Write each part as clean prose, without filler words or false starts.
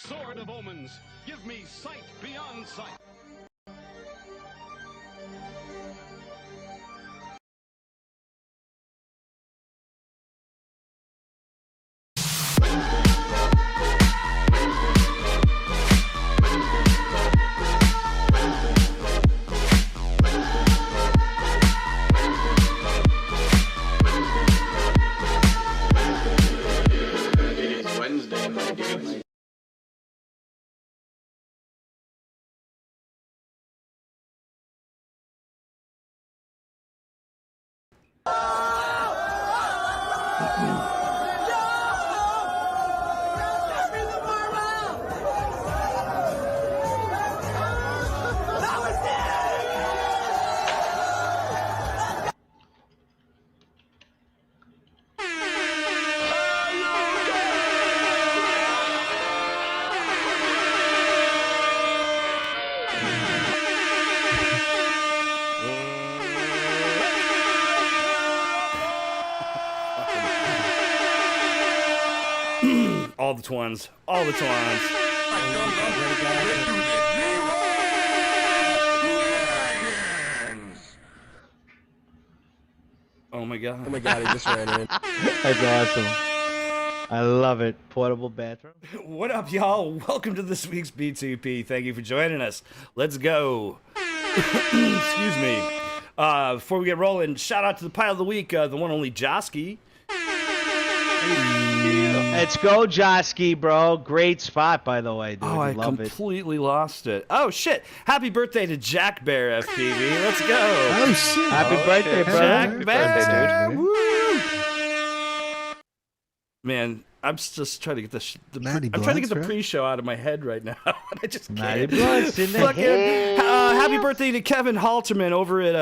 Sword of omens, give me sight beyond sight. It's Wednesday, my dudes. All the twins. All the twins. Oh my god. Oh my god, he just ran in. That's awesome. I love it. Portable bathroom. What up, y'all? Welcome to this week's B2P. Thank you for joining us. Let's go. Excuse me. Before we get rolling, shout out to the pile of the week, the one only Josky. Let's go, Josky, bro. Great spot, by the way, dude. Oh, I love completely lost it. Oh, shit. Happy birthday to Jack Bear, FPV. Let's go. Oh shit! Happy birthday, bro. Jack Bear. dude. Woo. Man, I'm just trying to get Matty I'm trying to get the Blunts, right? pre-show out of my head right now. I just Matty can't. Blunts in the Fucking, head. happy birthday to Kevin Halterman over at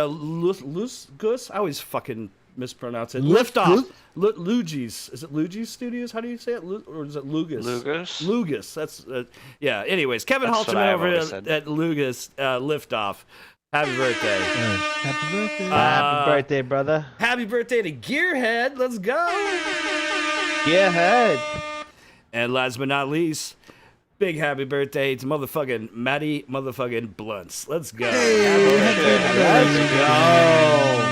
Gus. I always fucking mispronounce it. Liftoff. Lugi's. Is it Lugi's Studios? How do you say it? Or is it Lugas? Lugas? Lugas. That's yeah. Anyways, Kevin That's what Halterman I've over always at said. Lugas. Liftoff. Happy birthday. Happy birthday! Happy birthday, brother. Happy birthday to Gearhead. Let's go. Get ahead. And last but not least, big happy birthday to motherfucking Matty motherfucking Blunts. Let's go. Let's go.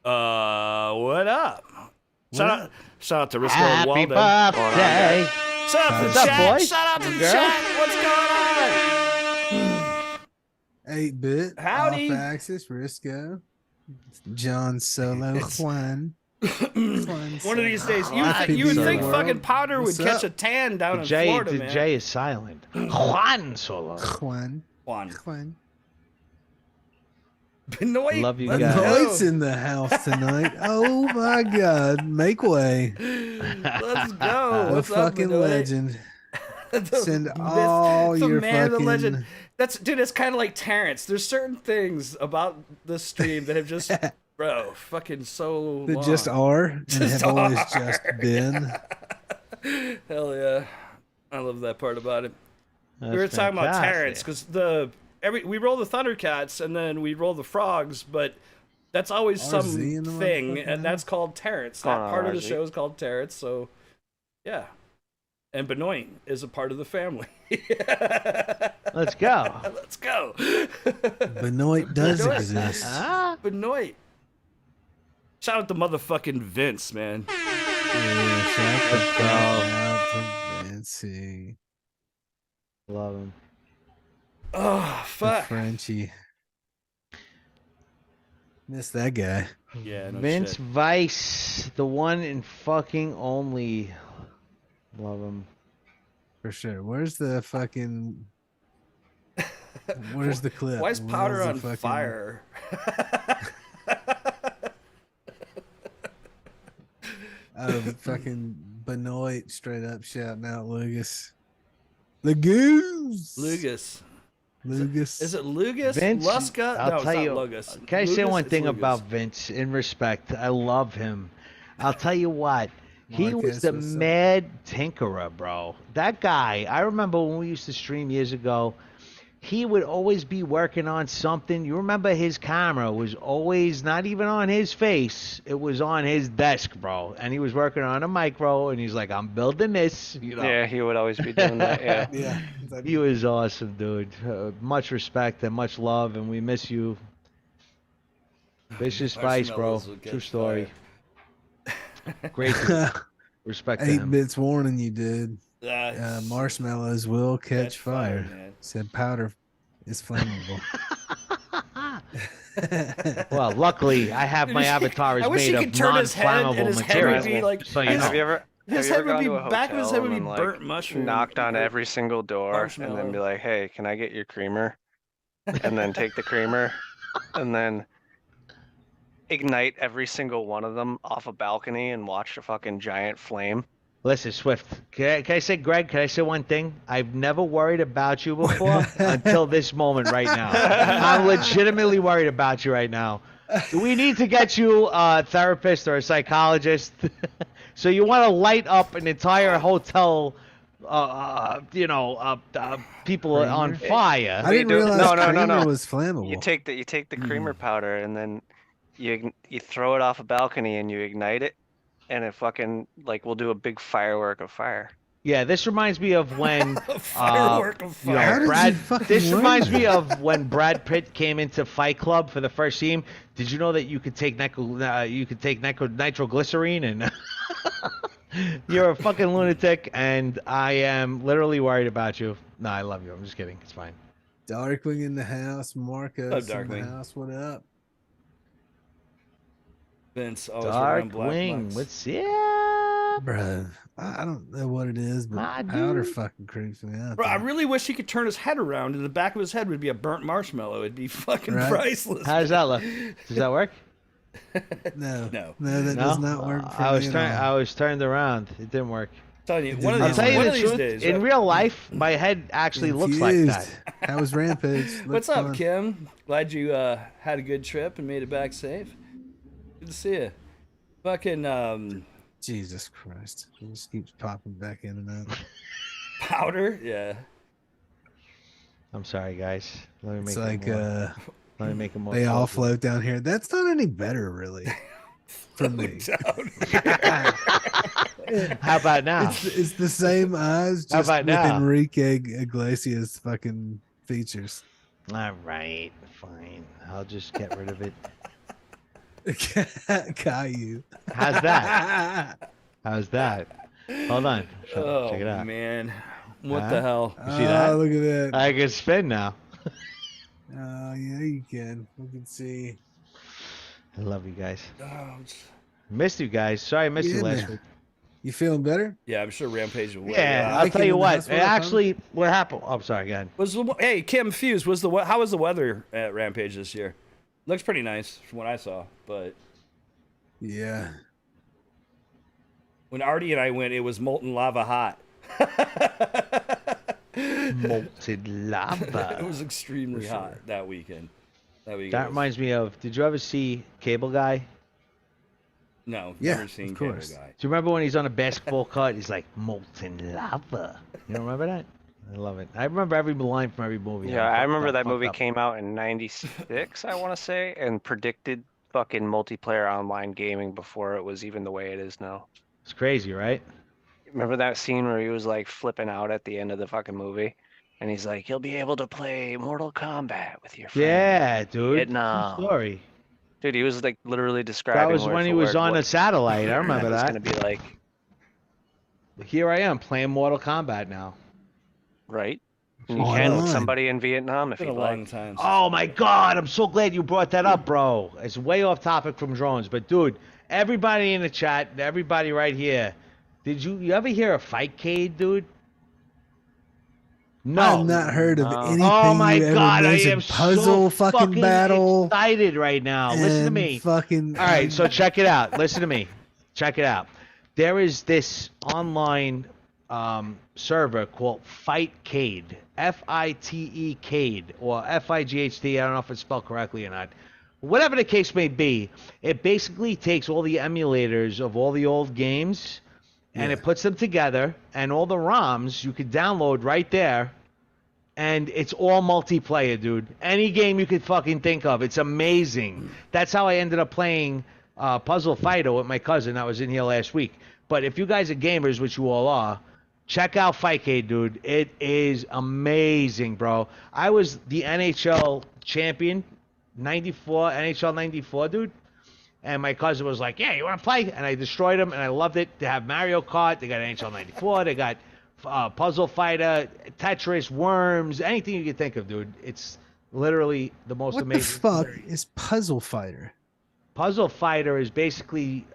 What up? Shout out to Risco and Happy Walden. birthday. Shout out to the What's up, chat. boys? Shout out to the Girl? chat. What's going on? 8-bit. Howdy. Off axis. Risco. John Solo. Juan. One of these days, Happy you would Birthday, think world. fucking Powder What's would catch a up? tan down The in J, Florida, the man. J is silent. Juan Solo. Juan. Juan. Love Benoit. you Let's guys. go. Benoit's in the house tonight. Oh my god. Make way. Let's go. The What's up, fucking Benoit? legend. The Send all the your man, fucking... the legend. Dude, it's kind of like Terrence. There's certain things about this stream that have just, bro, fucking so That long. just are and Just have always are. just been. Hell yeah, I love that part about it. That's We were talking about fantastic. Terrence because we roll the Thundercats and then we roll the Frogs, but that's always RZ some in the thing, motherfucking and that's called Terrence. That Oh, part of the RZ. show is called Terrence. So, yeah. And Benoit is a part of the family. Let's go. Let's go. Benoit does Benoit. exist. Ah, Benoit. Shout out to motherfucking Vince, man. Yeah, shout the fuck out to Vinci. love him. Oh, The fuck. Frenchie. Miss that guy. Yeah, no Vince shit. Vice, the one and fucking only. Love him. For sure. Where's the fucking... Where's the clip? Why is Powder Where's the on fucking- fire? Oh, fucking Benoit straight up shouting out Lugas. The Goose! Lugas. Lugas. Is it Lugas? Vince, Luska? I'll no, tell it's you. not Lugas. Can I say Lugas? one It's thing Lugas. about Vince? In respect, I love him. I'll tell you what. He was Marcus, the what's up? mad tinkerer, bro. That guy. I remember when we used to stream years ago. he would always be working on something. You remember his camera was always not even on his face. It was on his desk, bro. And he was working on a micro, and he's like, I'm building this. You know? Yeah, he would always be doing that. Yeah. Yeah. He was awesome, dude. Much respect and much love, and we miss you. Vicious Vice, bro. Marshmallows will get True story. fire. Great dude. Respect to 8 him. bits warning you, dude. Uh, Marshmallows will catch fire. man. Said powder is flammable. Well, luckily, I have my avatar is I wish made he of could turn his head and non-flammable his head would material. be like. So you know. Have you ever His have head you ever would be gone to a back of his head would hotel be and, burnt mushroom. knocked on every single door and then Marshmallow. be like, "Hey, can I get your creamer?" And then take the creamer and then ignite every single one of them off a balcony and watch a fucking giant flame. Listen, Swift, can I say, Greg, can I say one thing? I've never worried about you before until this moment right now. I'm legitimately worried about you right now. Do we need to get you a therapist or a psychologist? So you want to light up an entire hotel, people on fire. I didn't do- realize no, creamer was flammable. You take the creamer powder and then you throw it off a balcony and you ignite it, and it fucking will do a big firework of fire. Yeah, this reminds me of when Firework of you know, fire. How did you Brad. fucking This learn reminds me that? of when Brad Pitt came into Fight Club for the first scene. Did you know that you could take nitroglycerine and you're a fucking lunatic, and I am literally worried about you. No, I love you. I'm just kidding. It's fine. Darkwing in the house. Marcus in the Darkwing. house. What up? Vince always wearing black Darkwing. mugs. What's Bruh, I don't know what it is, but My powder dude. fucking creeps me out. Bro, I dude. really wish he could turn his head around, and the back of his head would be a burnt marshmallow. It'd be fucking Right. priceless. How does that look? Does that work? No, No. that No? does not work for I was me at turned. all. I was turned around. It didn't work. telling you, It one of did these, not. I'll tell you one the of these truth. days. In real life, my head actually looks like that. Confused. How was Rampage? What's Looked up, fun. Kim? Glad you had a good trip and made it back safe. Good to see you. Fucking Jesus Christ. It just keeps popping back in and out. powder. Yeah. I'm sorry, guys. Let me make It's it like more. Let me make it more. they all colorful. float down here. That's not any better, really. For me. How about now? It's the same eyes, How just about with now? Enrique Iglesias fucking features. All right, fine. I'll just get rit of it. Caillou. How's that? How's that? Hold on. Oh Check it out. man, what Huh? the hell? You see that? Oh, look at that. I can spin now. Oh, yeah, you can. We can see. I love you guys. Oh, it's- Missed you guys. Sorry I missed you Yeah, last man. week. You feeling better? yeah, I'm sure Rampage will. Yeah, I I'll came tell you in the what. house It with a actually, what happened? Oh, I'm sorry. Go ahead. Hey, Kim Fuse, how was the weather at Rampage this year? Looks pretty nice from what I saw, but Yeah. when Artie and I went, it was molten lava hot. Molten It lava. was extremely For sure. hot that weekend. That weekend. That was- reminds me of. Did you ever see Cable Guy? No, Yeah, never seen of Cable course. Guy. Do you remember when he's on a basketball court? He's like molten lava. You don't remember that? I love it. I remember every line from every movie. Yeah, I remember that fucked movie up. came out in '96, I want to say, and predicted fucking multiplayer online gaming before it was even the way it is now. It's crazy, right? Remember that scene where he was like flipping out at the end of the fucking movie? And he's like, you'll be able to play Mortal Kombat with your friends. Yeah, dude. Vietnam. True story. Dude, he was like literally describing That was word when for he was word on what a satellite. I remember it's that. gonna be like, Here I am playing Mortal Kombat now. right? And you Oh, can with online. somebody in Vietnam if It's been you a long like. time. Oh my god, I'm so glad you brought that up, bro. It's way off topic from drones, but dude, everybody in the chat, everybody right here, did you ever hear a Fightcade, dude? No. I've not heard of No. anything Oh my you ever god, I mentioned. am Puzzle so fucking battle. excited right now. Listen to and me. Fucking. All right, so check it out. Listen to me. Check it out. There is this online server called Fightcade, Fite Cade, or Fight. I don't know if it's spelled correctly or not. Whatever the case may be, it basically takes all the emulators of all the old games and Yeah. it puts them together, and all the ROMs you could download right there, and it's all multiplayer, dude. Any game you could fucking think of, it's amazing. That's how I ended up playing Puzzle Fighter with my cousin that was in here last week. But if you guys are gamers, which you all are, check out Fightcade, dude. It is amazing, bro. I was the NHL champion, 94, NHL 94, dude. And my cousin was like, yeah, you want to play? And I destroyed him, and I loved it. They have Mario Kart. They got NHL 94. They got Puzzle Fighter, Tetris, Worms, anything you can think of, dude. It's literally the most amazing. What the fuck is Puzzle Fighter? Puzzle Fighter is basically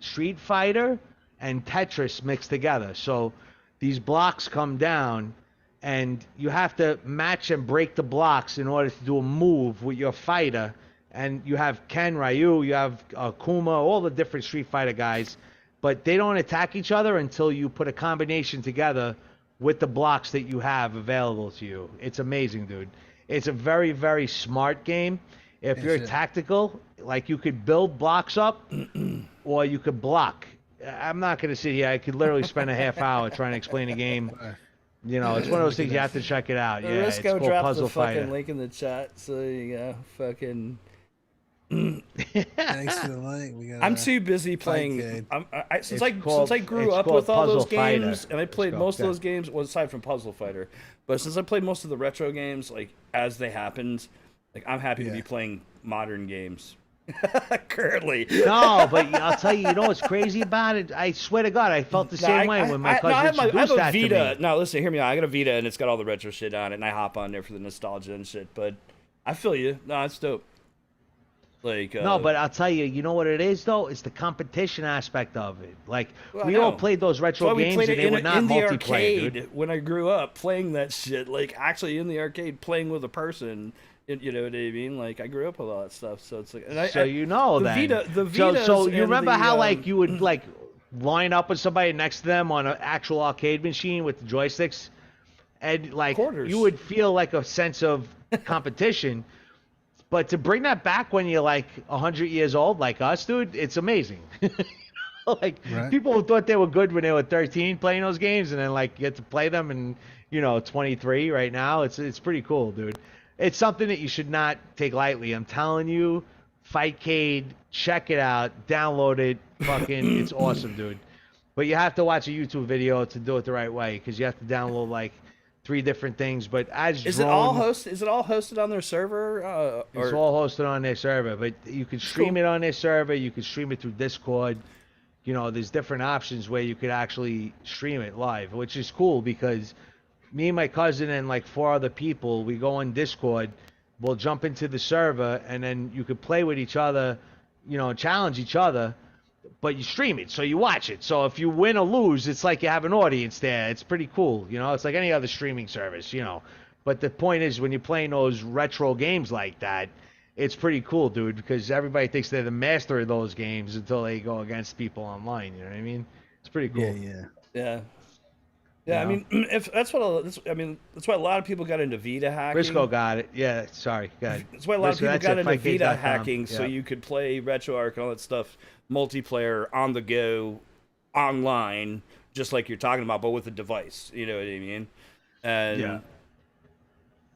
Street Fighter and Tetris mixed together. So these blocks come down, and you have to match and break the blocks in order to do a move with your fighter. And you have Ken, Ryu, you have Kuma, all the different Street Fighter guys. But they don't attack each other until you put a combination together with the blocks that you have available to you. It's amazing, dude. It's a very, very smart game. If you're tactical, like you could build blocks up or you could block. I'm not going to sit here. I could literally spend a half hour trying to explain a game. You know, it's one of those things you have to check it out. Yeah, it's called Puzzle Fighter. Link in the chat, so you go fucking... Thanks for the link. I'm too busy playing. Since I grew up with all those games, and I played most of those games, well, aside from Puzzle Fighter, but since I played most of the retro games, like as they happened, like I'm happy to be playing modern games currently. No, but I'll tell you, you know what's crazy about it? I swear to God, I felt the same way when my cousin introduced that to me. No, listen, hear me out. I got a Vita, and it's got all the retro shit on it, and I hop on there for the nostalgia and shit. But I feel you. No, it's dope. Like no, but I'll tell you, you know what it is though? It's the competition aspect of it. Like we all played those retro games, and they were not multiplayer. Dude. When I grew up playing that shit, like actually in the arcade, playing with a person. You know what I mean? Like I grew up with all that stuff, so it's like. And you know that. The Vita. So you remember how like you would like line up with somebody next to them on an actual arcade machine with the joysticks, and like you would feel like a sense of competition. But to bring that back when you're like 100 years old, like us, dude, it's amazing. Like people who thought they were good when they were 13 playing those games, and then like get to play them, and 23 right now. It's pretty cool, dude. It's something that you should not take lightly. I'm telling you, Fightcade, check it out, download it, fucking, it's awesome, dude. But you have to watch a YouTube video to do it the right way, because you have to download like 3 different things. But is it all hosted on their server? It's all hosted on their server, but you can stream it on their server. You can stream it through Discord. There's different options where you could actually stream it live, which is cool because me and my cousin and like 4 other people, we go on Discord. We'll jump into the server, and then you could play with each other, challenge each other. But you stream it, so you watch it. So if you win or lose, it's like you have an audience there. It's pretty cool, It's like any other streaming service, But the point is, when you're playing those retro games like that, it's pretty cool, dude, because everybody thinks they're the master of those games until they go against people online. You know what I mean? It's pretty cool. Yeah. I mean, that's why a lot of people got into Vita hacking. Briscoe got it. Yeah, sorry. Go ahead. That's why a lot of people got into Vita hacking, so you could play RetroArch and all that stuff multiplayer on the go, online, just like you're talking about, but with a device. You know what I mean? And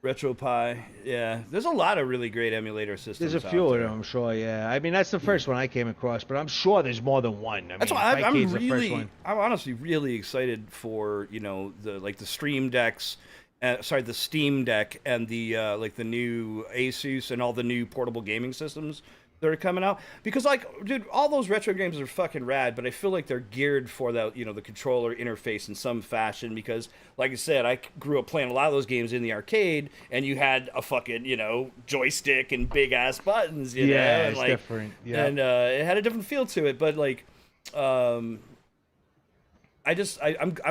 RetroPie, there's a lot of really great emulator systems. There's a few of them, I'm sure. Yeah, I mean that's the first one I came across, but I'm sure there's more than one. That's why I'm honestly really excited for the Stream Decks, the Steam Deck and the the new Asus and all the new portable gaming systems that are coming out, because dude, all those retro games are fucking rad, but I feel like they're geared for the the controller interface in some fashion, because like I said, I grew up playing a lot of those games in the arcade, and you had a fucking joystick and big ass buttons, and it's different, and it had a different feel to it, but I'm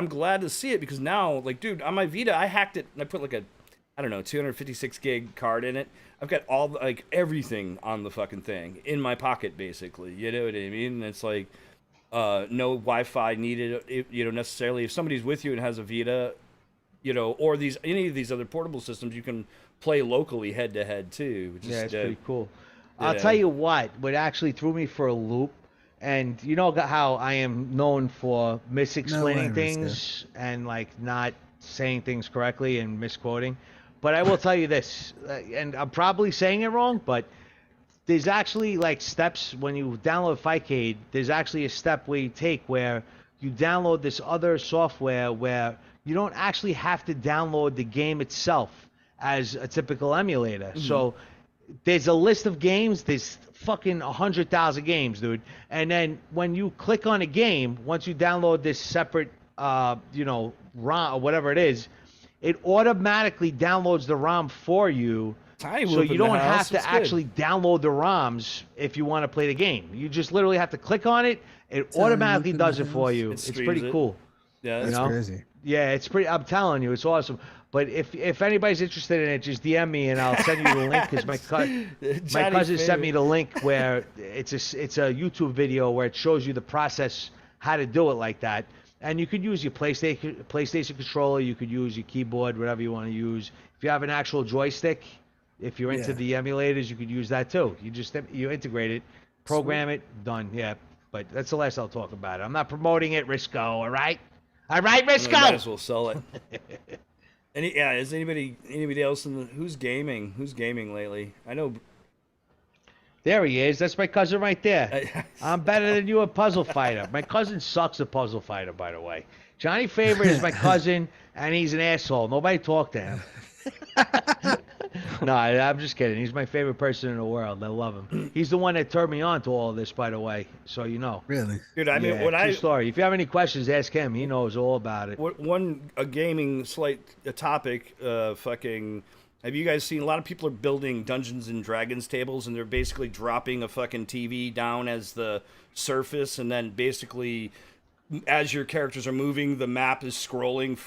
glad to see it, because now, dude, on my Vita I hacked it and I put 256 gig card in it. I've got all everything on the fucking thing in my pocket, basically. You know what I mean? And it's no Wi-Fi needed. Necessarily. If somebody's with you and has a Vita, or any of these other portable systems, you can play locally head to head too. Which it's pretty cool. I'll tell you what actually threw me for a loop, and you know how I am known for misexplaining things and not saying things correctly and misquoting. But I will tell you this, and I'm probably saying it wrong, but there's actually like steps when you download Fightcade. There's actually a step where you take where you download this other software where you don't actually have to download the game itself as a typical emulator. Mm-hmm. So there's a list of games. There's fucking 100,000 games, dude. And then when you click on a game, once you download this separate, ROM or whatever it is, it automatically downloads the ROM for you. Tiny So whoop you in the don't house, have to it's good. actually download the ROMs if you want to play the game. You just literally have to click on it. It automatically whoop in does the it for house. you. It It's streams pretty it. cool. Yeah, You That's know? crazy. Yeah, it's pretty. I'm telling you, it's awesome. But if anybody's interested in it, just DM me and I'll send you the link because my Johnny's cousin sent me favorite. the link where it's a YouTube video where it shows you the process how to do it like that. And you could use your PlayStation controller, you could use your keyboard, whatever you want to use. If you have an actual joystick, if you're into the emulators, you could use that too. You integrate it, program it, done. Yeah, but that's the last I'll talk about it. I'm not promoting it, Risco. All right, Might Risco. as well sell it. Is anybody else who's gaming? Who's gaming lately? I know. There he is. That's my cousin right there. I'm better than you at Puzzle Fighter. My cousin sucks at Puzzle Fighter, by the way. Johnny Favorite is my cousin, and he's an asshole. Nobody talk to him. No, I'm just kidding. He's my favorite person in the world. I love him. He's the one that turned me on to all of this, by the way, so you know. Really? Dude, I mean, Yeah, true story. If you have any questions, ask him. He knows all about it. a gaming topic. Have you guys seen a lot of people are building Dungeons and Dragons tables, and they're basically dropping a fucking TV down as the surface, and then basically, as your characters are moving, the map is scrolling,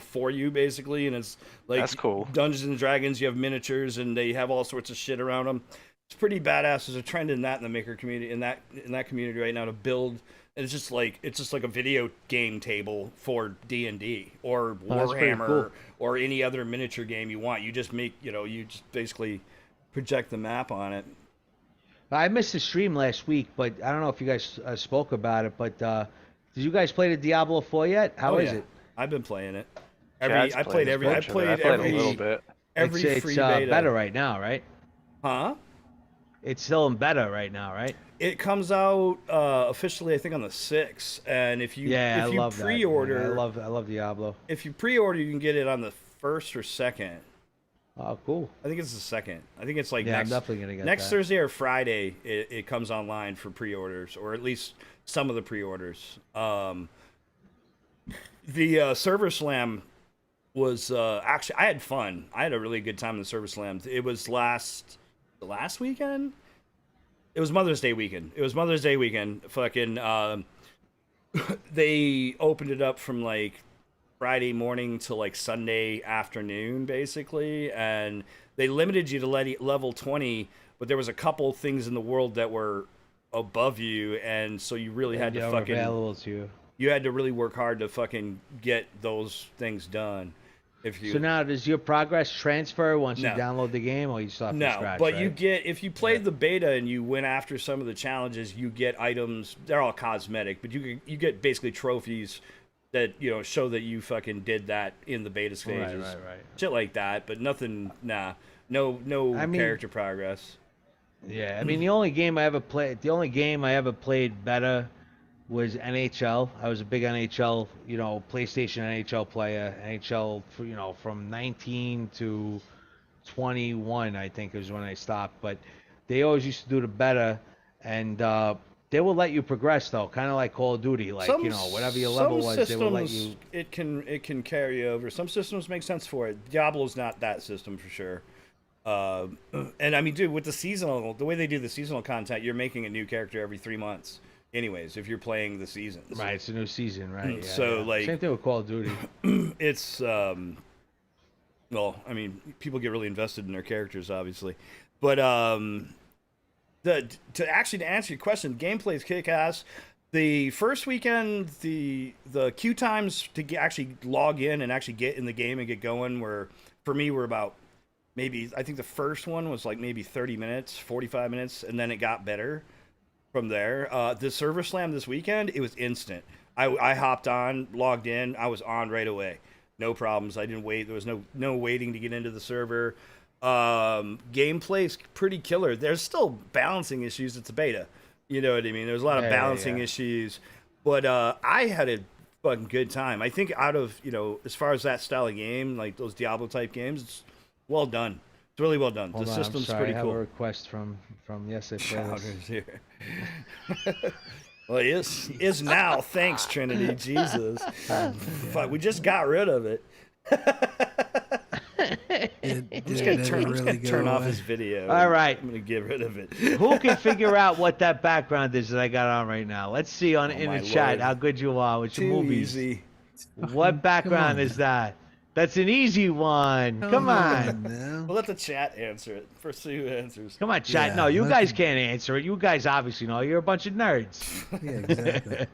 for you basically, and it's like That's cool. Dungeons and Dragons. You have miniatures, and they have all sorts of shit around them. It's pretty badass. There's a trend in that in the maker community, in that community right now to build. And it's just like a video game table for D&D or That's pretty Warhammer cool. or any other miniature game you want. You just you just basically project the map on it. I missed the stream last week, but I don't know if you guys spoke about it, but did you guys play the Diablo 4 yet? How is it? I've been playing it. Chad's I played a every bunch of it. I played a little bit. every it's free beta. better right now, right? Huh? It's still in beta right now, right? It comes out officially, I think, on the 6th, and if you I love pre-order, that. I love Diablo. if you pre-order, you can get it on the 1st or 2nd. Oh, cool. I think it's the 2nd. I think it's like Yeah, I'm next, definitely gonna get next that. Thursday or Friday. It comes online for pre-orders, or at least some of the pre-orders. The Server Slam was actually, I had fun. I had a really good time in the Server Slam. It was last weekend. It was Mother's Day weekend. Fucking, they opened it up from like Friday morning to like Sunday afternoon, basically, and they limited you to level 20, but there was a couple things in the world that were above you, and so you really had to fucking available to you. you had to really work hard to fucking get those things done. If you So now, does your progress transfer once you No. download the game, or you start from no, scratch? but right? you get, if you played the beta and you went after some of the challenges, you get items. They're all cosmetic, but you get basically trophies that show that you fucking did that in the beta stages. Right. Shit like that, but nothing. No I mean- character progress. Yeah, I mean, the only game I ever played better was NHL. I was a big NHL, PlayStation NHL player. NHL, from 19 to 21, I think is when I stopped. But they always used to do the better, and they will let you progress though, kind of like Call of Duty. Like whatever your level was, they will let you. It can carry over. Some systems make sense for it. Diablo's not that system for sure. And I mean, dude, with the way they do the seasonal content, you're making a new character every 3 months. Anyways, if you're playing the seasons, Right, it's a new season, right? Yeah, So, like- same thing with Call of Duty. it's well, I mean, people get really invested in their characters, obviously, but to answer your question, gameplay is kick-ass. The first weekend, the queue times to actually log in and actually get in the game and get going were about maybe, I think the first one was like maybe 30 minutes, 45 minutes, and then it got better from there. The Server Slam this weekend, it was instant. I hopped on, logged in, I was on right away. No problems. I didn't wait. There was no waiting to get into the server. Gameplay's pretty killer. There's still balancing issues. It's a beta. You know what I mean? There's a lot of balancing issues. But I had a fucking good time. I think out of, as far as that style of game, like those Diablo type games, it's well done. It's really well done. Hold The on, system's I'm sorry, pretty I have cool. a request from Yes I Play Chowder's This. here. Well, it is now. Thanks, Trinity. Jesus. Fuck, we just got rid of it. I'm just gonna turn off his video. All right. I'm gonna get rid of it. Who can figure out what that background is that I got on right now? Let's see in my the chat Lord. how good you are with your Too movies. easy. What background is that? That's an easy one. Come on. Now. We'll let the chat answer it. First see who answers. Come on, chat. Yeah, No, you let guys them- can't answer it. You guys obviously know. You're a bunch of nerds. Yeah, exactly.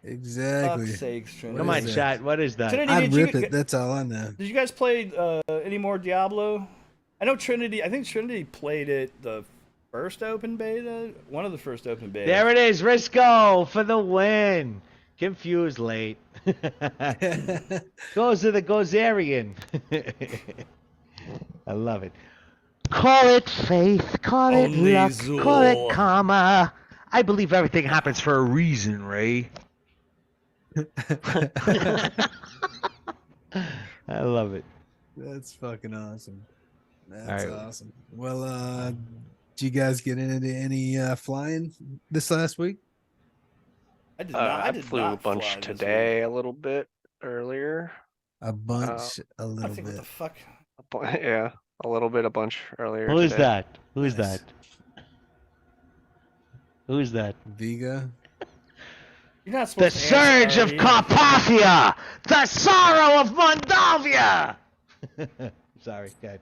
Exactly. Fuck's sakes, Trinity. Come What on, is chat. What is that? Trinity, I'd did you rip it. That's all I know. Did you guys play any more Diablo? I know Trinity. I think Trinity played it the first open beta. One of the first open betas. There it is. Risco for the win. Confused late. Goes to the Gozerian. I love it. Call it faith. Call it Only luck. Call Zool. it karma. I believe everything happens for a reason, Ray. I love it. That's fucking awesome. That's All right. awesome. Well, did you guys get into any flying this last week? I did not. I I did flew a not bunch fly this today, a little bit earlier. A bunch, a week. I little think what bit. the fuck. Yeah, a bunch earlier. Who is today. that? Who is Nice. that? Who is that? Viga. You're not The supposed to answer, surge of are you? Carpathia! The sorrow of Moldavia! Sorry, guy.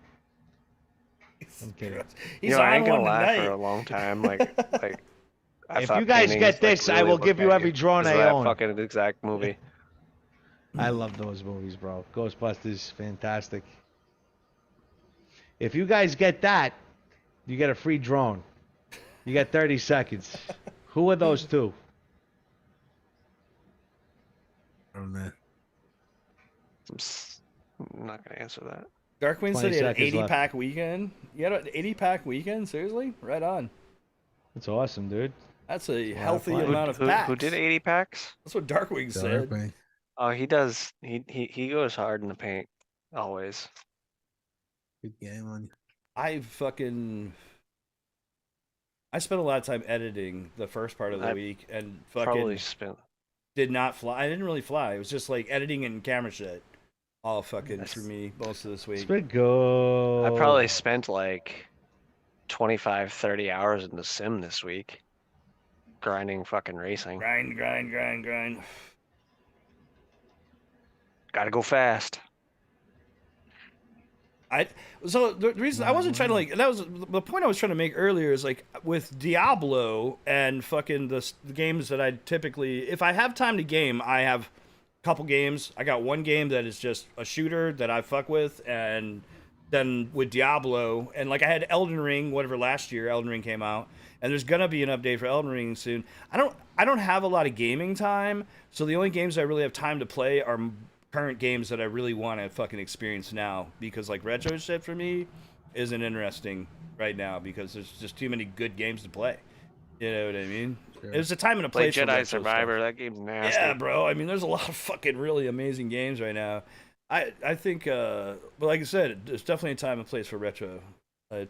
I'm kidding. He's I ain't on gonna one lie tonight. for a long time. Like I If thought you guys paintings, get this, I really will look give you at every drone because I of that own. Fucking exact movie. I love those movies, bro. Ghostbusters, fantastic. If you guys get that, you get a free drone. You get 30 seconds. Who are those two? I don't know. I'm not gonna answer that. Darkwing 20 said he had an seconds 80 left. pack weekend. You had an 80 pack weekend? Seriously? Right on. That's awesome, dude. That's a of healthy fun. amount of Who packs. did 80 packs? That's what Darkwing said. Darkwing. Oh, he does. He goes hard in the paint always. Good game on you. I spent a lot of time editing the first part of the I week and Probably fucking spent. did not fly. I didn't really fly. It was just like editing and camera shit. All fucking That's- for me most of this It's week. been good. I probably spent like 25, 30 hours in the sim this week, grinding fucking racing. Grind, grind, grind, grind. Gotta go fast. So the reason I wasn't trying to that was the point I was trying to make earlier is like with Diablo and fucking the games that I typically, if I have time to game, I have a couple games. I got one game that is just a shooter that I fuck with, and then with Diablo and like I had Elden Ring, whatever last year Elden Ring came out, and there's gonna be an update for Elden Ring soon. I don't have a lot of gaming time, so the only games I really have time to play are current games that I really want to fucking experience now, because like retro shit for me isn't interesting right now because there's just too many good games to play. You know what I mean? Sure. There's a time and a Play place for Jedi retro Survivor. stuff. That game's nasty. Yeah, bro. I mean, there's a lot of fucking really amazing games right now. I think, but like I said, there's definitely a time and place for retro. I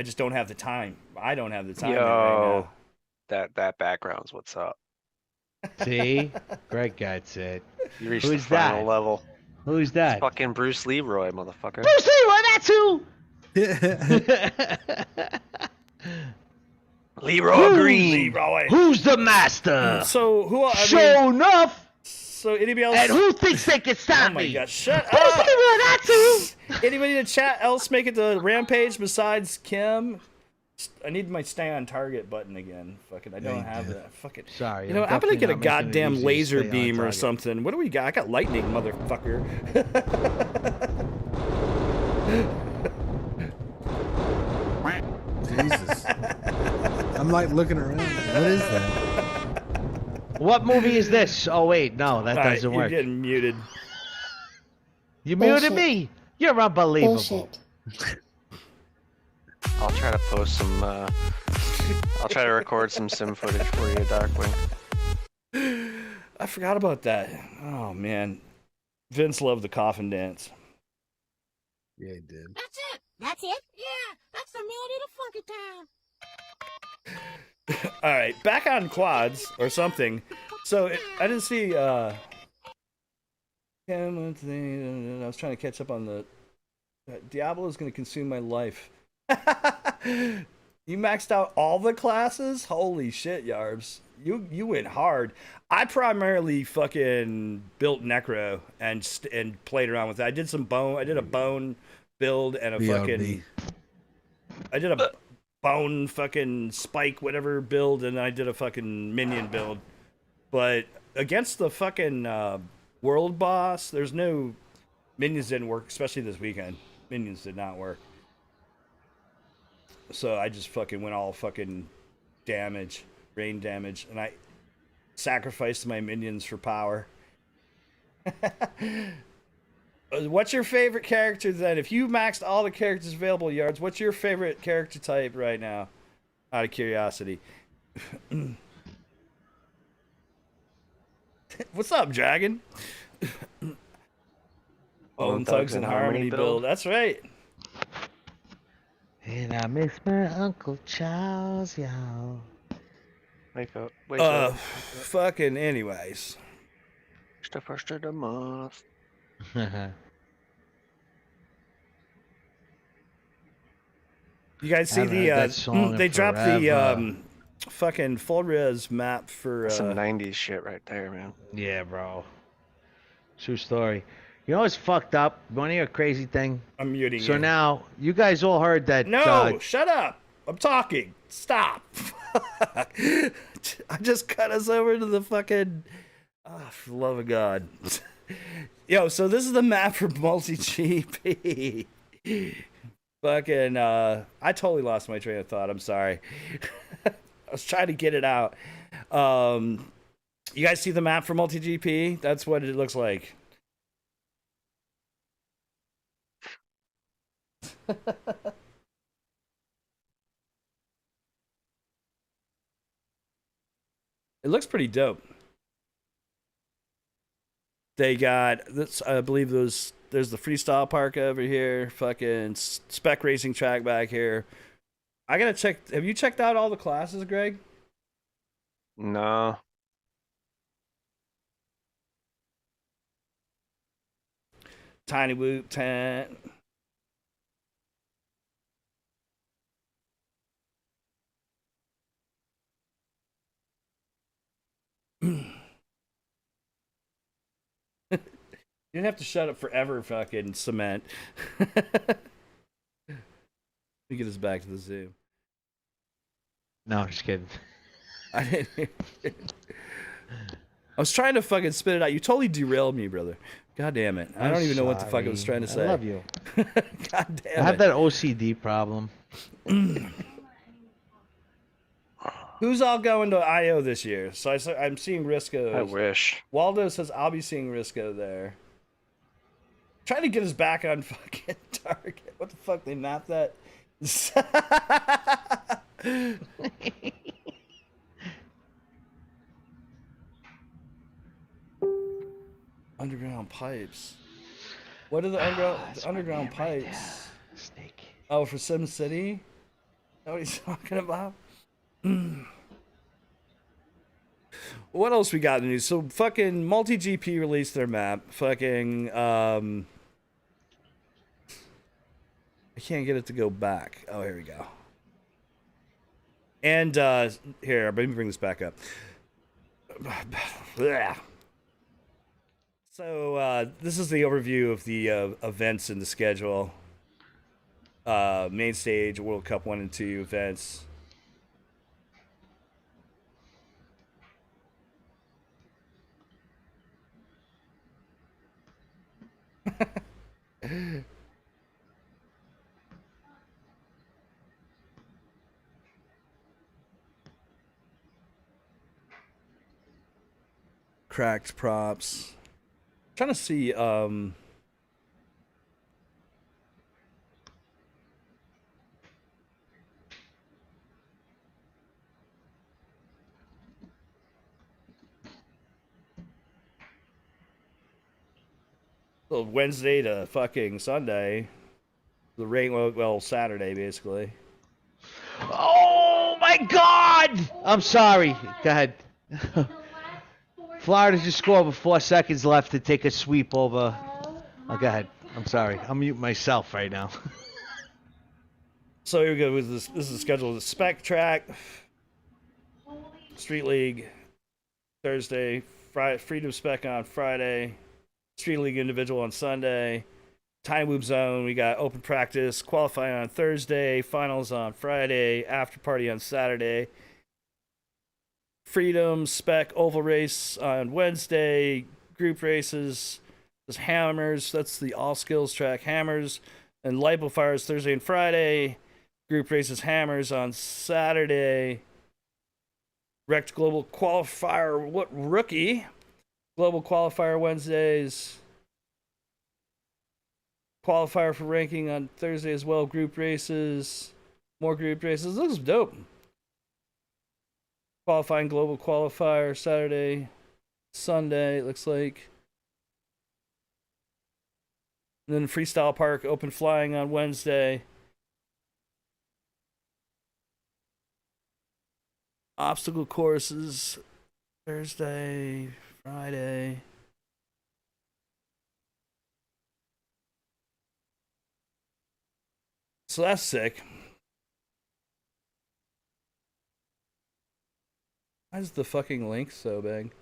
just don't have the time. I don't have the time right Yo, now. that background's what's up. See? Greg gets it. You reached Who's the final that? level. Who's that? Fucking Bruce Leroy, motherfucker. Bruce Leroy, that's who! Leroy Green. Leroy. Who's the master? So who? I mean, Show enough! so anybody else? And who thinks they can stop Oh my me? god! Shut Bruce up! Leroy, that's who! Anybody in the chat else make it to Rampage besides Kim? I need my stay on target button again. Fucking, I don't have that. Fucking. Sorry, You know, I'm I'm gonna definitely get a not making it goddamn easy to laser stay on beam or target. something. What do we got? I got lightning, motherfucker. Jesus. I'm like looking around. What is that? What movie is this? Oh wait, no, that All right, doesn't you're work. getting muted. You muted Bullshit. me. You're unbelievable. Bullshit. I'll try to post some. I'll try to record some sim footage for you, Darkwing. I forgot about that. Oh man, Vince loved the coffin dance. Yeah, he did. That's it. That's it? Yeah, that's the melody to Funky Town. All right, back on quads or something. So I didn't see. I was trying to catch up on the. Diablo is going to consume my life. You maxed out all the classes? Holy shit, Yarbs. You went hard. I primarily fucking built Necro and played around with it. I did some bone. I did a bone build and a BRB. I did a bone fucking spike whatever build, and I did a fucking minion build. But against the fucking world boss, there's no minions didn't work, especially this weekend. Minions did not work. So I just fucking went all fucking damage, rain damage, and I sacrificed my minions for power. What's your favorite character then? If you maxed all the characters available, Yards, what's your favorite character type right now? Out of curiosity. What's up, Dragon? Bone Thugs and Harmony build. That's right. And I miss my Uncle Charles, y'all. Wake up. Wake up. Fucking anyways. It's the first of the month. You guys see Haven't heard that song in they dropped the forever. fucking full res map for Some 90s shit right there, man. Yeah, bro. True story. You know what's fucked up? You want to hear a crazy thing? I'm muting So you. now, you guys all heard that. No, shut up. I'm talking. Stop. I just cut us over to the fucking for the love of God. Yo, so this is the map for multi-GP. Fucking I totally lost my train of thought. I'm sorry. I was trying to get it out. You guys see the map for multi-GP? That's what it looks like. It looks pretty dope. They got this. I believe there's the freestyle park over here. Fucking spec racing track back here. I gotta check. Have you checked out all the classes, Greg? No. Tiny Whoop tent. You didn't have to shut up forever, fucking cement. Let me get us back to the zoo. No, I'm just kidding. I didn't. I was trying to fucking spit it out. You totally derailed me, brother. God damn it. I don't even know what the fuck I was trying to say. I love you. God damn I have it. that OCD problem. Who's all going to IO this year? So I'm seeing Risco. I wish. Waldo says I'll be seeing Risco there. Trying to get us back on fucking target. What the fuck? They mapped that? Underground pipes. What are the underground pipes? Snake. Oh, for Sim City? Is that what he's talking about? What else we got in the news? So fucking multi-GP released their map. Fucking I can't get it to go back. Oh, here we go. And here, let me bring this back up. So this is the overview of the events in the schedule. Main stage, World Cup 1 and 2 events. cracked props. Trying to see. So Wednesday to fucking Sunday. The rain, well, Saturday basically. Oh my God! I'm sorry. Go ahead. Florida just scored with 4 seconds left to take a sweep over. Oh, go ahead. I'm sorry. I'm muting myself right now. So here we go with this. This is scheduled as Spec Track, Street League, Thursday, Friday, Freedom Spec on Friday, Street League Individual on Sunday, Tiny Whoop Zone. We got open practice, qualifying on Thursday, finals on Friday, after party on Saturday, Freedom Spec Oval Race on Wednesday, group races. There's Hammers. That's the all skills track. Hammers and Lipo Fires Thursday and Friday. Group races Hammers on Saturday. Wrecked Global Qualifier, what rookie? Global Qualifier Wednesdays. Qualifier for ranking on Thursday as well. Group races. More group races. This looks dope. Qualifying Global Qualifier Saturday, Sunday, it looks like. And then Freestyle Park Open Flying on Wednesday. Obstacle courses Thursday, Friday. So that's sick. Why is the fucking link so big?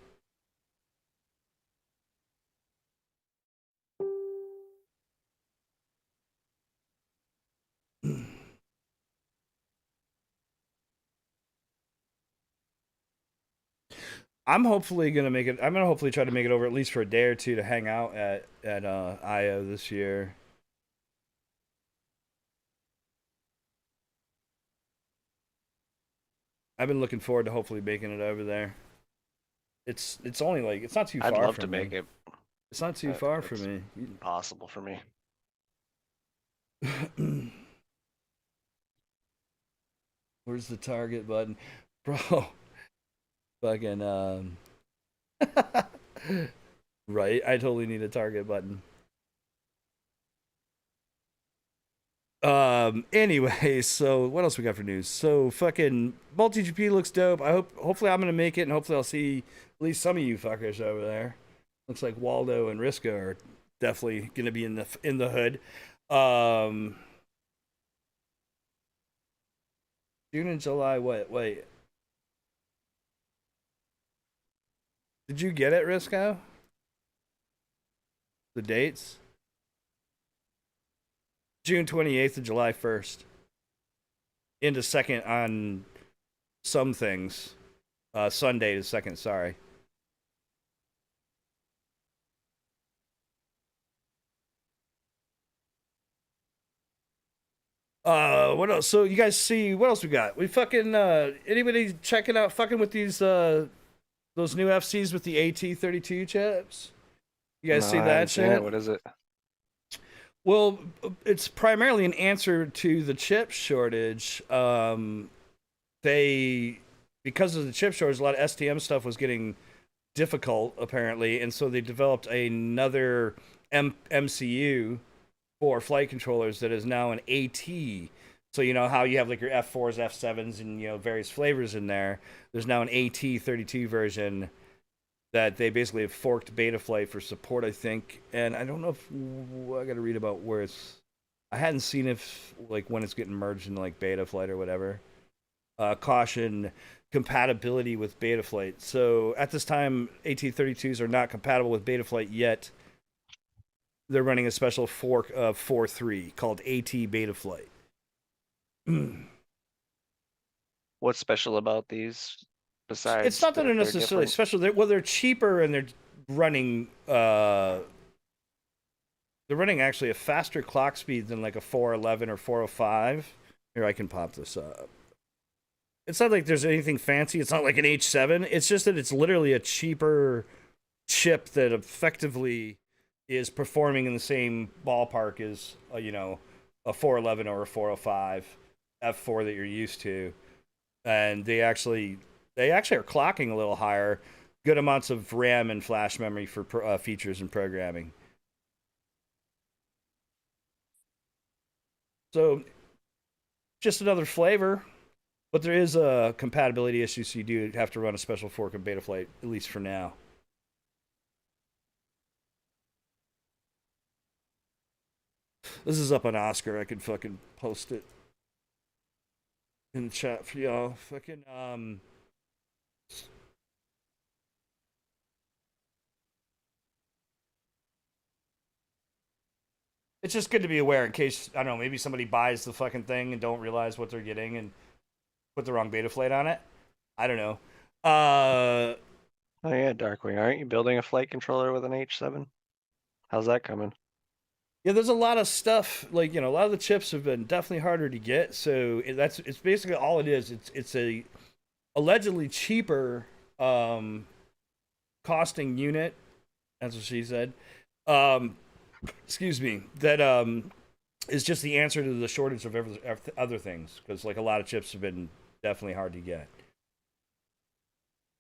I'm hopefully gonna make it. I'm gonna hopefully try to make it over at least for a day or two to hang out at IO this year. I've been looking forward to hopefully making it over there. It's only like it's not too far. I'd love from to me. make it. It's not too far for me. Possible for me. Where's the target button, bro? Fucking right. I totally need a target button. Anyway, so what else we got for news? So fucking multi GP looks dope. Hopefully I'm gonna make it, and hopefully I'll see at least some of you fuckers over there. Looks like Waldo and Risco are definitely gonna be in the hood. June and July. Wait. Did you get it, Risco? The dates? June 28th to July 1st. Into second on some things. Sunday to second, sorry. What else? So you guys see what else we got? We fucking anybody checking out fucking with these those new FCs with the AT32 chips? You guys see that shit? What is it? Well, it's primarily an answer to the chip shortage. They, because of the chip shortage, a lot of STM stuff was getting difficult, apparently, and so they developed another MCU for flight controllers that is now an AT. So you know how you have like your F4s, F7s, and you know various flavors in there. There's now an AT32 version that they basically have forked Betaflight for support, I think. And I don't know if I got to read about where it's. I hadn't seen if like when it's getting merged into like Betaflight or whatever. Caution compatibility with Betaflight. So at this time, AT32s are not compatible with Betaflight yet. They're running a special fork of 4.3 called AT Betaflight. What's special about these? Besides, It's not that they're necessarily special. They're cheaper and they're running. They're running actually a faster clock speed than like a 411 or 405. Here, I can pop this up. It's not like there's anything fancy. It's not like an H7. It's just that it's literally a cheaper chip that effectively is performing in the same ballpark as a 411 or a 405 F4 that you're used to, and they actually are clocking a little higher, good amounts of RAM and flash memory for features and programming. So just another flavor, but there is a compatibility issue, so you do have to run a special fork of Betaflight, at least for now. This is up on Oscar. I could fucking post it in the chat for y'all. Fucking it's just good to be aware in case, I don't know, maybe somebody buys the fucking thing and don't realize what they're getting and put the wrong Betaflight on it. I don't know. Oh yeah, Darkwing, aren't you building a flight controller with an H7? How's that coming? Yeah, there's a lot of stuff, like, a lot of the chips have been definitely harder to get, so it's basically all it is. It's a allegedly cheaper costing unit, that's what she said. Excuse me, that is just the answer to the shortage of other things, because like a lot of chips have been definitely hard to get.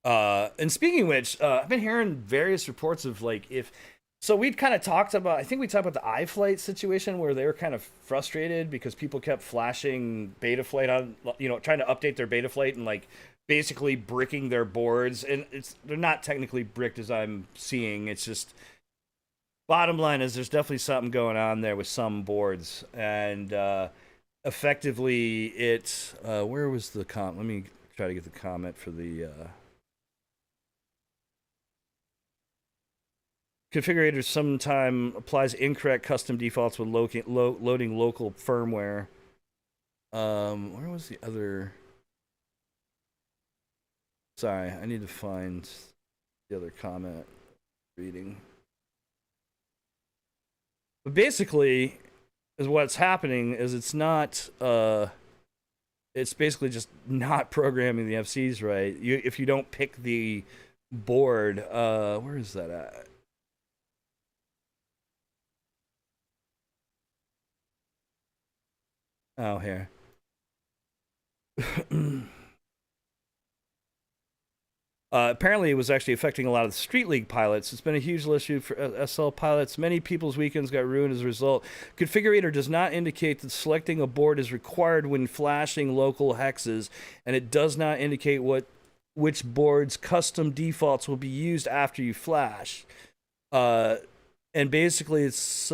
And speaking of which, I've been hearing various reports of like so we'd kind of talked about, I think we talked about the iFlight situation where they were kind of frustrated because people kept flashing Betaflight on, trying to update their Betaflight and like basically bricking their boards. And they're not technically bricked as I'm seeing. It's just, bottom line is there's definitely something going on there with some boards. And effectively it's, where was the let me try to get the comment for the... configurator sometimes applies incorrect custom defaults when loading local firmware. Where was the other? Sorry, I need to find the other comment reading. But basically, is what's happening is it's not. It's basically just not programming the FCs right. If you don't pick the board, where is that at? Oh, here. Apparently, it was actually affecting a lot of the Street League pilots. It's been a huge issue for SL pilots. Many people's weekends got ruined as a result. Configurator does not indicate that selecting a board is required when flashing local hexes, and it does not indicate which board's custom defaults will be used after you flash. And basically, it's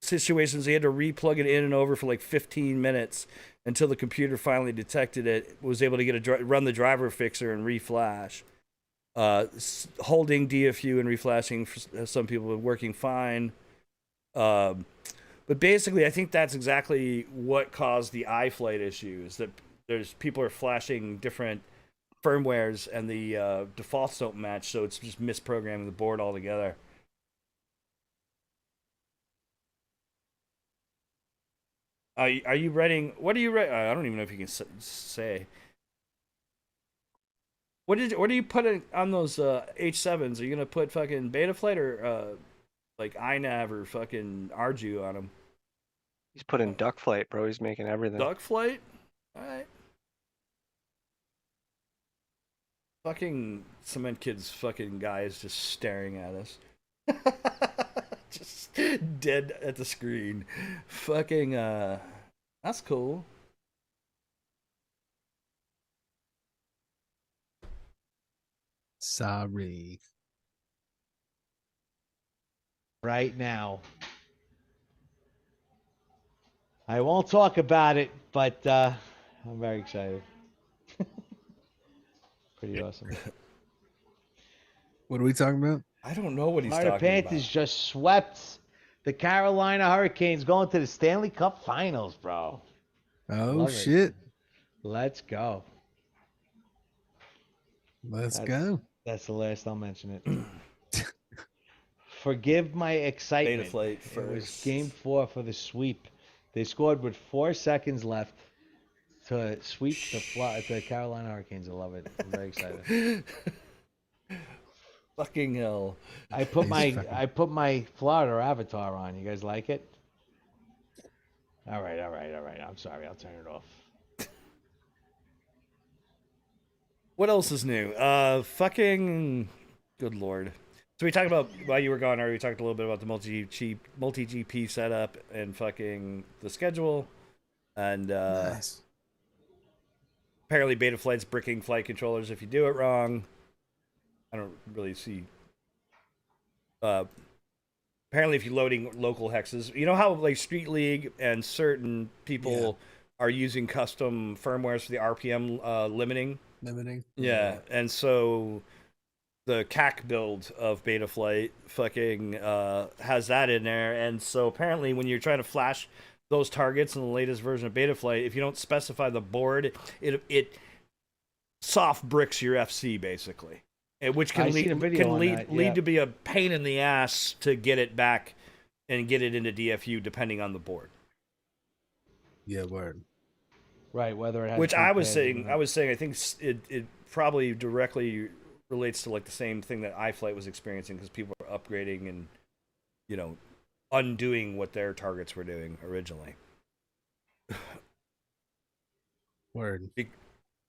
situations they had to replug it in and over for like 15 minutes until the computer finally detected it, was able to get run the driver fixer and reflash. Holding DFU and reflashing for some people were working fine. But basically, I think that's exactly what caused the iFlight issue, is that people are flashing different firmwares and the defaults don't match, so it's just misprogramming the board altogether. Are you writing? What are you writing? I don't even know if you can say. What are you putting on those H7s? Are you gonna put fucking Betaflight or like iNav or fucking Arju on them? He's putting duck flight, bro. He's making everything. Duck flight? All right. Fucking cementkidd's fucking guy is just staring at us. Just dead at the screen. Fucking that's cool. Sorry. Right now. I won't talk about it, but I'm very excited. Pretty awesome. What are we talking about? I don't know what he's Florida talking Panthers about. just swept the Carolina Hurricanes, going to the Stanley Cup Finals, bro. Oh, Love it. shit. Let's go. Let's go. That's the last I'll mention it. Forgive my excitement. Betaflight It first. was game 4 for the sweep. They scored with 4 seconds left to sweep the Carolina Hurricanes. I love it. I'm very excited. Fucking hell. I put He's my fucking- I put my Florida avatar on. You guys like it? All right. I'm sorry. I'll turn it off. What else is new? Fucking good lord. So we talked about while you were gone. Already, we talked a little bit about the multi GP setup and fucking the schedule, and nice. apparently Beta Flight's bricking flight controllers if you do it wrong. I don't really see. Apparently, if you're loading local hexes, you know how like Street League and certain people are using custom firmwares for the RPM limiting. Limiting. Yeah, and so the CAC build of Betaflight fucking has that in there, and so apparently when you're trying to flash those targets in the latest version of Betaflight, if you don't specify the board, it soft bricks your FC basically, which can lead to be a pain in the ass to get it back and get it into DFU depending on the board. Yeah, word. Right, whether it has Which I was prepaid or saying, I think it probably directly relates to like the same thing that iFlight was experiencing because people are upgrading and, you know, undoing what their targets were doing originally. Word.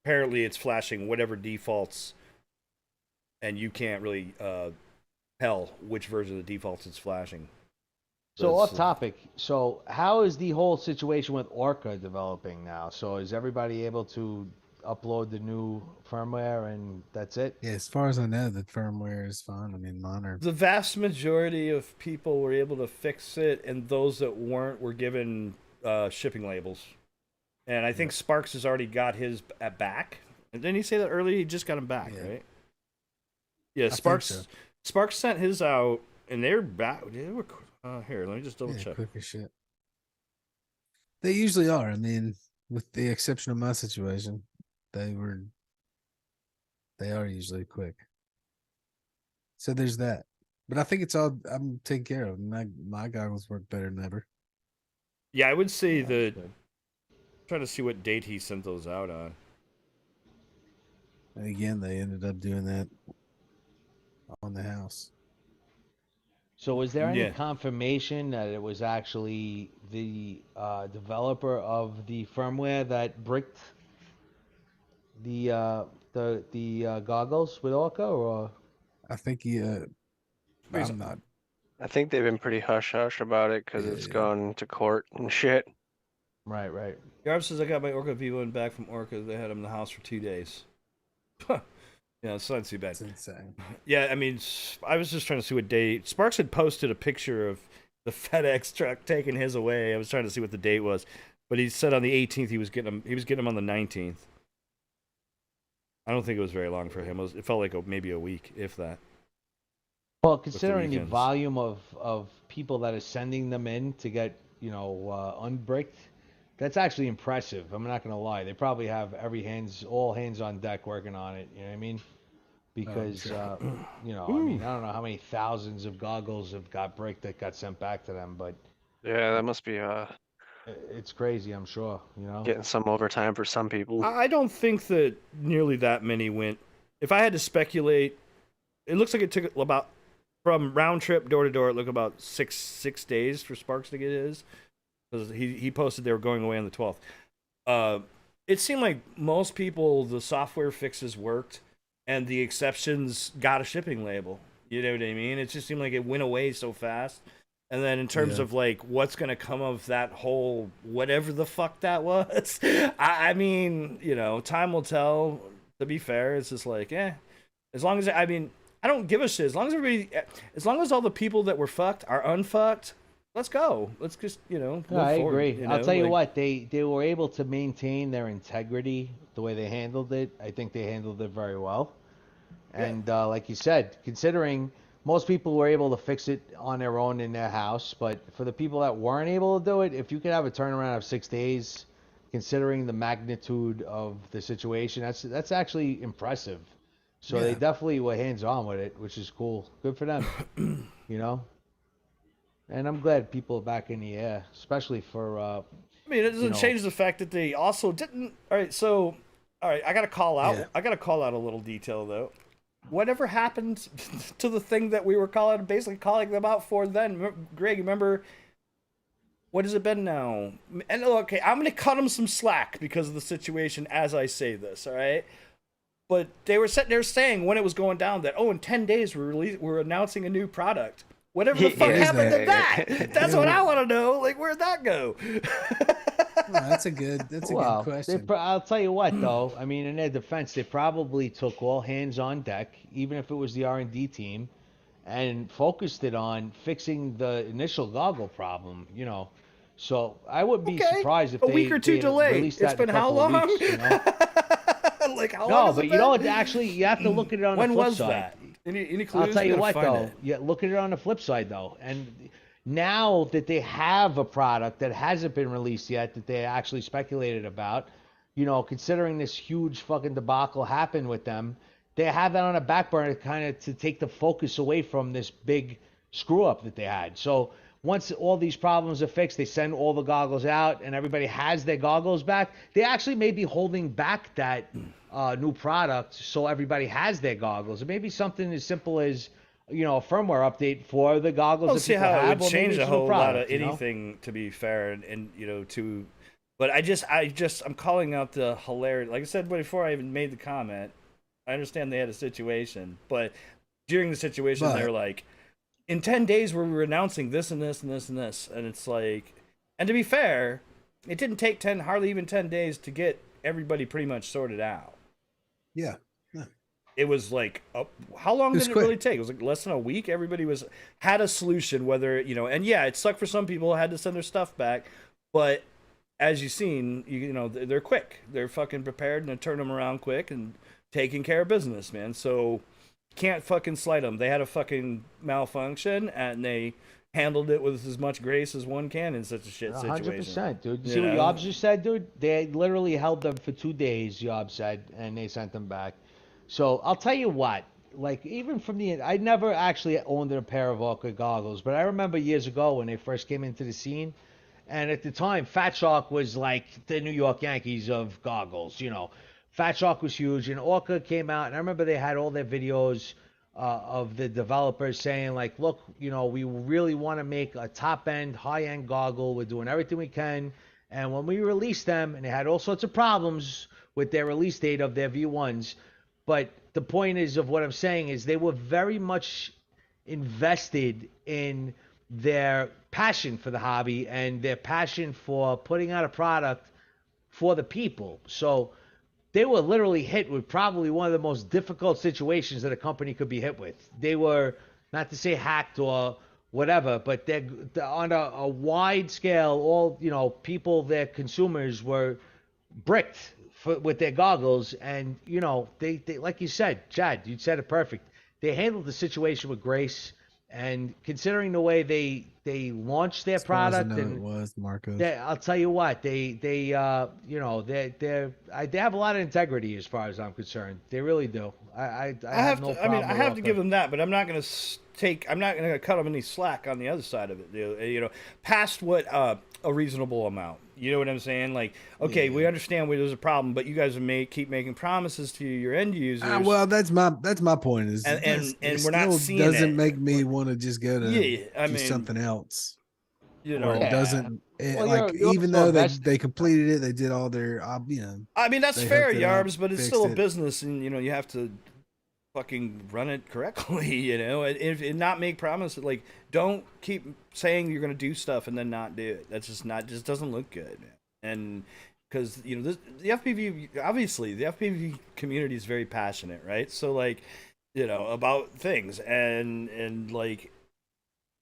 Apparently, it's flashing whatever defaults, and you can't really tell which version of the defaults it's flashing. So off topic. So how is the whole situation with Orca developing now? So is everybody able to upload the new firmware and that's it? Yeah, as far as I know, the firmware is fine. I mean, mine are. The vast majority of people were able to fix it, and those that weren't were given shipping labels. And I think Sparks has already got his back. And didn't he say that earlier? He just got him back, right? Yeah, Sparks. So. Sparks sent his out, and they're back. They were here. Let me just double check. Quick as shit. They usually are. I mean, with the exception of my situation, they are usually quick. So there's that. But I think it's all I'm taking care of. My goggles work better than ever. Yeah, I would say that. Trying to see what date he sent those out on. And again, they ended up doing that on the house. So was there any confirmation that it was actually the developer of the firmware that bricked the goggles with Orca, or? I think I'm not. I think they've been pretty hush hush about it because it's gone to court and shit. Right. Garb says I got my Orca Vivo back from Orca. They had them in the house for 2 days. Yeah, it's not too bad. That's insane. Yeah, I mean, I was just trying to see what date. Sparks had posted a picture of the FedEx truck taking his away. I was trying to see what the date was, but he said on the 18th he was getting them on the 19th. I don't think it was very long for him. It felt like maybe a week, if that. Well, considering the volume of people that are sending them in to get unbricked, that's actually impressive. I'm not gonna lie. They probably have all hands on deck working on it. You know what I mean? Because I mean, I don't know how many thousands of goggles have got bricked that got sent back to them, but yeah, that must be it's crazy. I'm sure. Getting some overtime for some people. I don't think that nearly that many went. If I had to speculate, it looks like it took about from round trip door to door. It took about six days for Sparks to get his. Because he posted they were going away on the 12th. It seemed like most people, the software fixes worked, and the exceptions got a shipping label. You know what I mean? It just seemed like it went away so fast. And then in terms of like what's going to come of that whole whatever the fuck that was, I mean, time will tell. To be fair, it's just like, as long as I don't give a shit. As long as all the people that were fucked are unfucked. Let's go. Let's just, move I forward, agree. I'll tell you what, they were able to maintain their integrity the way they handled it. I think they handled it very well. And like you said, considering most people were able to fix it on their own in their house, but for the people that weren't able to do it, if you could have a turnaround of 6 days, considering the magnitude of the situation, that's actually impressive. So they definitely were hands-on with it, which is cool. Good for them, And I'm glad people are back in the air, especially for. I mean, it doesn't change the fact that they also didn't. All right, I got to call out. I got to call out a little detail though. whatever happened to the thing that we were basically calling them out for then? Greg, remember, what has it been now? And okay, I'm going to cut them some slack because of the situation as I say this, all right? But they were sitting there saying when it was going down that, in 10 days we're announcing a new product. Whatever the fuck happened to that? That's what I want to know. Like, where'd that go? Well, that's a good question. I'll tell you what, though. I mean, in their defense, they probably took all hands on deck, even if it was the R&D team, and focused it on fixing the initial goggle problem. So I would be surprised if a week or two delay. It's been how long? Weeks, like how long? No, but you have to look at it on the flip side. When was that? Any clues? I'll tell you what, though. Yeah, look at it on the flip side, though. And now that they have a product that hasn't been released yet, that they actually speculated about, considering this huge fucking debacle happened with them, they have that on a back burner to take the focus away from this big screw up that they had. So once all these problems are fixed, they send all the goggles out and everybody has their goggles back. They actually may be holding back that new product so everybody has their goggles. It may be something as simple as, a firmware update for the goggles. I'll see how it would change a whole lot of anything, to be fair, but I'm calling out the hilarity. Like I said before I even made the comment, I understand they had a situation, but during the situation, they're like, in 10 days we were announcing this and this and this and this. And it's like, and to be fair, it didn't take hardly even 10 days to get everybody pretty much sorted out. Yeah. It was like, how long did it really take? It was like less than a week. Everybody had a solution, whether, and yeah, it sucked for some people, had to send their stuff back. But as you've seen, they're quick. They're fucking prepared and they turn them around quick and taking care of business, man. So can't fucking slight them. They had a fucking malfunction and they handled it with as much grace as one can in such a shit situation. 100%, dude. You see what Yob just said, dude? They literally held them for 2 days, Yob said, and they sent them back. So I'll tell you what, like even from I never actually owned a pair of Orca goggles, but I remember years ago when they first came into the scene, and at the time, Fat Shark was like the New York Yankees of goggles, Fat Shark was huge, and Orca came out, and I remember they had all their videos of the developers saying, like, look, we really want to make a top-end, high-end goggle. We're doing everything we can. And when we released them, and they had all sorts of problems with their release date of their V1s, but the point is of what I'm saying is they were very much invested in their passion for the hobby and their passion for putting out a product for the people. So they were literally hit with probably one of the most difficult situations that a company could be hit with. They were, not to say hacked or whatever, but they're on a wide scale, all, people, their consumers were bricked with their goggles. And, they like you said, Chad, you said it perfect. They handled the situation with grace. And considering the way they launched their product, and it was Marcos. I'll tell you what, they have a lot of integrity as far as I'm concerned. They really do. I have no problem. I have to give them that, but I'm not going to cut them any slack on the other side of it. Past what a reasonable amount. You know what I'm saying? Like, okay, we understand where there's a problem, but you guys keep making promises to your end users. Well, that's my point. And we're not seeing it. Doesn't make me want to just go to do something else. Or it doesn't. Even though they completed it, they did all their. I mean, that's fair, Yarbs, but it's still a business, and you have to fucking run it correctly, and not make promises. Like, don't keep saying you're going to do stuff and then not do it. That's just doesn't look good, man. And because the FPV, obviously the FPV community is very passionate, right? So like, about things, and like,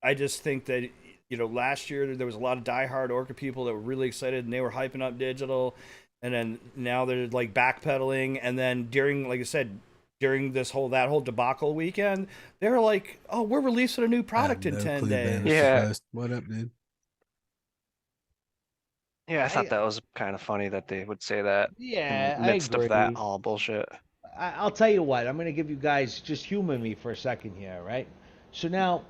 I just think that last year there was a lot of diehard Orca people that were really excited and they were hyping up digital, and then now they're like backpedaling, and then during, like I said, during that whole debacle weekend, they were like, "Oh, we're releasing a new product in 10 days." Yeah. What up, dude? Yeah, I thought that was kind of funny that they would say that. Yeah, in the midst I agree. of that all bullshit. I'll tell you what. I'm going to give you guys, just humor me for a second here, right? So now,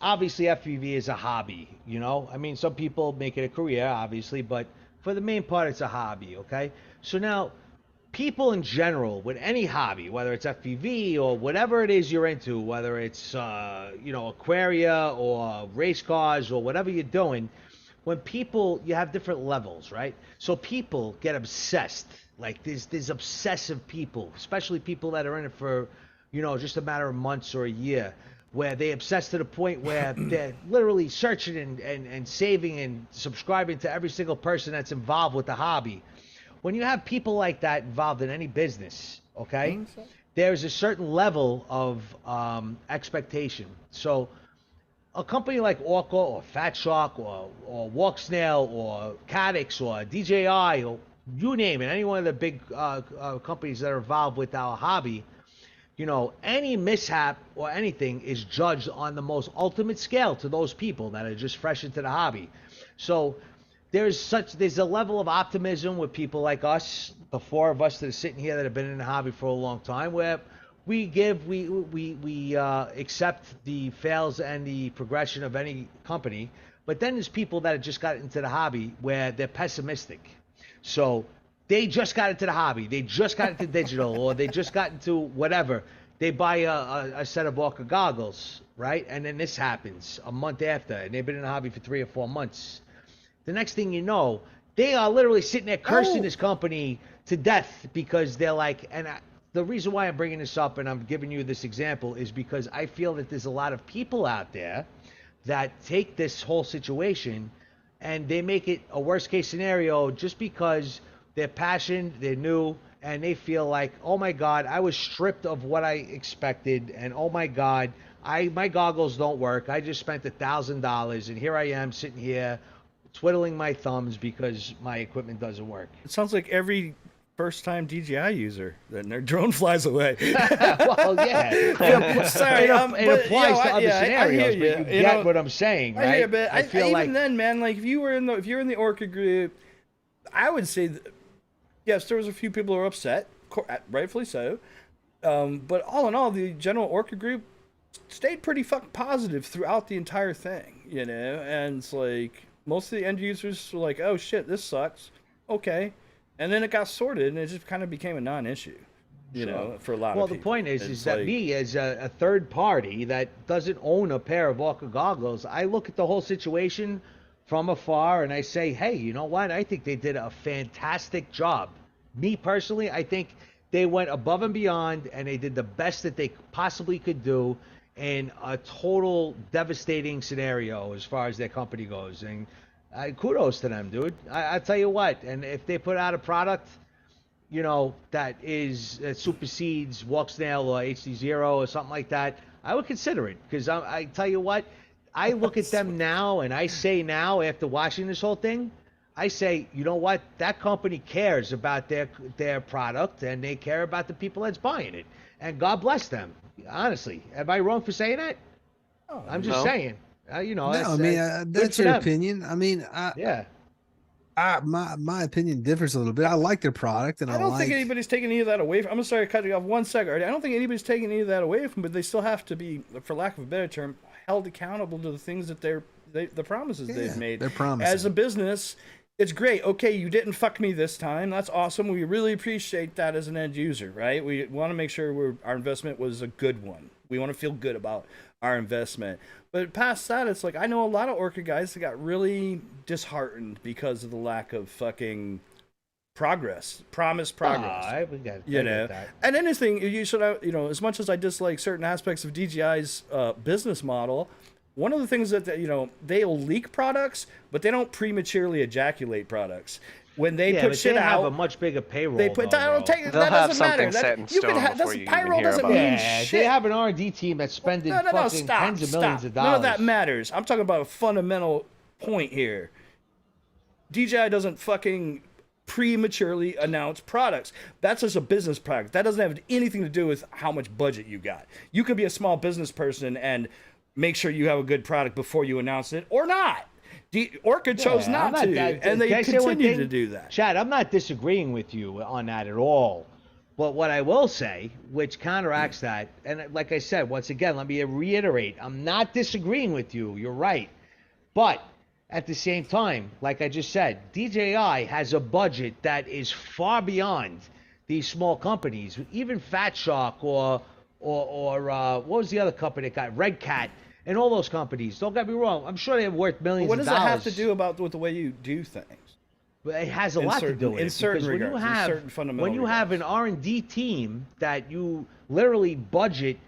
obviously, FPV is a hobby. I mean, some people make it a career, obviously, but for the main part, it's a hobby. Okay. So now, people in general with any hobby, whether it's FPV or whatever it is you're into, whether it's aquaria or race cars or whatever you're doing, when people, you have different levels, right? So people get obsessed. Like there's obsessive people, especially people that are in it for, just a matter of months or a year, where they obsess to the point where they're literally searching and saving and subscribing to every single person that's involved with the hobby. When you have people like that involved in any business, okay, there's a certain level of expectation. So a company like Orca or Fat Shark or Walk Snail or Cadix or DJI or you name it, any one of the big companies that are involved with our hobby, any mishap or anything is judged on the most ultimate scale to those people that are just fresh into the hobby. So there's a level of optimism with people like us, the four of us that are sitting here that have been in the hobby for a long time, where we accept the fails and the progression of any company. But then there's people that have just got into the hobby where they're pessimistic. So they just got into the hobby, they just got into digital, or they just got into whatever. They buy a set of Orca goggles, right? And then this happens a month after, and they've been in the hobby for 3 or 4 months. The next thing you know, they are literally sitting there cursing this company to death because they're like, the reason why I'm bringing this up and I'm giving you this example is because I feel that there's a lot of people out there that take this whole situation and they make it a worst case scenario just because they're passionate, they're new, and they feel like, oh my God, I was stripped of what I expected, and oh my God, my goggles don't work. I just spent $1,000, and here I am sitting here twiddling my thumbs because my equipment doesn't work. It sounds like every first-time DJI user, then their drone flies away. Well, yeah. Sorry, it applies to other scenarios, but you get what I'm saying, right? I hear, but I feel like even then, man, like if you're in the Orca group, I would say yes, there was a few people who were upset, rightfully so. But all in all, the general Orca group stayed pretty fucking positive throughout the entire thing, and it's like most of the end users were like, oh shit, this sucks. Okay. And then it got sorted, and it just kind of became a non-issue, for a lot of people. Well, the point is that me, as a third party that doesn't own a pair of Orca goggles, I look at the whole situation from afar, and I say, hey, you know what? I think they did a fantastic job. Me, personally, I think they went above and beyond, and they did the best that they possibly could do in a total devastating scenario as far as their company goes. And kudos to them, dude. I tell you what, and if they put out a product, that supersedes Walk Snail or HD0 or something like that, I would consider it. Because I tell you what, I look at them now, and I say now, after watching this whole thing, I say, you know what? That company cares about their product, and they care about the people that's buying it. And God bless them. Honestly, am I wrong for saying that? Oh, I'm just saying. That's your opinion. I mean, my opinion differs a little bit. I like their product, and I don't think anybody's taking any of that away from. I'm sorry to cut you off 1 second. I don't think anybody's taking any of that away from, but they still have to be, for lack of a better term, held accountable to the things that the promises they've made. They're promising. As a business, it's great. Okay, you didn't fuck me this time. That's awesome. We really appreciate that as an end user, right? We want to make sure our investment was a good one. We want to feel good about our investment. But past that, it's like, I know a lot of Orca guys that got really disheartened because of the lack of fucking promised progress. And anything, you should, as much as I dislike certain aspects of DJI's business model, one of the things that, they'll leak products, but they don't prematurely ejaculate products. When they put shit out, they have a much bigger payroll. They'll have something set in stone before you even hear about it. They have an R&D team that's spending fucking tens of millions of dollars. None of that matters. I'm talking about a fundamental point here. DJI doesn't fucking prematurely announce products. That's just a business product. That doesn't have anything to do with how much budget you got. You could be a small business person and make sure you have a good product before you announce it, or not. Orca chose not to, and they continue to do that. Chad, I'm not disagreeing with you on that at all. But what I will say, which counteracts that, and like I said, once again, let me reiterate, I'm not disagreeing with you. You're right. But at the same time, like I just said, DJI has a budget that is far beyond these small companies, even Fat Shark or what was the other company that got Red Cat and all those companies. Don't get me wrong. I'm sure they're worth millions of dollars. What does it have to do with the way you do things? It has a lot to do with it. In certain regards, when you have an R&D team that you literally budget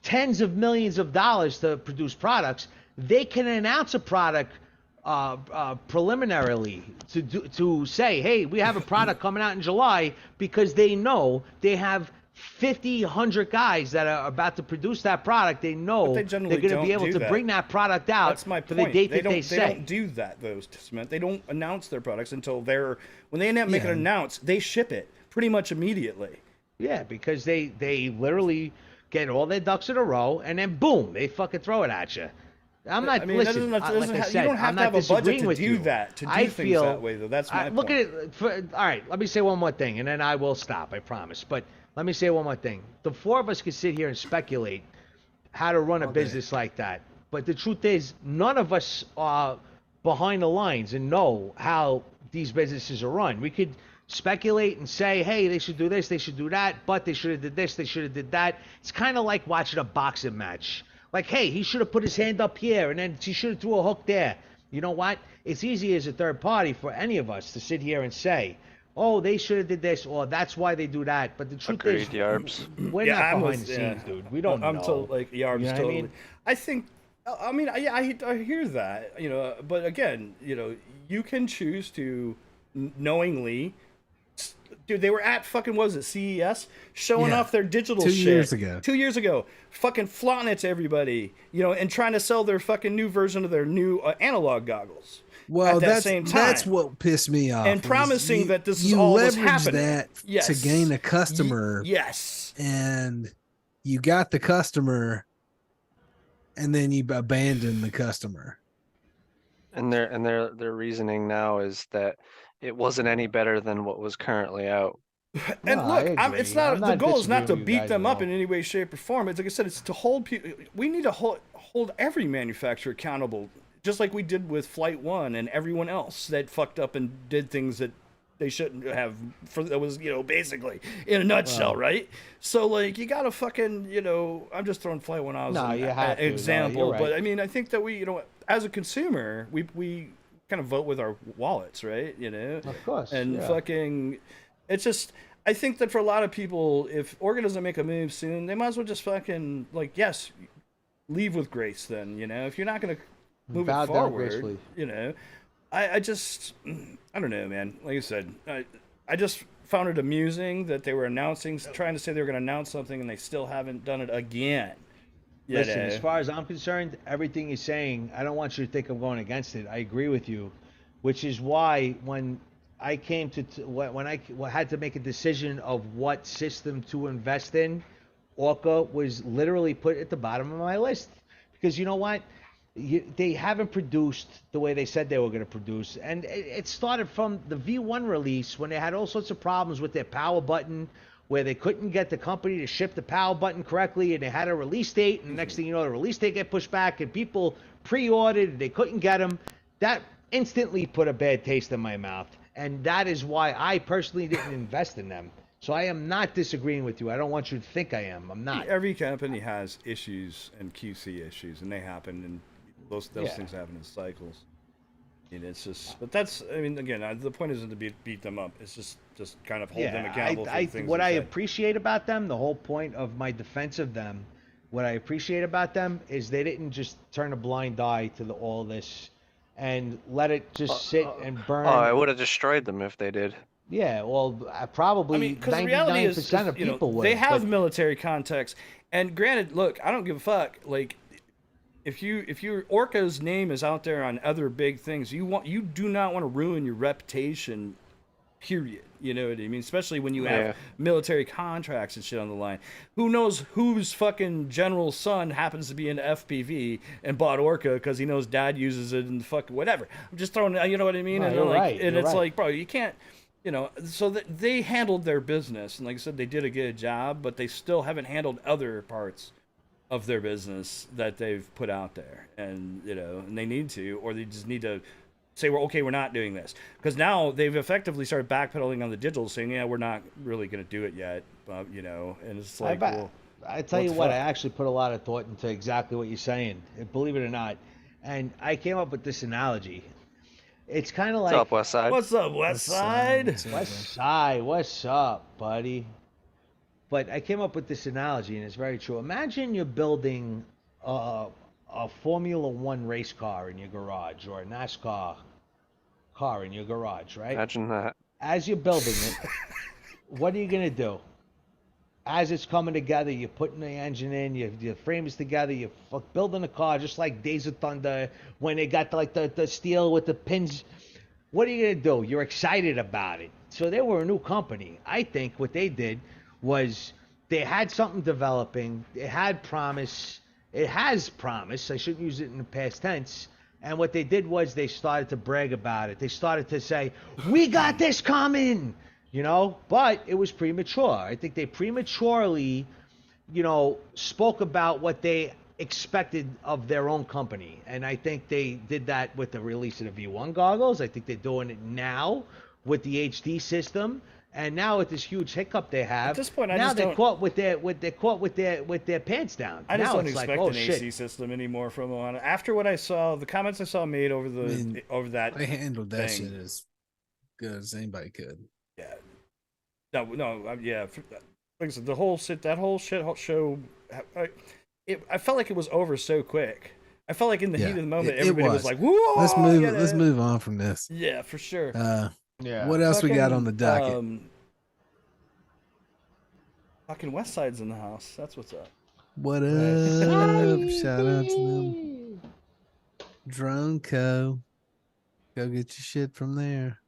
tens of millions of dollars to produce products, they can announce a product preliminarily to say, hey, we have a product coming out in July, because they know they have 50, 100 guys that are about to produce that product. They know they're going to be able to bring that product out. That's my point. For the date they say. They don't do that, those cement. They don't announce their products until when they make an announce, they ship it pretty much immediately. Yeah, because they literally get all their ducks in a row, and then boom, they fucking throw it at you. I'm not. Listen, like I said, you don't have to have a budget to do that. To do things that way, though. That's my point. Look at it. All right, let me say one more thing, and then I will stop. I promise. But let me say one more thing. The four of us could sit here and speculate how to run a business like that. But the truth is, none of us are behind the lines and know how these businesses are run. We could speculate and say, hey, they should do this, they should do that, but they should have did this, they should have did that. It's kind of like watching a boxing match. Like, hey, he should have put his hand up here, and then he should have threw a hook there. You know what? It's easy as a third party for any of us to sit here and say, oh, they should have did this, or that's why they do that. But the truth is, Yarbs. We're not behind the scenes, dude. We don't know. I'm told, like, Yarbs, you know totally. I think, I hear that, but again, you can choose to knowingly. Dude, they were at fucking, what was it, CES? Showing off their digital shit. 2 years ago. Fucking flaunting it to everybody, and trying to sell their fucking new version of their new analog goggles. Well, that's what pissed me off. And promising that this is all was happening. You leverage that to gain a customer. Yes. And you got the customer, and then you abandon the customer. And their reasoning now is that it wasn't any better than what was currently out. And look, it's not the goal is not to beat them up in any way, shape, or form. It's like I said, it's to hold people. We need to hold every manufacturer accountable, just like we did with Flight 1 and everyone else that fucked up and did things that they shouldn't have. That was, basically in a nutshell, right? So like, you gotta fucking, I'm just throwing Flight 1 out as an example, but I mean, I think that we, as a consumer, we kind of vote with our wallets, right? Of course. And fucking, it's just, I think that for a lot of people, if Orca doesn't make a move soon, they might as well just fucking, like, yes, leave with grace then, if you're not going to move it forward, I don't know, man. Like I said, I just found it amusing that they were trying to say they were going to announce something, and they still haven't done it again. Listen, as far as I'm concerned, everything you're saying, I don't want you to think I'm going against it. I agree with you, which is why when I came to when I had to make a decision of what system to invest in, Orca was literally put at the bottom of my list, because you know what? They haven't produced the way they said they were going to produce, and it started from the V1 release when they had all sorts of problems with their power button, where they couldn't get the company to ship the power button correctly, and they had a release date, and the next thing you know, the release date get pushed back, and people pre-ordered, and they couldn't get them. That instantly put a bad taste in my mouth, and that is why I personally didn't invest in them. So I am not disagreeing with you. I don't want you to think I am. I'm not. Every company has issues and QC issues, and they happen, and those things happen in cycles. And it's just, but that's, I mean, again, the point isn't to beat them up. It's just kind of hold them accountable for things. What I appreciate about them, the whole point of my defense of them, what I appreciate about them is they didn't just turn a blind eye to all this and let it just sit and burn. Oh, I would have destroyed them if they did. Yeah, well, probably 99% of people would. They have military context, and granted, look, I don't give a fuck. Like, if your Orca's name is out there on other big things, you do not want to ruin your reputation. Period. You know what I mean? Especially when you have military contracts and shit on the line. Who knows whose fucking general's son happens to be in FPV and bought Orca because he knows dad uses it in the fucking whatever. I'm just throwing, you know what I mean? No, and you're right. And it's like, bro, you can't, so that they handled their business, and like I said, they did a good job, but they still haven't handled other parts of their business that they've put out there, and and they need to, or they just need to say we're not doing this, because now they've effectively started backpedaling on the digital, saying we're not really going to do it yet, you know, and it's like, I tell you what, I actually put a lot of thought into exactly what you're saying, believe it or not, and I came up with this analogy. It's kind of like, what's up, West Side? What's up, West Side? West Side, what's up, buddy? But I came up with this analogy, and it's very true. Imagine you're building a Formula One race car in your garage, or a NASCAR car in your garage, right? Imagine that. As you're building it, what are you gonna do? As it's coming together, you're putting the engine in, your frames together, you're building a car just like Days of Thunder when they got like the steel with the pins. What are you gonna do? You're excited about it. So they were a new company. I think what they did was they had something developing. It had promise. It has promise. I shouldn't use it in the past tense. And what they did was they started to brag about it. They started to say, "We got this coming," you know. But it was premature. I think they prematurely, you know, spoke about what they expected of their own company. And I think they did that with the release of the V1 goggles. I think they're doing it now with the HD system. And now with this huge hiccup they have, at this point, they're caught with their pants down. I just now don't it's expect like, an AC system anymore from them. After what I saw, the comments I saw made over that, they handled that shit as good as anybody could. Yeah. No, yeah. Like I said, that whole show, I felt like it was over so quick. I felt like in the heat of the moment, everybody was like, "Whoa!" Let's move on from this. Yeah, for sure. Yeah. What else we got on the docket? Fucking West Side's in the house. That's what's up. What up? Shout out to them. Drone Co. Go get your shit from there.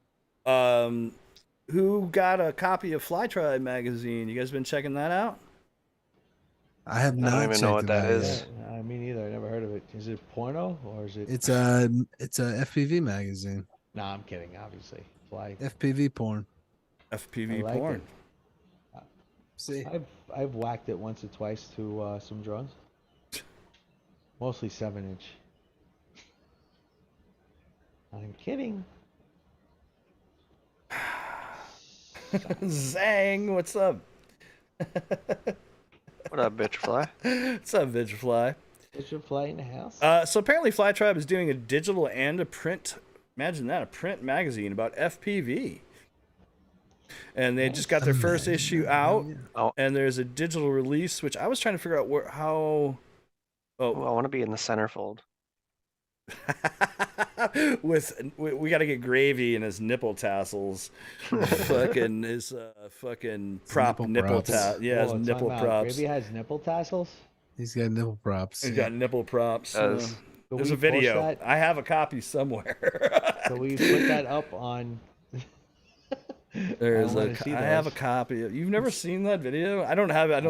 Who got a copy of Fly Tribe magazine? You guys been checking that out? I have not. I don't even know what that is. I mean, neither. I never heard of it. Is it porno or is it? It's a FPV magazine. Nah, I'm kidding. Obviously, Fly. FPV porn. FPV porn. See, I've whacked it once or twice to some drones. Mostly 7-inch. I'm kidding. Zang, what's up? What up, bitch fly? What's up, bitch fly? Bitch fly in the house. So apparently Fly Tribe is doing a digital and a print. Imagine that, a print magazine about FPV. And they just got their first issue out, and there's a digital release, which I was trying to figure out how. Oh, I want to be in the centerfold. We got to get Gravy and his nipple tassels, fucking his fucking prop nipple tassels. Yeah, his nipple props. Gravy has nipple tassels. He's got nipple props. He's got nipple props. There's a video. I have a copy somewhere. So we put that up on. I have a copy. You've never seen that video? I don't have it.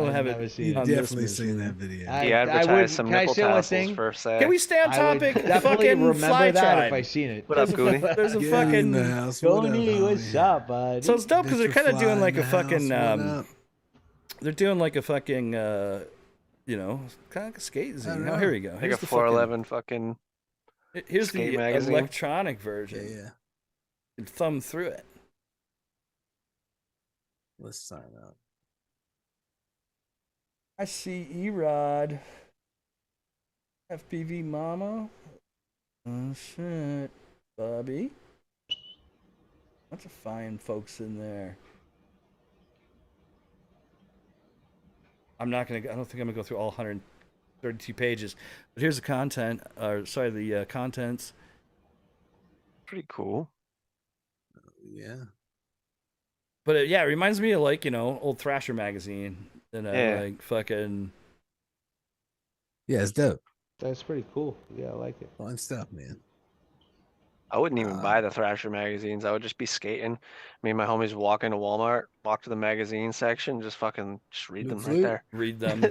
You've definitely seen that video. He advertised some nipple tassels for sale. Can we stay on topic? Definitely remember Fly that Tribe. if I seen it. What up, Goonie? There's a fucking Goonie, what's up, bud? So it's dope because they're kind of doing like a fucking. They're doing like a fucking. You know, kind of like a skate zine. Oh, here we go. Like a 411 fucking. Here's the magazine. Electronic version. Yeah. You can thumb through it. Let's sign up. I see Erod. FPV Mama. Oh shit. Bobby. Bunch of fine folks in there. I don't think I'm gonna go through all 132 pages. But here's the content, the contents. Pretty cool. Yeah. But it reminds me of like, you know, old Thrasher magazine. And like fucking. Yeah, it's dope. That's pretty cool. Yeah, I like it. Fun stuff, man. I wouldn't even buy the Thrasher magazines. I would just be skating. Me and my homies walk into Walmart, walk to the magazine section, just read them right there. Read them.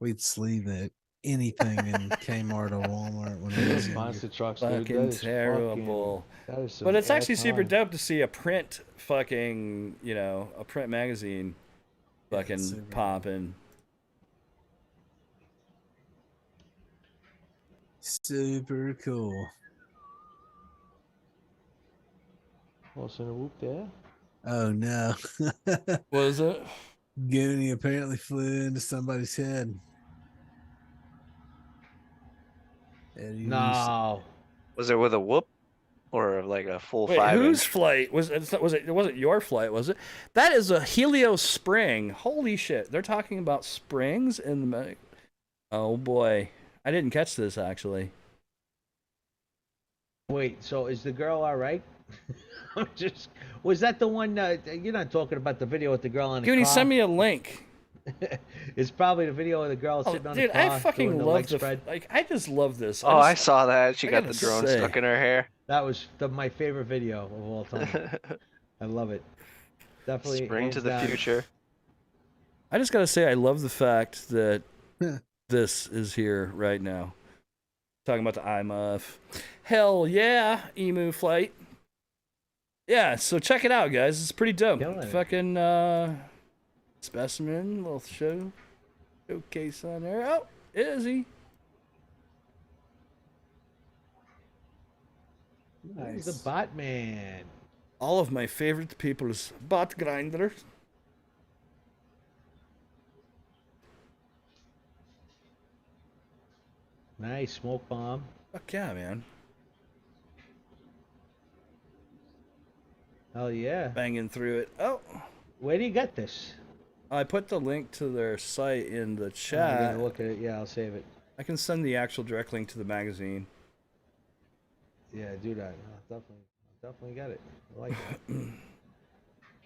We'd sleeve it. Anything in Kmart or Walmart when it was monster trucks. Fucking terrible. But it's actually super dope to see a print fucking, you know, a print magazine fucking popping. Super cool. Also a whoop there. Oh no. What was it? Goonie apparently flew into somebody's head. No. Was it with a whoop or like a full Wait, 5 whose inch? flight was it? It wasn't your flight, was it? That is a Helios spring. Holy shit! They're talking about springs in the. Oh boy, I didn't catch this actually. Wait, so is the girl all right? Was that the one? You're not talking about the video with the girl on the Goonie, car. send me a link. It's probably the video of the girl sitting on the car. Dude, I fucking love the spread. like. I just love this. I saw that. She got the gotta drone say. stuck in her hair. That was my favorite video of all time. I love it. Definitely. Spring to the down. future. I just gotta say, I love the fact that this is here right now. Talking about the IMUF. Hell yeah, emu flight. Yeah, so check it out, guys. It's pretty dope. Fucking specimen, little showcase on there. Oh, is he? Nice. The bot man. All of my favorite people's bot grinder. Nice smoke bomb. Fuck yeah, man. Hell yeah. Banging through it. Oh. Where do you get this? I put the link to their site in the I'm chat. gonna look at it. Yeah, I'll save it. I can send the actual direct link to the magazine. Yeah, do that. I'll definitely get it. I like it.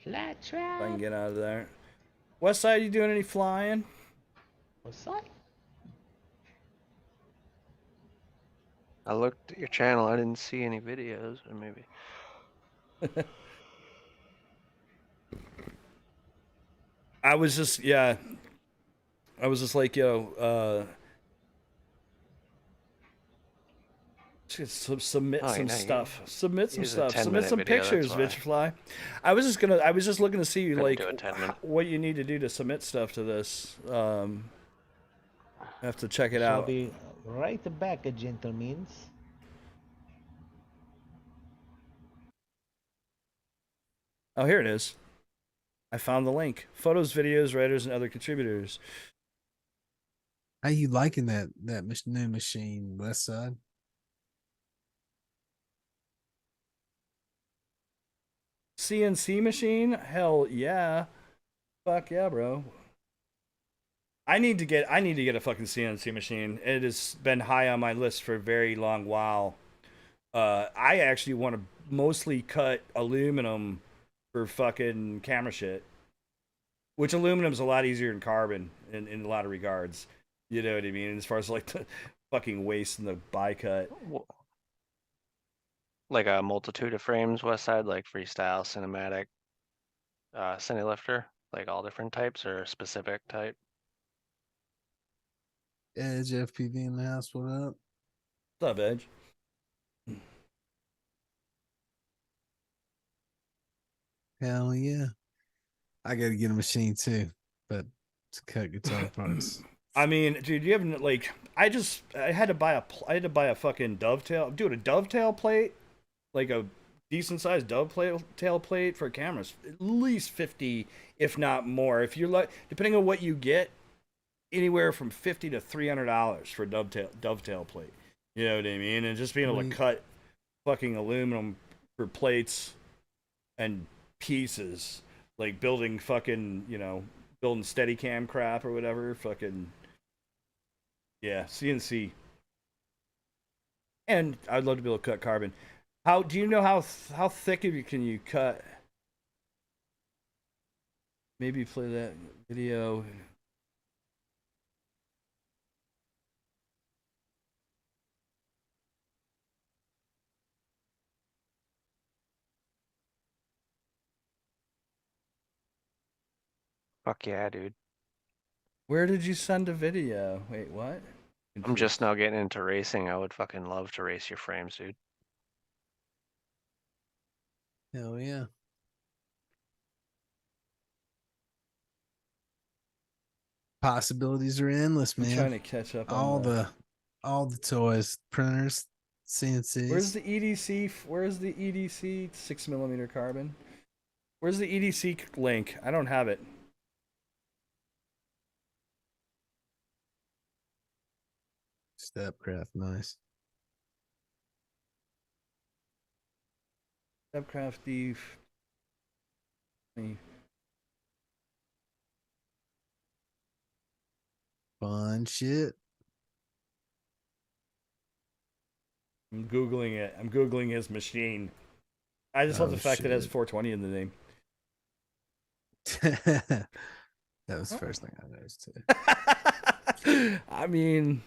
Flat trap. If I can get out of there. Westside, you doing any flying? What's that? I looked at your channel. I didn't see any videos, or maybe. I was just like, just submit some stuff. Submit some stuff. Submit some pictures, Vitchfly. I was just looking to see like what you need to do to submit stuff to this. I have to check it out. I'll be right back, gentlemen. Oh, here it is. I found the link. Photos, videos, writers, and other contributors. How you liking that new machine, Westside? CNC machine? Hell yeah. Fuck yeah, bro. I need to get a fucking CNC machine. It has been high on my list for a very long while. I actually want to mostly cut aluminum for fucking camera shit. Which aluminum is a lot easier than carbon in a lot of regards. You know what I mean? As far as like the fucking waste and the die cut. Like a multitude of frames, Westside, like freestyle, cinematic, Cinelifter, like all different types or a specific type. Edge FPV in the house, what up? What's up, Edge? Hell yeah. I gotta get a machine too, but to cut guitar parts. I mean, dude, you haven't like I had to buy a fucking dovetail. Dude, a dovetail plate, like a decent sized dovetail plate for cameras, at least 50, if not more. If you're like, depending on what you get, anywhere from $50 to $300 for a dovetail plate. You know what I mean? And just being able to cut fucking aluminum for plates and pieces, like building fucking, building Steadicam crap or whatever, fucking, yeah, CNC. And I'd love to be able to cut carbon. How do you know how thick of you can you cut? Maybe play that video. Fuck yeah, dude. Where did you send a video? Wait, what? I'm just now getting into racing. I would fucking love to race your frames, dude. Hell yeah. Possibilities are endless, man. I'm trying to catch up on all the toys, printers, CNC. Where's the EDC? Where's the EDC 6mm carbon? Where's the EDC link? I don't have it. Stepcraft, nice. Stepcraft D. Fun shit. I'm Googling it. I'm Googling his machine. I just love the fact that it has 420 in the name. That was the first thing I noticed too. I mean,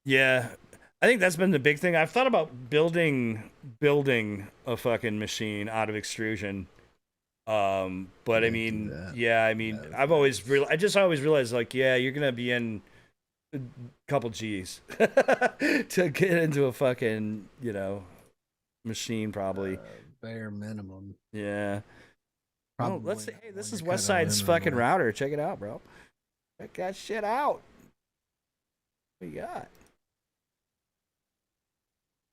yeah, I think that's been the big thing. I've thought about building a fucking machine out of extrusion. But I mean, yeah, I mean, I just always realized, like, yeah, you're gonna be in a couple G's to get into a fucking, you know, machine, probably. Bare minimum. Yeah. Oh, let's see. Hey, this is Westside's fucking router. Check it out, bro. Check that shit out. What you got?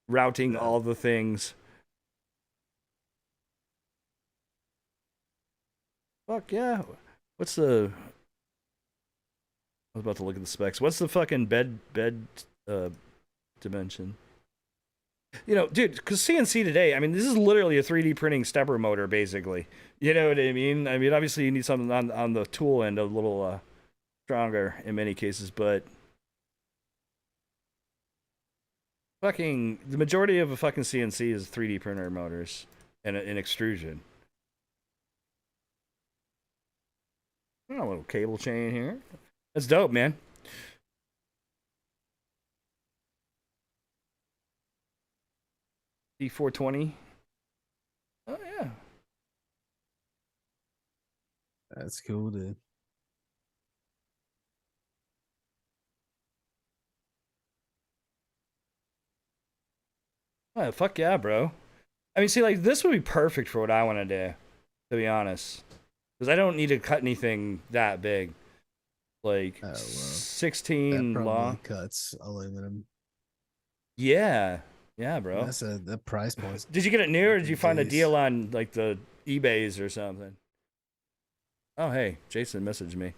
Routing all the things. Fuck yeah. What's the... I was about to look at the specs. What's the fucking bed dimension? You know, dude, because CNC today, I mean, this is literally a 3D printing stepper motor, basically. You know what I mean? I mean, obviously you need something on the tool end a little stronger in many cases, but fucking the majority of a fucking CNC is 3D printer motors and an extrusion. Oh, a little cable chain here. That's dope, man. D420. Oh, yeah. That's cool, dude. Oh, fuck yeah, bro. I mean, see, like, this would be perfect for what I want to do, to be honest. Because I don't need to cut anything that big. Like, 16 that long. Cuts aluminum. Yeah. Yeah, bro. That's the price point. Did you get it new, or did you find a deal on, like, the eBays or something? Oh, hey, Jason messaged me.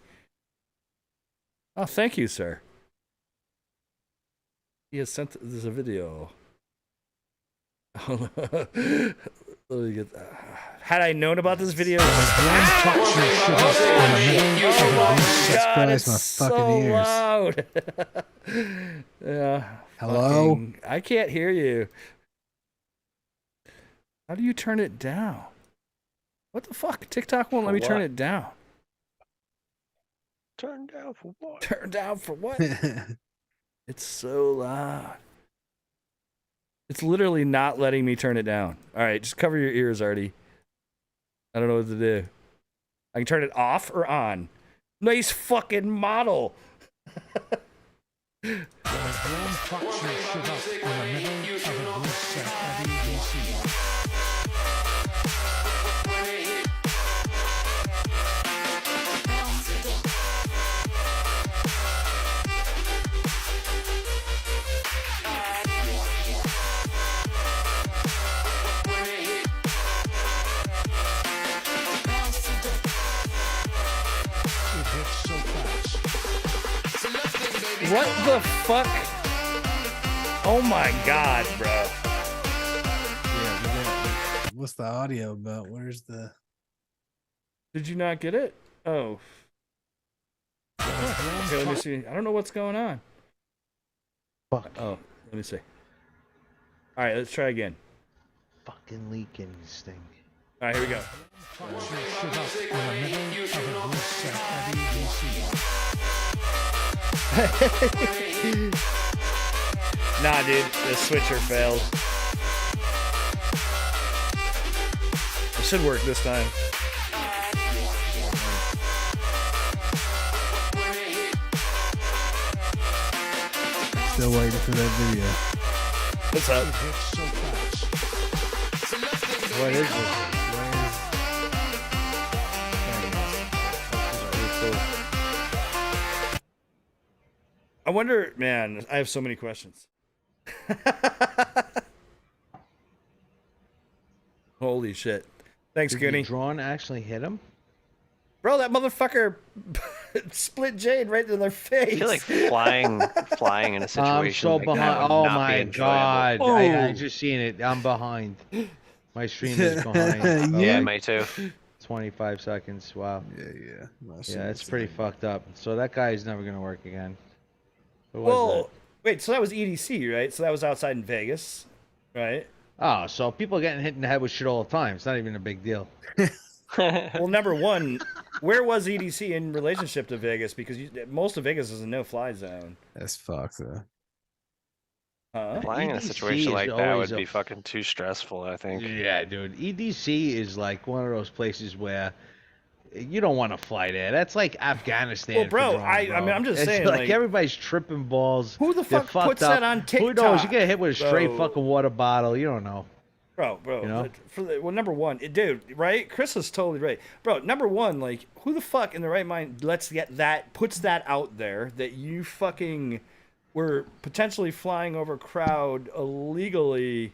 Oh, thank you, sir. He has sent this a video. Let me get that. Had I known about this video, oh my god, it's so loud. Yeah. Hello? I can't hear you. How do you turn it down? What the fuck? TikTok won't let me turn it down. Turn down for what? Turn down for what? It's so loud. It's literally not letting me turn it down. All right, just cover your ears, Artie. I don't know what to do. I can turn it off or on. Nice fucking model. What the fuck? Oh my god, bro. Yeah, what's the audio about? Where's the... Did you not get it? Oh. Okay, let me see. I don't know what's going on. Fuck. Oh, let me see. Alright, let's try again. Fucking leaking this thing. Alright, here we go. Nah, dude, the switcher failed. It should work this time. Still waiting for that video. What's up? What is this? wonder, man, I have so many questions. Holy shit. Thanks, Did Goody. the drone actually hit him? Bro, that motherfucker split Jade right in their face. I feel like flying in a situation I'm so like behind. that would Oh not my be enjoyable. god! Oh. I just seen it. I'm behind. My stream is behind. Yeah, Like me too. 25 seconds. Wow. Yeah. Yeah, it's pretty fucked up. So that guy is never gonna work again. Who was Well, wait, so that was EDC, right? So that was outside in Vegas, right? that? Oh, so people getting hit in the head with shit all the time. It's not even a big deal. Well, number one, where was EDC in relationship to Vegas? Because most of Vegas is a no-fly zone. That's fucked though. Huh? Flying in a EDC situation is like that always would a- be fucking too stressful, I think. Yeah, dude. EDC is like one of those places where you don't want to fly there. That's like Afghanistan. Well, bro, for drones, I mean, I'm just It's saying, like like, everybody's tripping balls. who the They're fuck fucked puts up. that on Who knows? You TikTok, get hit with a straight bro? fucking water bottle. You don't know. Bro, You know? well, number one, dude, right? Chris is totally right. Bro, number one, like, who the fuck in the right mind puts that out there that you fucking were potentially flying over crowd illegally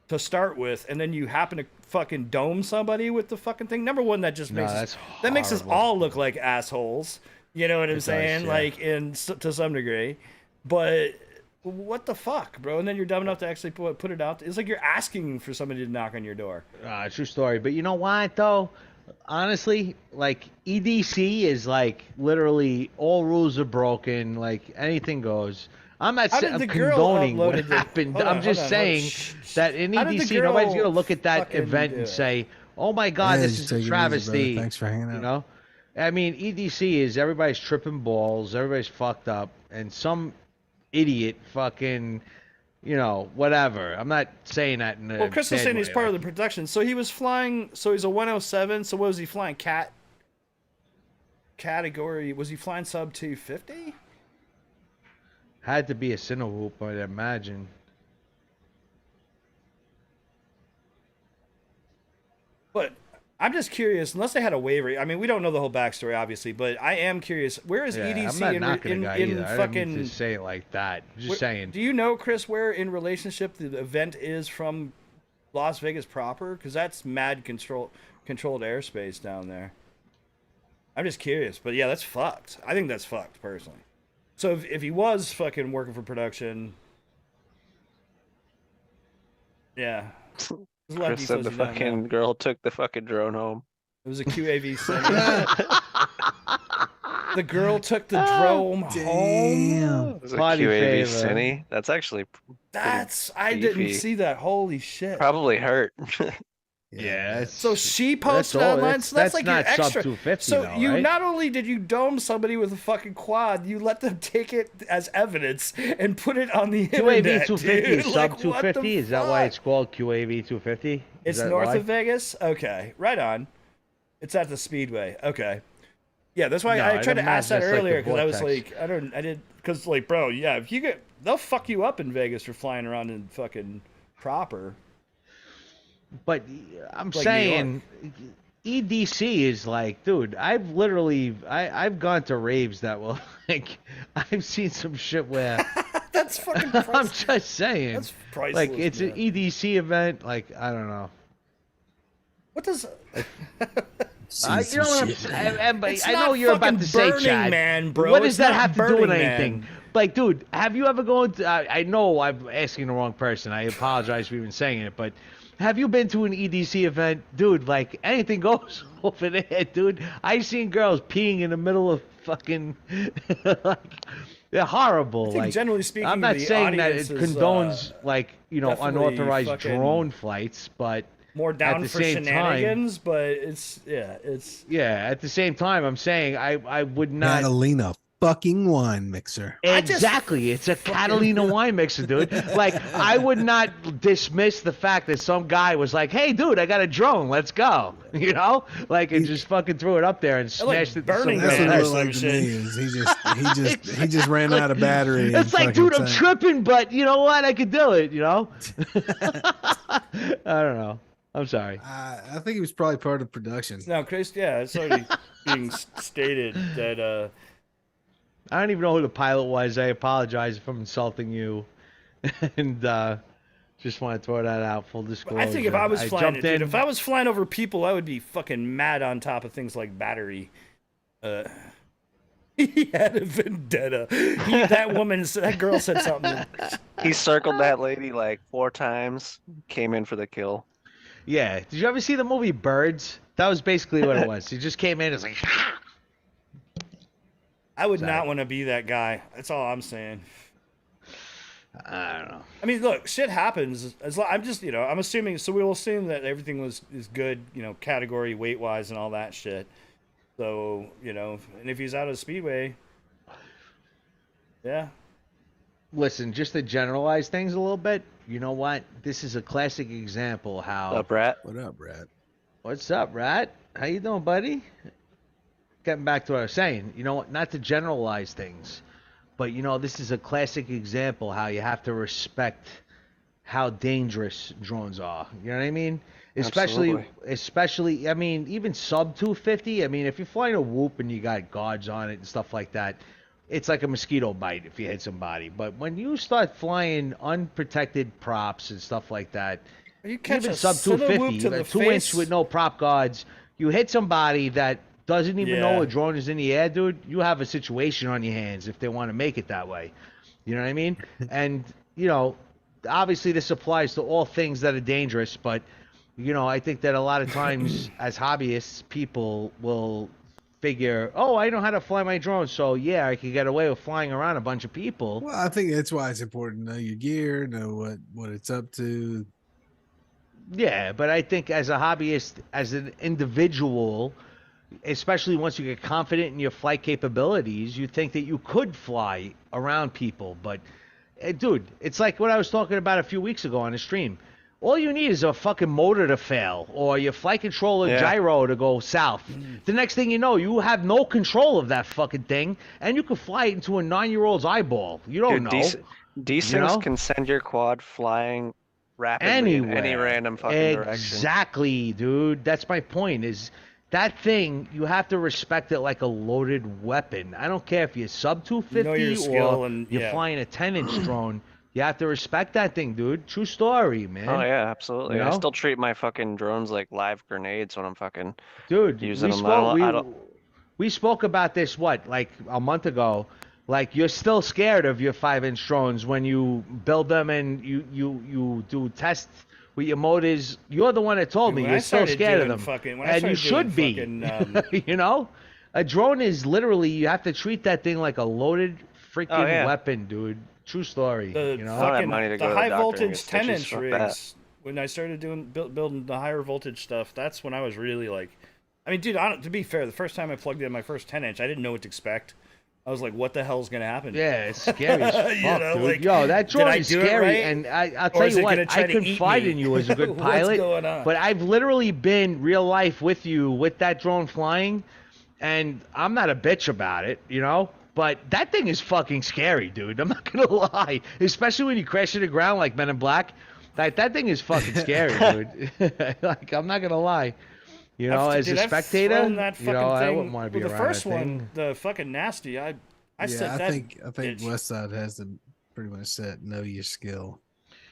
to start with, and then you happen to fucking dome somebody with the fucking thing? Number one, that just makes us horrible. all look like assholes. You know what I'm saying? yeah. Like, to some degree. But what the fuck, bro? And then you're dumb enough to actually put it out. It's like you're asking for somebody to knock on your door. True story. But you know what, though? Honestly, like, EDC is like literally all rules are broken. Like, anything goes. I'm not saying I'm condoning what happened. I'm just saying that in EDC, nobody's going to look at that event and say, oh my God, this is a travesty. Thanks for hanging out. You know? I mean, EDC is everybody's tripping balls, everybody's fucked up, and some idiot fucking, you know, whatever. I'm not saying that in a Well, Chris was saying he's way, part of like- the production. So he was flying, so he's a 107. So what was he flying? Category, was he flying sub 250? Had to be a Cinehoop, I'd imagine. But I'm just curious, unless they had a waiver. I mean, we don't know the whole backstory, obviously, but I am curious. Where is Yeah, EDC I'm not knocking the guy either. I didn't mean fucking? to say it like that. I'm just saying. Do you know, Chris, where in relationship the event is from Las Vegas proper? Because that's mad controlled airspace down there. I'm just curious, but yeah, that's fucked. I think that's fucked personally. So if he was fucking working for production, yeah. There's a lot of Chris said details the you don't know. fucking girl took the fucking drone home. It was a QAV Cine. The girl took the drone home. It was a Party QAV favor. Cine. That's actually I didn't beefy. see that. Holy shit. probably hurt. Yeah. So she posted all- online. So that's like your not sub extra. 250 So though, you right? not only did you dome somebody with a fucking quad, you let them take it as evidence and put it on the QAV internet. 250 dude. is sub Like, what the 250. Is that why fuck? it's called QAV 250? It's north of Vegas. Okay, right on. It's at the Speedway. Okay. Yeah, that's why No, I I'd tried to ask that imagine it's like the earlier because I was vortex. like, because like, bro, yeah, if you get, they'll fuck you up in Vegas for flying around in fucking proper. But I'm Like New saying EDC is like, dude, I've gone to raves that will like, I've seen some shit where That's fucking. I'm just saying, That's priceless. like it's man. an EDC event. Like I don't know. What does? You know what I'm saying? But It's I know not you're about fucking to say, Burning Chad. Man, bro. What does It's that not have to do with Burning anything? Man. Like, dude, have you ever gone to? I know I'm asking the wrong person. I apologize for even saying it, but have you been to an EDC event, dude? Like anything goes over there, dude. I've seen girls peeing in the middle of fucking. Like, they're horrible. I think like, generally speaking, I'm not the saying that it audience is, condones like definitely unauthorized fucking drone flights, but more down the for same shenanigans, but it's. yeah. At the same time, I'm saying I would not. Catalina fucking wine mixer. Exactly, it's a Catalina wine mixer, dude. Like I would not dismiss the fact that some guy was like, "Hey, dude, I got a drone, let's go," you know, like and just fucking threw it up there and smashed it. Burning to some That's Man what or it girl. looked like to some me. shit. Is he just ran out of battery. It's like, dude, I'm tripping, but you know what? I could do it. You know. I don't know. I'm sorry. I think he was probably part of production. No, Chris. Yeah, it's already being stated that. I don't even know who the pilot was. I apologize if I'm insulting you. And just want to throw that out, full disclosure. I think if I was flying, dude, if I was flying over people, I would be fucking mad on top of things like battery. He had a vendetta. That girl said something. He circled that lady like 4 times, came in for the kill. Yeah. Did you ever see the movie Birds? That was basically what it was. He just came in, it's like, I would not want to be that guy. That's all I'm saying. I don't know. I mean, look, shit happens. I'm just, I'm assuming. So we'll assume that everything is good, category weight wise and all that shit. So and if he's out of the speedway, yeah. Listen, just to generalize things a little bit. You know what? This is a classic example how. What's up, Rat? What up, Rat? What's up, Rat? How you doing, buddy? Getting back to what I was saying. You know what? Not to generalize things. But, this is a classic example how you have to respect how dangerous drones are. You know what I mean? Especially, I mean, even sub 250. I mean, if you're flying a Whoop and you got guards on it and stuff like that, it's like a mosquito bite if you hit somebody. But when you start flying unprotected props and stuff like that, even sub 250, a 2-inch with no prop guards, you hit somebody that doesn't even know a drone is in the air, dude, you have a situation on your hands if they want to make it that way. You know what I mean? And, obviously this applies to all things that are dangerous, but, I think that a lot of times as hobbyists, people will figure, oh, I know how to fly my drone, so yeah, I can get away with flying around a bunch of people. Well, I think that's why it's important to know your gear, know what it's up to. Yeah, but I think as a hobbyist, as an individual, especially once you get confident in your flight capabilities, you think that you could fly around people. But, dude, it's like what I was talking about a few weeks ago on the stream. All you need is a fucking motor to fail or your flight controller gyro to go south. The next thing you know, you have no control of that fucking thing, and you can fly it into a 9-year-old's eyeball. You don't know. These things can send your quad flying rapidly in any random fucking direction. Exactly, dude. That's my point is... That thing, you have to respect it like a loaded weapon. I don't care if you're sub 250 or you're flying a 10-inch drone. You have to respect that thing, dude. True story, man. Oh, yeah, absolutely. I still treat my fucking drones like live grenades when I'm fucking using them. We spoke about this, like a month ago. Like, you're still scared of your 5-inch drones when you build them and you do tests with your motors. You're the one that told me you're still scared of them, and you should be. A drone is literally, you have to treat that thing like a loaded freaking weapon, dude. True story. The high voltage 10-inch rigs. When I started building the higher voltage stuff, that's when I was really like, I mean, dude. To be fair, the first time I plugged in my first 10-inch, I didn't know what to expect. I was like, what the hell's going to happen? Yeah, it's scary as fuck, dude. Like, yo, that drone is scary. Right? And I'll tell you what, I confide in you as a good pilot. But I've literally been real life with you with that drone flying. And I'm not a bitch about it, But that thing is fucking scary, dude. I'm not going to lie. Especially when you crash to the ground like Men in Black. Like, that thing is fucking scary, dude. Like, I'm not going to lie. As a spectator, I wouldn't want to be around the first one, the fucking nasty. I said that. I think Westside has to pretty much set know your skill.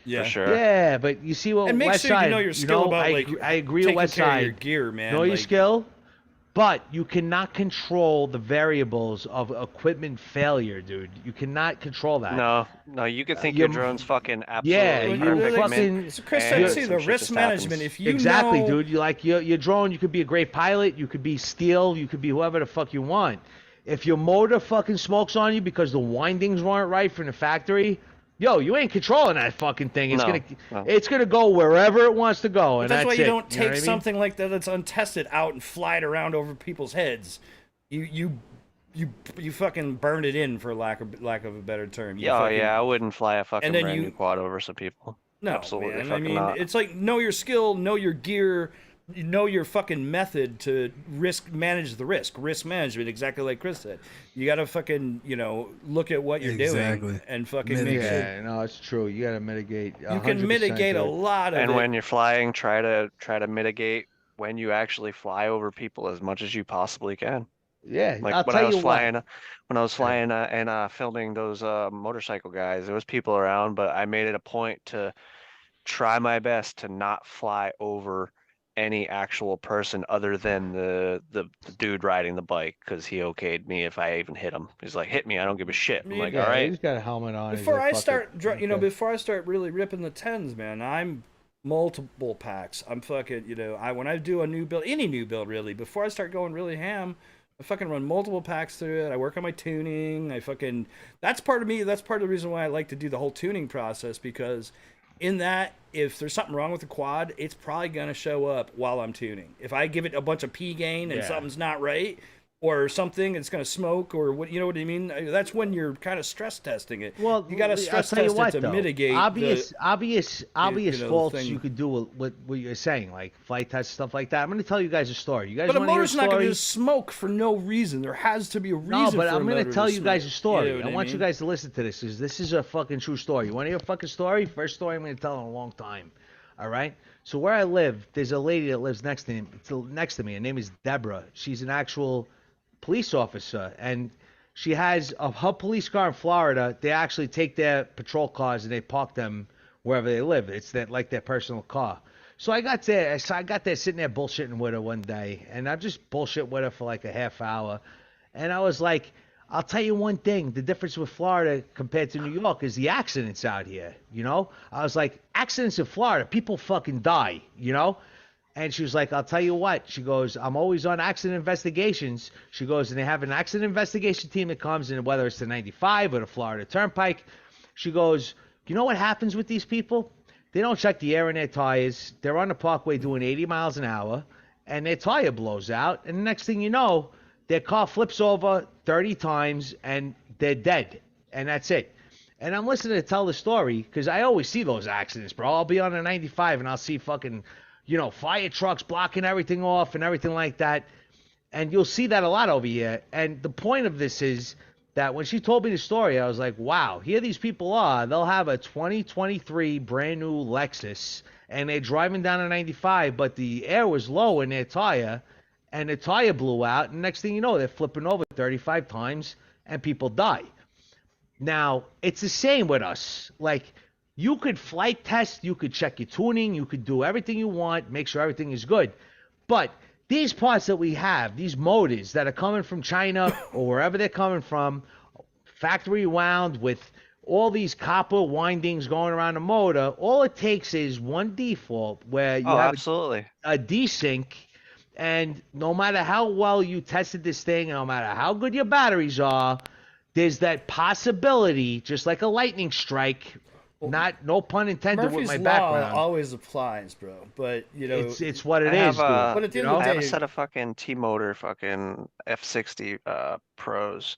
Yeah, for sure. Yeah, but you see what and make Westside. Sure you know your skill about I agree with Westside. Your gear, man. Know your skill, but you cannot control the variables of equipment failure, dude. You cannot control that. No, you could think your drone's fucking absolutely perfect. So Chris said, see, the risk management. If you exactly, dude. You like your drone, you could be a great pilot, you could be steel, you could be whoever the fuck you want. If your motor fucking smokes on you because the windings weren't right from the factory, you ain't controlling that fucking thing. It's gonna go wherever it wants to go, and that's why you don't take something like that that's untested out and fly it around over people's heads. You fucking burn it in, for lack of a better term. I wouldn't fly a fucking brand new quad over some people. No, absolutely, man. I mean, it's like know your skill, know your gear, know your fucking method to manage the risk. Risk management, exactly like Chris said. You gotta fucking look at what you're doing and fucking make sure. Yeah, no, it's true. You gotta mitigate. You can mitigate a lot of it. And when you're flying, try to mitigate when you actually fly over people as much as you possibly can. Yeah, Like I'll tell you what. when I was flying and filming those motorcycle guys, there was people around, but I made it a point to try my best to not fly over any actual person other than the dude riding the bike because he okayed me if I even hit him. He's like, hit me, I don't give a shit. I'm like, all Yeah, right. he's got a helmet on. Before I start, before I start really ripping the tens, man, I'm multiple packs. I'm fucking, when I do a new build, any new build really, before I start going really ham, I fucking run multiple packs through it. I work on my tuning. That's part of me. That's part of the reason why I like to do the whole tuning process, because in that, if there's something wrong with the quad, it's probably going to show up while I'm tuning. If I give it a bunch of P gain and something's not right, or something, it's going to smoke, or what, you know what I mean? That's when you're kind of stress testing it. Well, you got to stress test it to mitigate obvious faults thing. you could do with what you're saying, like flight test stuff like that. I'm going to tell you guys a story. You guys but a want to hear a motor's story? not going to just smoke for no reason. There has to be a reason. No, but for I'm going to tell you guys a story. You know I want you guys to listen to this, because this is a fucking true story. You want to hear a fucking story? First story I'm going to tell in a long time. All right. So where I live, there's a lady that lives next to me. Her name is Deborah. She's an actual police officer, and she has her police car in Florida. They actually take their patrol cars and they park them wherever they live. It's like their personal car. So I got there sitting there bullshitting with her one day, and I just bullshit with her for like a half hour, and I was like, I'll tell you one thing, the difference with Florida compared to New York is the accidents out here, I was like, accidents in Florida, people fucking die, And she was like, I'll tell you what. She goes, I'm always on accident investigations. She goes, and they have an accident investigation team that comes in, whether it's the 95 or the Florida Turnpike. She goes, you know what happens with these people? They don't check the air in their tires. They're on the parkway doing 80 miles an hour, and their tire blows out. And the next thing you know, their car flips over 30 times, and they're dead. And that's it. And I'm listening to tell the story, because I always see those accidents, bro. I'll be on the 95, and I'll see fucking fire trucks blocking everything off and everything like that. And you'll see that a lot over here. And the point of this is that when she told me the story, I was like, wow, here these people are. They'll have a 2023 brand new Lexus, and they're driving down a 95, but the air was low in their tire, and the tire blew out. And next thing you know, they're flipping over 35 times, and people die. Now, it's the same with us. Like, you could flight test, you could check your tuning, you could do everything you want, make sure everything is good. But these parts that we have, these motors that are coming from China or wherever they're coming from, factory wound with all these copper windings going around the motor, all it takes is one default where you have a desync, and no matter how well you tested this thing, no matter how good your batteries are, there's that possibility, just like a lightning strike. No pun intended Murphy's with my law background. Always applies, bro. But it's what it is, dude. But at the end of the day, I have a set of fucking T-Motor fucking F60 Pros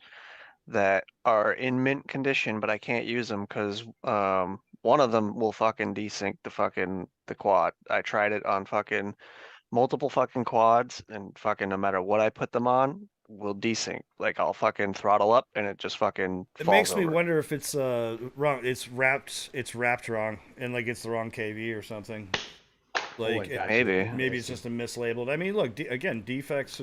that are in mint condition, but I can't use them because one of them will fucking desync the quad. I tried it on fucking multiple fucking quads, and fucking no matter what I put them on, will desync. Like, I'll fucking throttle up and it just fucking it falls makes me over. wonder if it's wrong. It's wrapped wrong, and like it's the wrong KV or something. Like maybe it's just a mislabeled. I mean, look, again, defects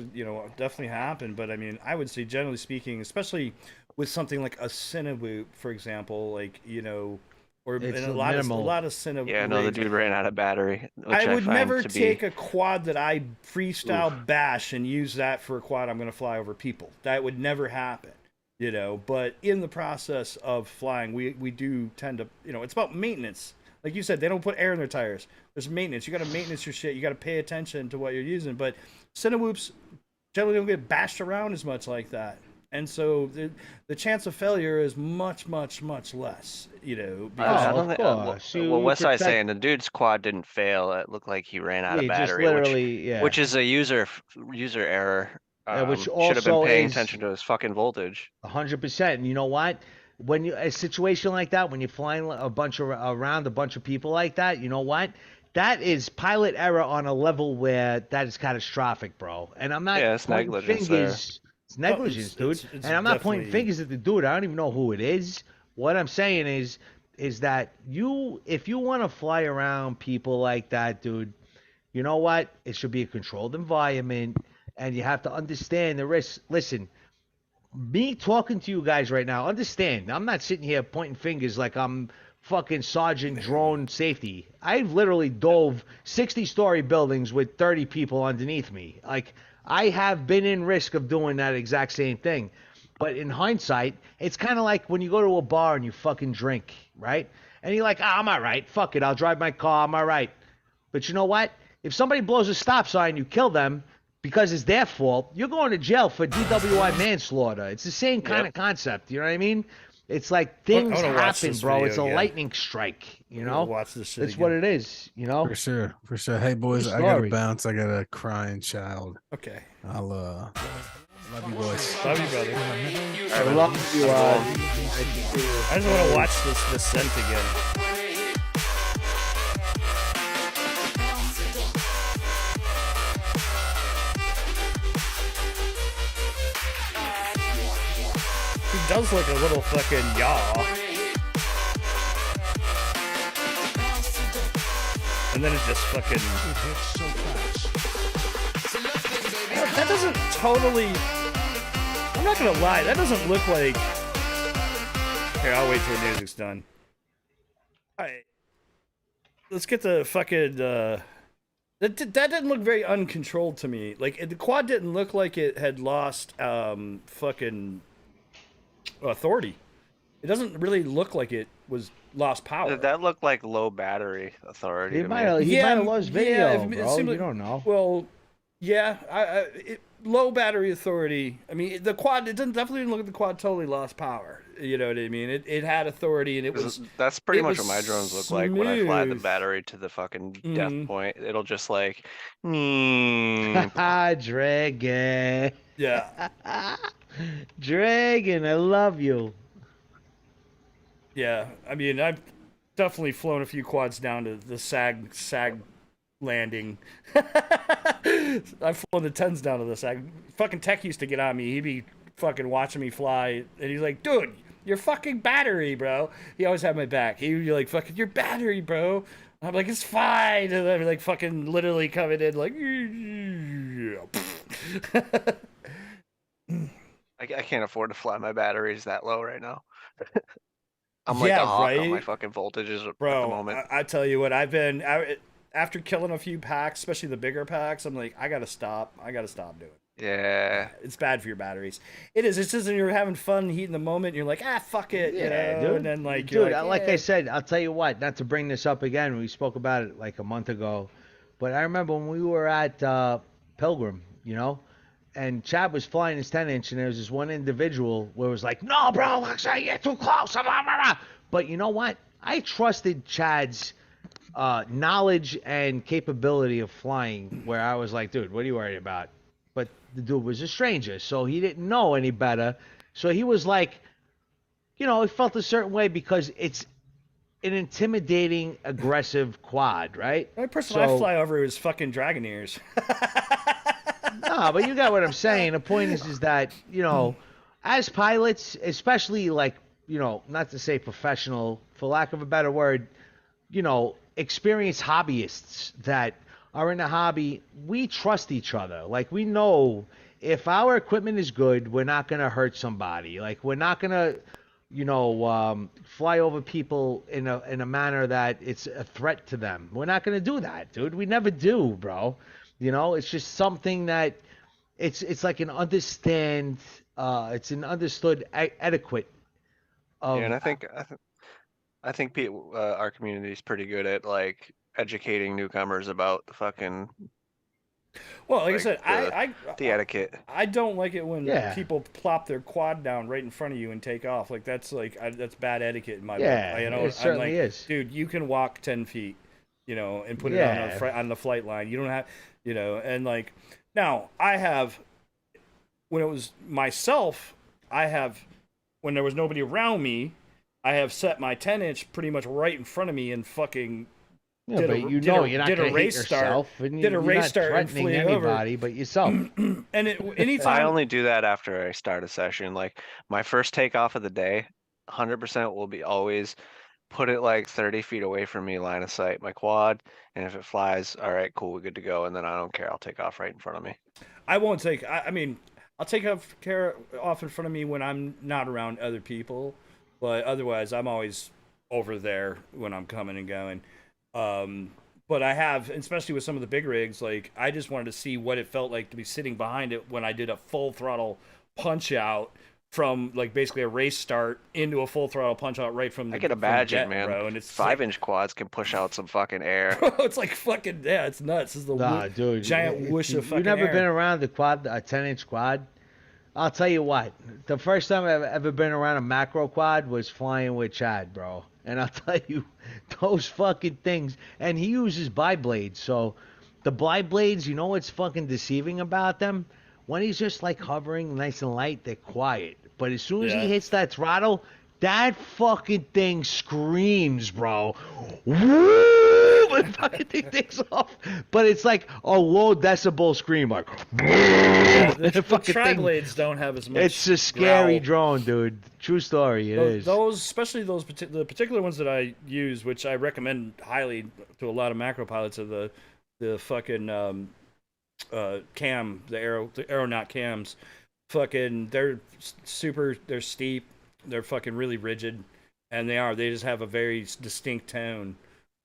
definitely happen, but I mean, I would say generally speaking, especially with something like a Cinewoop, for example, like or a lot of Cinewoop. Yeah, no, the dude ran out of battery. I would never take a quad that I freestyle bash and use that for a quad I'm going to fly over people. That would never happen, But in the process of flying, we do tend to, it's about maintenance. Like you said, they don't put air in their tires. There's maintenance. You got to maintenance your shit. You got to pay attention to what you're using. But Cinewoops generally don't get bashed around as much like that. And so the chance of failure is much, much, much less, because well, Westside's saying the dude's quad didn't fail. It looked like he ran out of battery, which is a user error. Which should have been paying attention to his fucking voltage. 100%. And you know what? When a situation like that, when you're flying around a bunch of people like that, you know what? That is pilot error on a level where that is catastrophic, bro. And I'm not it's negligence fingers. It's negligence, dude. And I'm not pointing fingers at the dude. I don't even know who it is. What I'm saying is that if you want to fly around people like that, dude, you know what? It should be a controlled environment. and you have to understand the risks. Listen, me talking to you guys right now, understand, I'm not sitting here pointing fingers like I'm fucking Sergeant Drone Safety. I've literally dove 60-story buildings with 30 people underneath me. Like, I have been in risk of doing that exact same thing. But in hindsight, it's kind of like when you go to a bar and you fucking drink, right? And you're like, I'm all right. Fuck it. I'll drive my car. I'm all right. But you know what? If somebody blows a stop sign, you kill them because it's their fault, you're going to jail for DWI manslaughter. It's the same kind of concept. You know what I mean? It's like things happen, bro. It's a lightning strike, you know? Watch this shit It's what it is, you know? For sure. Hey, boys, I got to bounce. I got a crying child. Okay. I'll, love you, boys. Love you, brother. I love you. I just want to watch this descent again. He does look a little fucking yaw. And then it just fucking... That doesn't totally... I'm not gonna lie, that doesn't look like... Here, I'll wait till the music's done. Alright. Let's get the fucking... That didn't look very uncontrolled to me. Like, the quad didn't look like it had lost fucking... authority. It doesn't really look like it was lost power. That looked like low battery authority. He might have lost video, bro. You don't know. Well, yeah, low battery authority. I mean, the quad. It definitely didn't look like the quad totally lost power. You know what I mean? It had authority, and it was. That's pretty much what my drones look like when I fly the battery to the fucking death point. It'll just like. Dragon. Yeah. Dragon, I love you. Yeah, I mean, I've definitely flown a few quads down to the sag landing. I've flown the 10s down to the sag. Fucking Tech used to get on me. He'd be fucking watching me fly, and he's like, dude, your fucking battery, bro. He always had my back. He'd be like, fucking, your battery, bro. I'm like, it's fine. And I'm like, fucking literally coming in like... I can't afford to fly my batteries that low right now. I'm like a hawk on my fucking voltages at the moment. I tell you what, after killing a few packs, especially the bigger packs, I'm like, I gotta stop doing it. Yeah. It's bad for your batteries. It is. It's just when you're having fun, heat in the moment, and you're like, fuck it. Yeah, dude. And then like, dude, like I said, I'll tell you what, not to bring this up again, we spoke about it like a month ago, but I remember when we were at Pilgrim, you know, and Chad was flying his 10-inch, and there was this one individual where it was like, no, bro, you're too close. But you know what? I trusted Chad's knowledge and capability of flying, where I was like, dude, what are you worried about? But the dude was a stranger, so he didn't know any better. So he was like, you know, he felt a certain way because it's an intimidating, aggressive quad, right? The only person I fly over is fucking Dragoneers. No, but you got what I'm saying. The point is that, you know, as pilots, especially like, you know, not to say professional, for lack of a better word, you know, experienced hobbyists that are in the hobby, we trust each other. Like, we know if our equipment is good, we're not going to hurt somebody. Like, we're not going to, you know, fly over people in a manner that it's a threat to them. We're not going to do that, dude. We never do, bro. You know, it's just something that it's like an understood etiquette. Yeah, and I think our community is pretty good at like educating newcomers about the fucking. Well, like I said, the etiquette. I don't like it when people plop their quad down right in front of you and take off. Like that's bad etiquette in my book. You know, it certainly is. Dude, you can walk 10 feet, you know, and put it on the flight line. You don't have, you know, and like now I have when it was myself, when there was nobody around me, I have set my 10-inch pretty much right in front of me and fucking. Yeah, but you're not going to hit yourself. Did a race start and flew anybody but yourself. And anytime I only do that after I start a session. Like my first takeoff of the day, 100% will be always put it like 30 feet away from me, line of sight, my quad, and if it flies, all right, cool, we're good to go. And then I don't care. I'll take off right in front of me. I won't take. I mean, I'll take care off in front of me when I'm not around other people, but otherwise, I'm always over there when I'm coming and going. But I have, especially with some of the big rigs, like I just wanted to see what it felt like to be sitting behind it when I did a full throttle punch out from like basically a race start into a full throttle punch out right from the. I can imagine, jet, man. bro, and it's 5-inch quads can push out some fucking air. It's like fucking it's nuts. It's the dude, giant whoosh of fucking You've never air. been around the quad, a 10-inch quad? I'll tell you what. The first time I've ever been around a macro quad was flying with Chad, bro. And I'll tell you, those fucking things. And he uses bi-blades, so the bi-blades, you know what's fucking deceiving about them? When he's just like hovering nice and light, they're quiet. But as soon as he hits that throttle, that fucking thing screams, bro. Woo! And fucking thing takes off. But it's like a low decibel scream, like. The tri-blades don't have as much. It's a scary growl. drone, dude. True story. It is. Those, especially the particular ones that I use, which I recommend highly to a lot of macro pilots, are the fucking cam, the aeronaut cams. Fucking, they're steep, they're fucking really rigid, and they just have a very distinct tone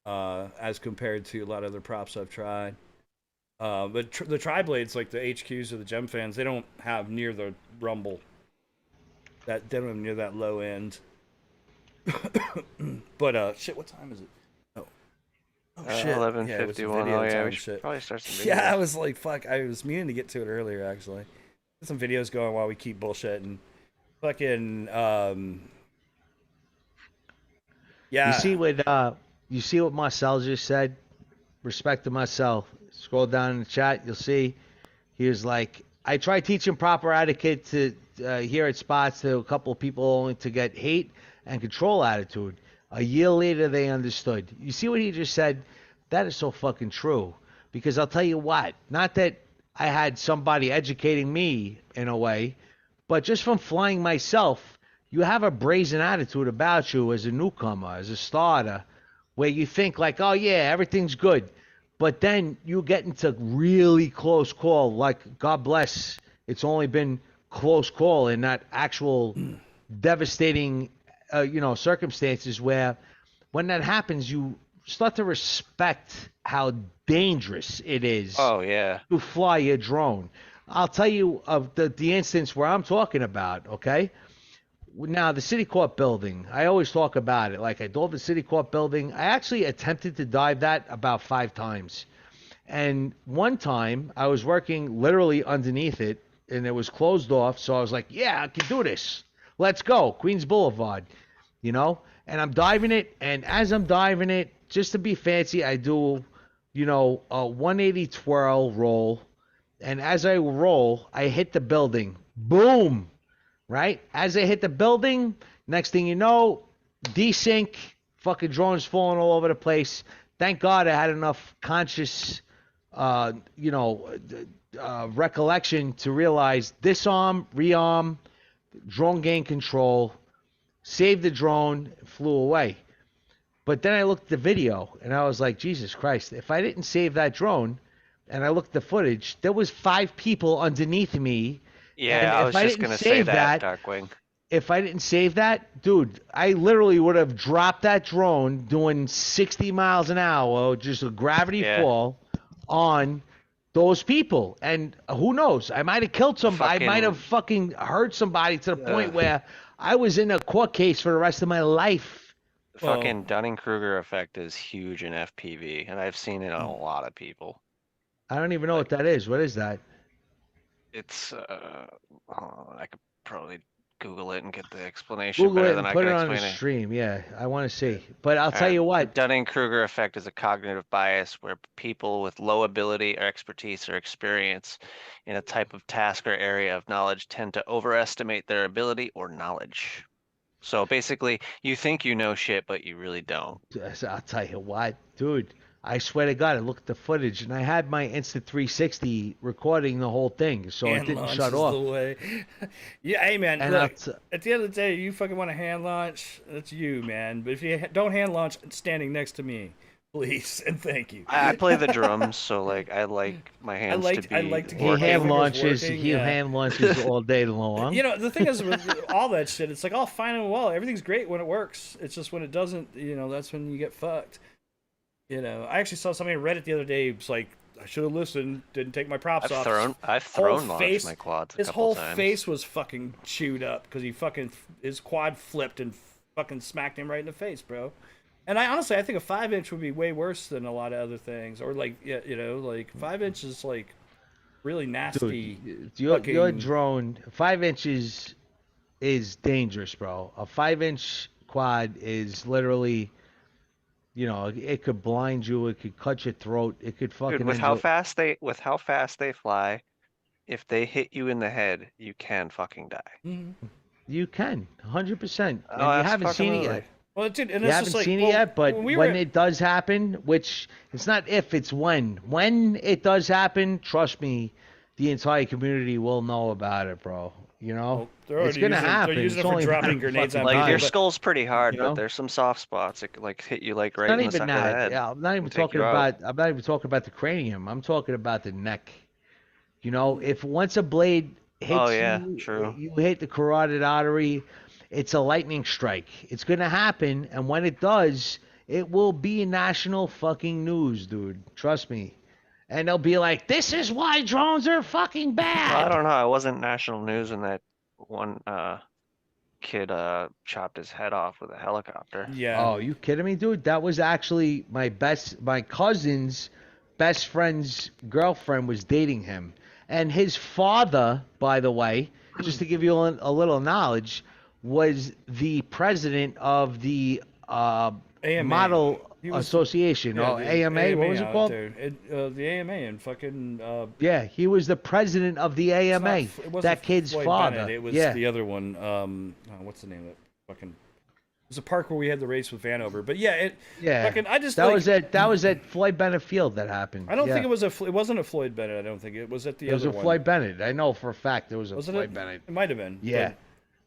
as compared to a lot of other props I've tried. But the tri-blades, like the HQs or the Gem fans, they don't have near the rumble. They don't have near that low end. But shit, what time is it? Oh shit, 11:51. Yeah, oh yeah, we should shit. probably start some videos. Yeah, I was like, fuck, I was meaning to get to it earlier actually. Get some videos going while we keep bullshitting. Fucking yeah. You see what Marcel just said? Respect to Marcel. Scroll down in the chat, you'll see he was like, I tried teaching proper etiquette to here at spots to a couple of people only to get hate and control attitude. A year later, they understood. You see what he just said? That is so fucking true. Because I'll tell you what, not that I had somebody educating me in a way, but just from flying myself, you have a brazen attitude about you as a newcomer, as a starter, where you think like, oh yeah, everything's good. But then you get into really close call, like, God bless, it's only been close call and not actual devastating circumstances where when that happens, you start to respect how dangerous it is to fly your drone. I'll tell you of the instance where I'm talking about, okay? Now, the City Court building, I always talk about it. Like, I dove the City Court building. I actually attempted to dive that about 5 times. And one time, I was working literally underneath it, and it was closed off, so I was like, yeah, I can do this. Let's go, Queens Boulevard, and I'm diving it, and as I'm diving it, just to be fancy, I do, a 180 twirl roll, and as I roll, I hit the building. Boom! Right? As I hit the building, next thing you know, desync, fucking drones falling all over the place. Thank God I had enough conscious, recollection to realize disarm, rearm, drone gain control, save the drone, flew away. But then I looked at the video, and I was like, Jesus Christ, if I didn't save that drone, and I looked at the footage, there was 5 people underneath me. Yeah, I was just going to say that, Darkwing. If I didn't save that, dude, I literally would have dropped that drone doing 60 miles an hour, just a gravity fall on those people. And who knows? I might have killed somebody. I might have fucking hurt somebody to the point where I was in a court case for the rest of my life. The fucking Dunning-Kruger effect is huge in FPV, and I've seen it on a lot of people. I don't even know what that is. What is that? It's I could probably Google it and get the explanation better than I can explain it. Put it on the stream. Yeah, I want to see. But I'll tell you what. The Dunning-Kruger effect is a cognitive bias where people with low ability or expertise or experience in a type of task or area of knowledge tend to overestimate their ability or knowledge. So basically, you think you know shit, but you really don't. I'll tell you what, dude. I swear to God, I looked at the footage, and I had my Insta360 recording the whole thing, so it didn't shut off. The way. Yeah, hey man, and look, at the end of the day, you fucking want to hand launch, that's you, man. But if you don't hand launch standing next to me, please and thank you. I play the drums, so like I like my hands to be. I like to he hand launches. He hand launches all day long. You know, the thing is with all that shit, it's like all fine and well. Everything's great when it works. It's just when it doesn't, you know, that's when you get fucked. You know, I actually saw something on Reddit the other day. It's like, I should have listened. Didn't take my props off. I've thrown launched my quads. His whole face was fucking chewed up because his quad flipped and fucking smacked him right in the face, bro. And I honestly think a 5-inch would be way worse than a lot of other things. Or like, yeah, you know, like 5 inches is like really nasty. Dude, your drone 5 inches is dangerous, bro. A 5-inch quad is literally. You know, it could blind you. It could cut your throat. It could fucking. Dude, with how fast they fly, if they hit you in the head, you can fucking die. Mm-hmm. You can, 100%. And you haven't seen it yet. Well, dude, and you haven't seen it yet, but when it does happen, which it's not if, it's when. When it does happen, trust me, the entire community will know about it, bro. You know, it's gonna happen. They're using it for dropping grenades on like your skull's pretty hard, but there's some soft spots. It could like hit you like right in the center of the head. Yeah, I'm not even talking about the cranium. I'm talking about the neck. You know, if once a blade hits you hit the carotid artery, it's a lightning strike. It's gonna happen, and when it does, it will be national fucking news, dude. Trust me. And they'll be like, this is why drones are fucking bad. Well, I don't know. It wasn't national news when that one kid chopped his head off with a helicopter. Yeah. Oh, you kidding me, dude? That was actually my cousin's best friend's girlfriend was dating him. And his father, by the way, just to give you a little knowledge, was the president of the model association or AMA. What was it called? The AMA and fucking. Yeah, he was the president of the AMA. That kid's Floyd father. Bennett. It was the other one. What's the name of it? Fucking. It was a park where we had the race with Vanover. But yeah, Fucking, I just. That was at Floyd Bennett Field that happened. I don't think it was it wasn't a Floyd Bennett. I don't think it was at the other one. It was a Floyd Bennett. I know for a fact it was a Floyd Bennett. It might have been. Yeah.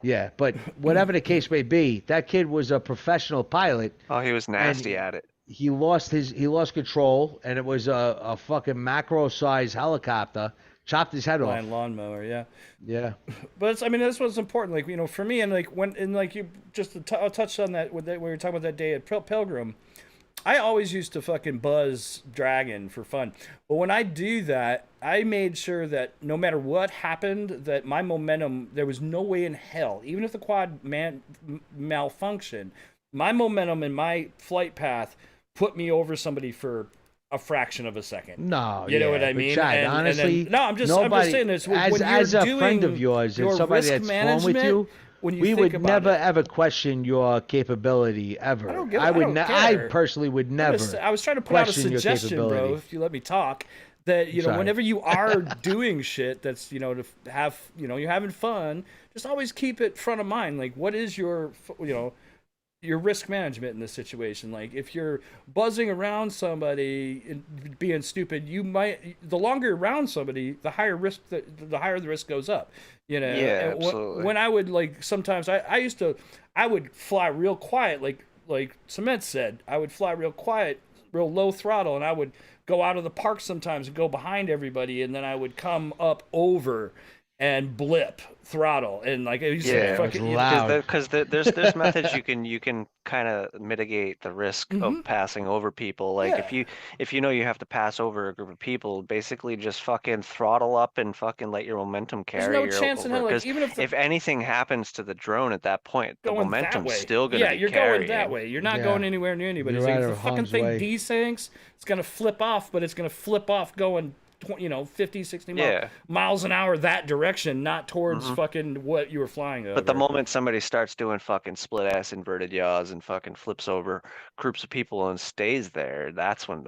Yeah, but whatever the case may be, that kid was a professional pilot. Oh, he was nasty at it. He lost control, and it was a fucking macro-sized helicopter. Chopped his head off. Lawnmower, yeah. Yeah. But that's what's important. Like, you know, for me, and like you just touched on that when we were talking about that day at Pilgrim. I always used to fucking buzz Dragon for fun. But when I do that, I made sure that no matter what happened, that my momentum, there was no way in hell, even if the quad malfunctioned, my momentum and my flight path put me over somebody for a fraction of a second. No, you know what I mean? Chad, honestly, no, I'm just saying this. As a friend of yours and somebody that's flown with you, we would never ever question your capability ever. I personally would never. I was trying to put out a suggestion, bro. If you let me talk, that whenever you are doing shit that's to have you're having fun, just always keep it front of mind. Like, what is your your risk management in this situation? Like, if you're buzzing around somebody and being stupid, the longer you're around somebody, the higher the risk goes up. Yeah, absolutely. When I would sometimes I would fly real quiet, like Cement said, I would fly real quiet, real low throttle, and I would go out of the park sometimes and go behind everybody, and then I would come up over and blip throttle and because there's methods you can kind of mitigate the risk of passing over people. Like if you know you have to pass over a group of people, basically just fucking throttle up and fucking let your momentum carry. There's no chance in hell. Like, even if anything happens to the drone at that point, the momentum's still gonna be you're carrying. Going that way. You're not going anywhere near anybody. If the fucking thing desinks, it's gonna flip off, but it's gonna flip off going 50, 60 miles an hour that direction, not towards fucking what you were flying over. But the moment somebody starts doing fucking split ass inverted yaws and fucking flips over groups of people and stays there, that's when when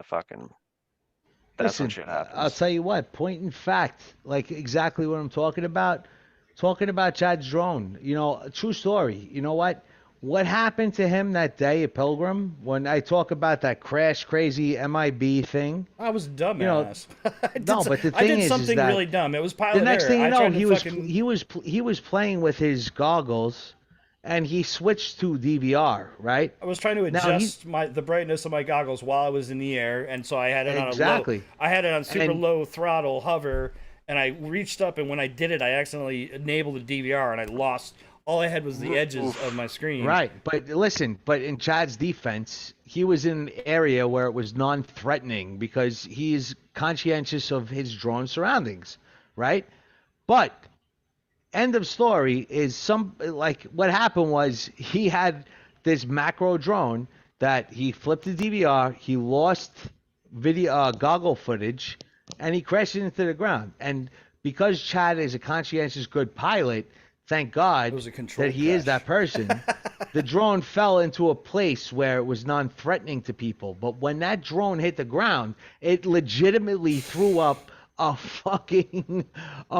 shit happens. I'll tell you what, point in fact, like exactly what I'm talking about Chad's drone. True story. You know what? what happened to him that day at Pilgrim when I talk about that crash crazy MIB thing? I was dumbass. No, but the thing I did is something that really dumb. It was pilot the next error. thing you know, he fucking... was playing with his goggles, and he switched to DVR. Right. I was trying to adjust the brightness of my goggles while I was in the air, and so I had it on I had it on super low throttle hover, and I reached up, and when I did it, I accidentally enabled the DVR, and I lost. All I had was the edges of my screen. Right, but listen, but in Chad's defense, he was in an area where it was non-threatening because he's conscientious of his drone surroundings, right? But end of story is what happened was he had this macro drone that he flipped the DVR, he lost video goggle footage, and he crashed it into the ground. And because Chad is a conscientious good pilot, thank God that he is that person. The drone fell into a place where it was non-threatening to people. But when that drone hit the ground, it legitimately threw up a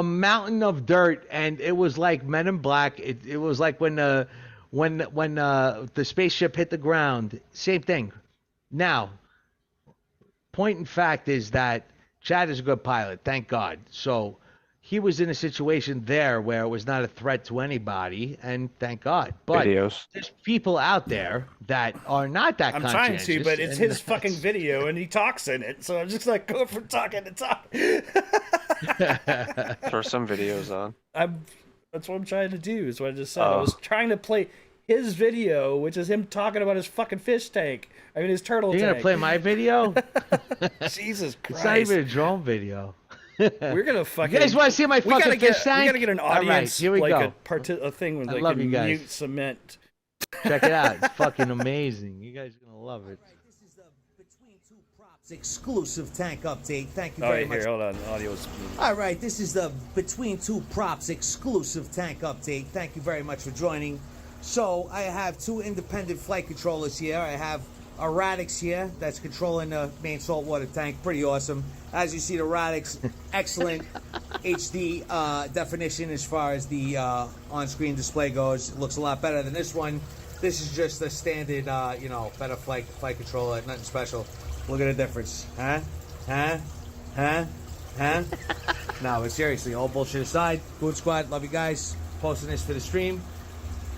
mountain of dirt, and it was like Men in Black. It was like when the spaceship hit the ground. Same thing. Now, point in fact is that Chad is a good pilot, thank God. So he was in a situation there where it was not a threat to anybody, and thank God. But there's people out there that are not that conscientious. I'm trying to, but it's his fucking video, and he talks in it, so I'm just like, go from talking to talk. Throw some videos on. That's what I'm trying to do, is what I just said. I was trying to play his video, which is him talking about his fucking fish tank. I mean, his turtle tank. You're going to play my video? Jesus Christ. It's not even a drone video. We're gonna fucking. You guys want to see my fucking fish tank? We gotta get an audience. Right, here we go. A thing with I love you guys. mute cement. Check it out. It's fucking amazing. You guys are gonna love it. This is the Between Two Props exclusive tank update. Thank you very much. Here, hold on. Audio's. All right, this is the Between Two Props exclusive tank update. Thank you very much for joining. So I have two independent flight controllers here. I have a Radix here that's controlling the main saltwater tank. Pretty awesome. As you see, the Radix, excellent HD definition as far as the on-screen display goes. It looks a lot better than this one. This is just a standard, better flight controller, nothing special. Look at the difference. Huh? No, but seriously, all bullshit aside, Goon Squad, love you guys. Posting this for the stream.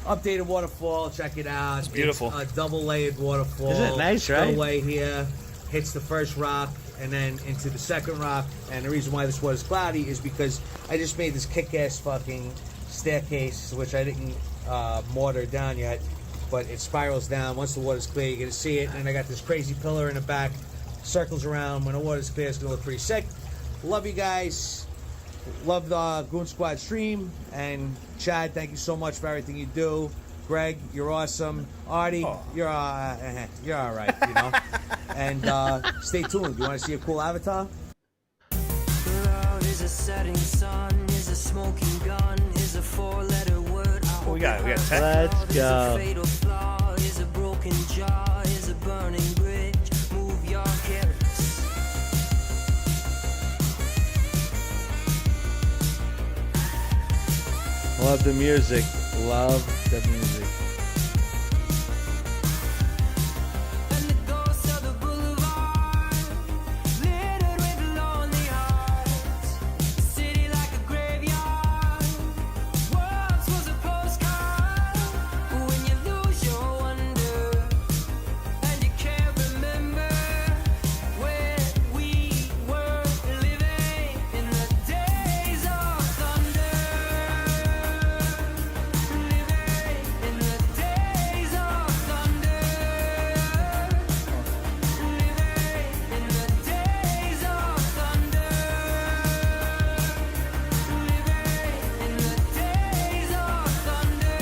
Updated waterfall, check it out. It's beautiful. It's a double-layered waterfall. Isn't it nice, right? Spillway here, hits the first rock, and then into the second rock. And the reason why this water's cloudy is because I just made this kick-ass fucking staircase, which I didn't mortar down yet, but it spirals down. Once the water's clear, you're gonna see it. And I got this crazy pillar in the back, circles around. When the water's clear, it's gonna look pretty sick. Love you guys. Love the Goon Squad stream. And Chad, thank you so much for everything you do. Greg, you're awesome. Artie, you're all right, you know. And stay tuned. You want to see a cool avatar? Love is a setting sun, is a smoking gun, is a four-letter word. We got text. Let's go. Fatal flaw, is a broken jaw, is a burning bridge. Move your carrots. Love the music. Love the music. And the ghosts of the boulevard, littered with lonely hearts. City like a graveyard, once was a postcard. When you lose your wonder, and you can't remember where we were living in the days of thunder. In the days of thunder, living in the days of thunder, living in the days of thunder,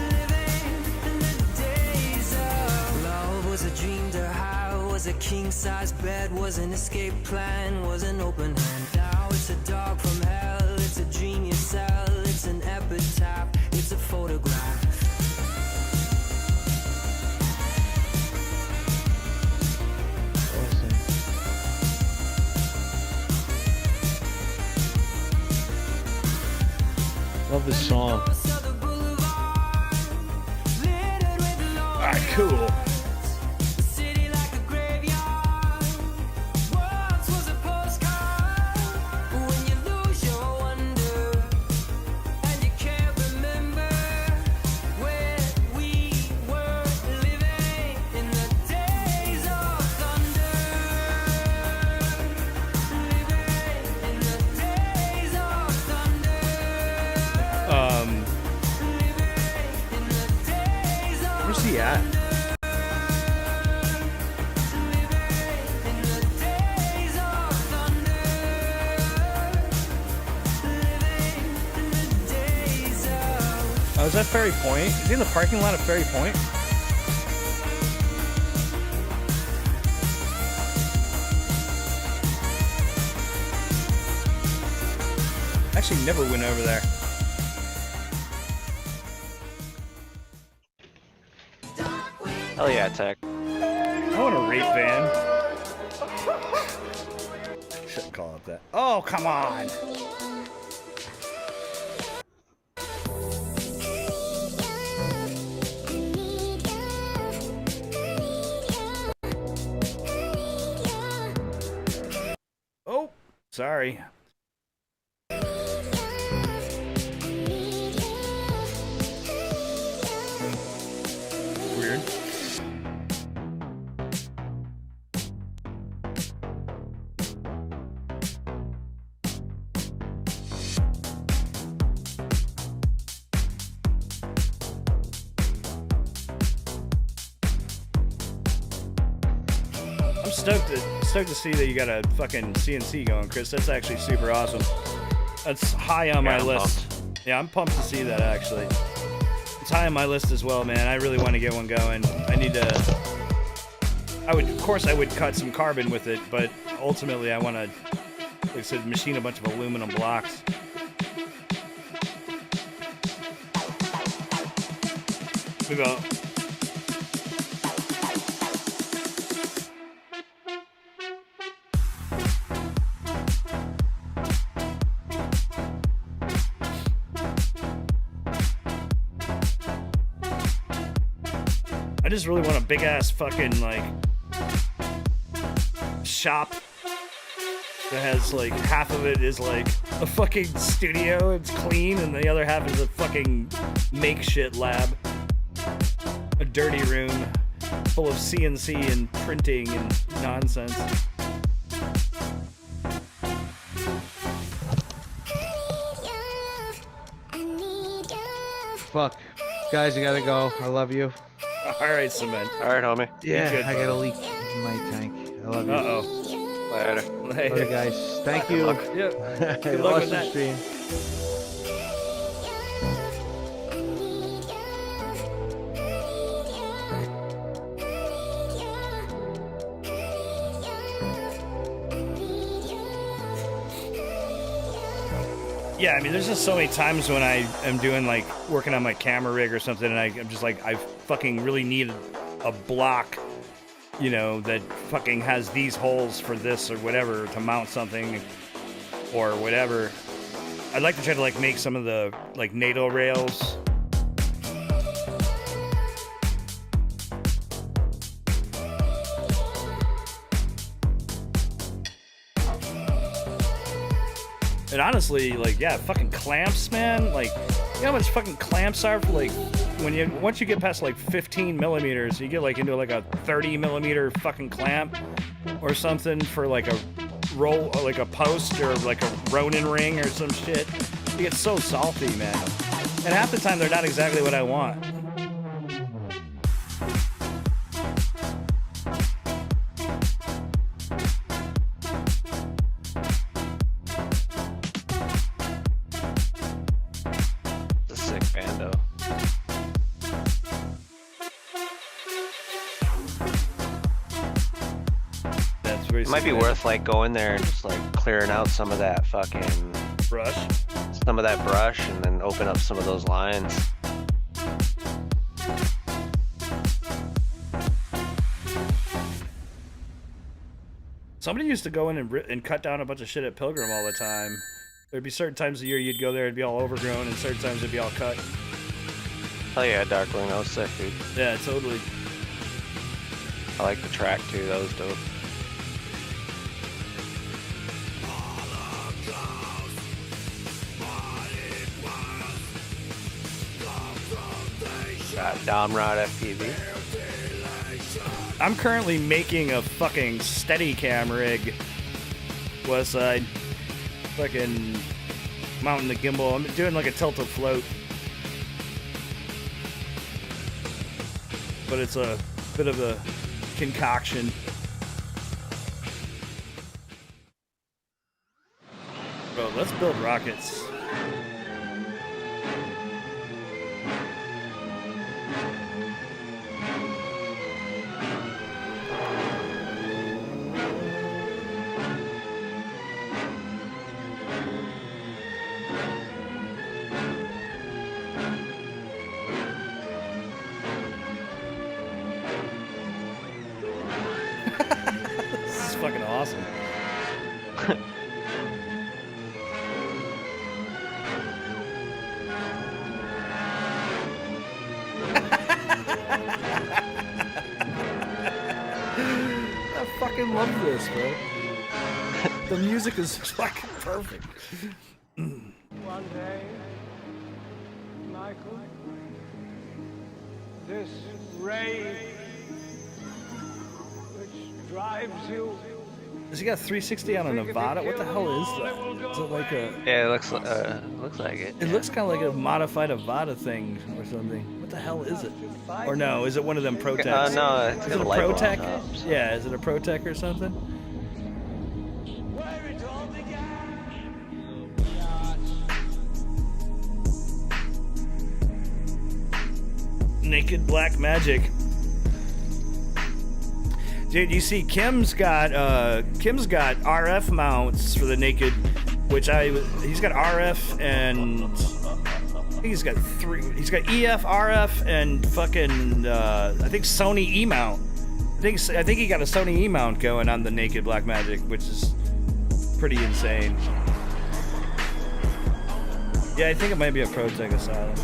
living in the days of love. Was a dream to have, was a king-size bed, was an escape plan, was an open hand. Now it's a dog from hell, it's a dream you sell, it's an epitaph, it's a photograph. Awesome. Love this song. Ghosts of the boulevard, Cool. Where's he at? Oh, is that Ferry Point? Is he in the parking lot of Ferry Point? Actually, never went over there. Hell yeah, Tech. I want a rape van. Shouldn't call it that. Oh, come on. Oh, sorry. Weird. I'm stoked to see that you got a fucking CNC going, Chris. That's actually super awesome. That's high on my list. Pumped. Yeah, I'm pumped to see that actually. It's high on my list as well, man. I really want to get one going. I need to. Of course, I would cut some carbon with it, but ultimately, I want to, like I said, machine a bunch of aluminum blocks. We go. I just really want a big ass fucking like shop that has like half of it is like a fucking studio, it's clean, and the other half is a fucking make shit lab. A dirty room full of CNC and printing and nonsense. Fuck. Guys, I gotta go. I love you. Alright, Cement. Alright, homie. Yeah, good, I got a leak in my tank. I love you. Uh-oh. Later. Okay, guys. Thank you. Yep. Good luck with that. Stream. Yeah, I mean, there's just so many times when I am doing, like, working on my camera rig or something, and I'm just like, I fucking really need a block, you know, that fucking has these holes for this or whatever to mount something or whatever. I'd like to try to, like, make some of the, like, NATO rails. And honestly, like, yeah, fucking clamps, man. Like, you know how much fucking clamps are for, like, once you get past, like, 15 millimeters, you get, like, into, like, a 30 millimeter fucking clamp or something for, like, a roll, like, a post or, like, a Ronin ring or some shit. You get so salty, man. And half the time, they're not exactly what I want. It might be worth like going there and just like clearing out some of that fucking brush, and then open up some of those lines. Somebody used to go in and cut down a bunch of shit at Pilgrim all the time. There'd be certain times of the year you'd go there, it'd be all overgrown, and certain times it'd be all cut. Hell yeah, Darkwing, that was sick, dude. Yeah, totally. I like the track too, that was dope. Got Downrod FPV. I'm currently making a fucking Steadicam rig. Westside. Fucking mounting the gimbal. I'm doing like a tilt-a-float. But it's a bit of a concoction. Bro, let's build rockets. This is fucking awesome. I fucking love this, bro. The music is fucking perfect. One day, Michael, this ray which drives you. Has he got 360 on a Nevada? What the hell is that? Is it like a... Yeah, it looks like it. It looks kind of like a modified Nevada thing or something. What the hell is it? Or no, is it one of them ProTechs? No, it's is it a ProTech? Yeah, is it a ProTech or something? Naked Black Magic. Dude, you see Kim's got RF mounts for the Naked, which he's got RF and I think he's got EF, RF, and fucking I think Sony E mount. I think he got a Sony E mount going on the Naked Black Magic, which is pretty insane. Yeah, I think it might be a ProTech Asylum.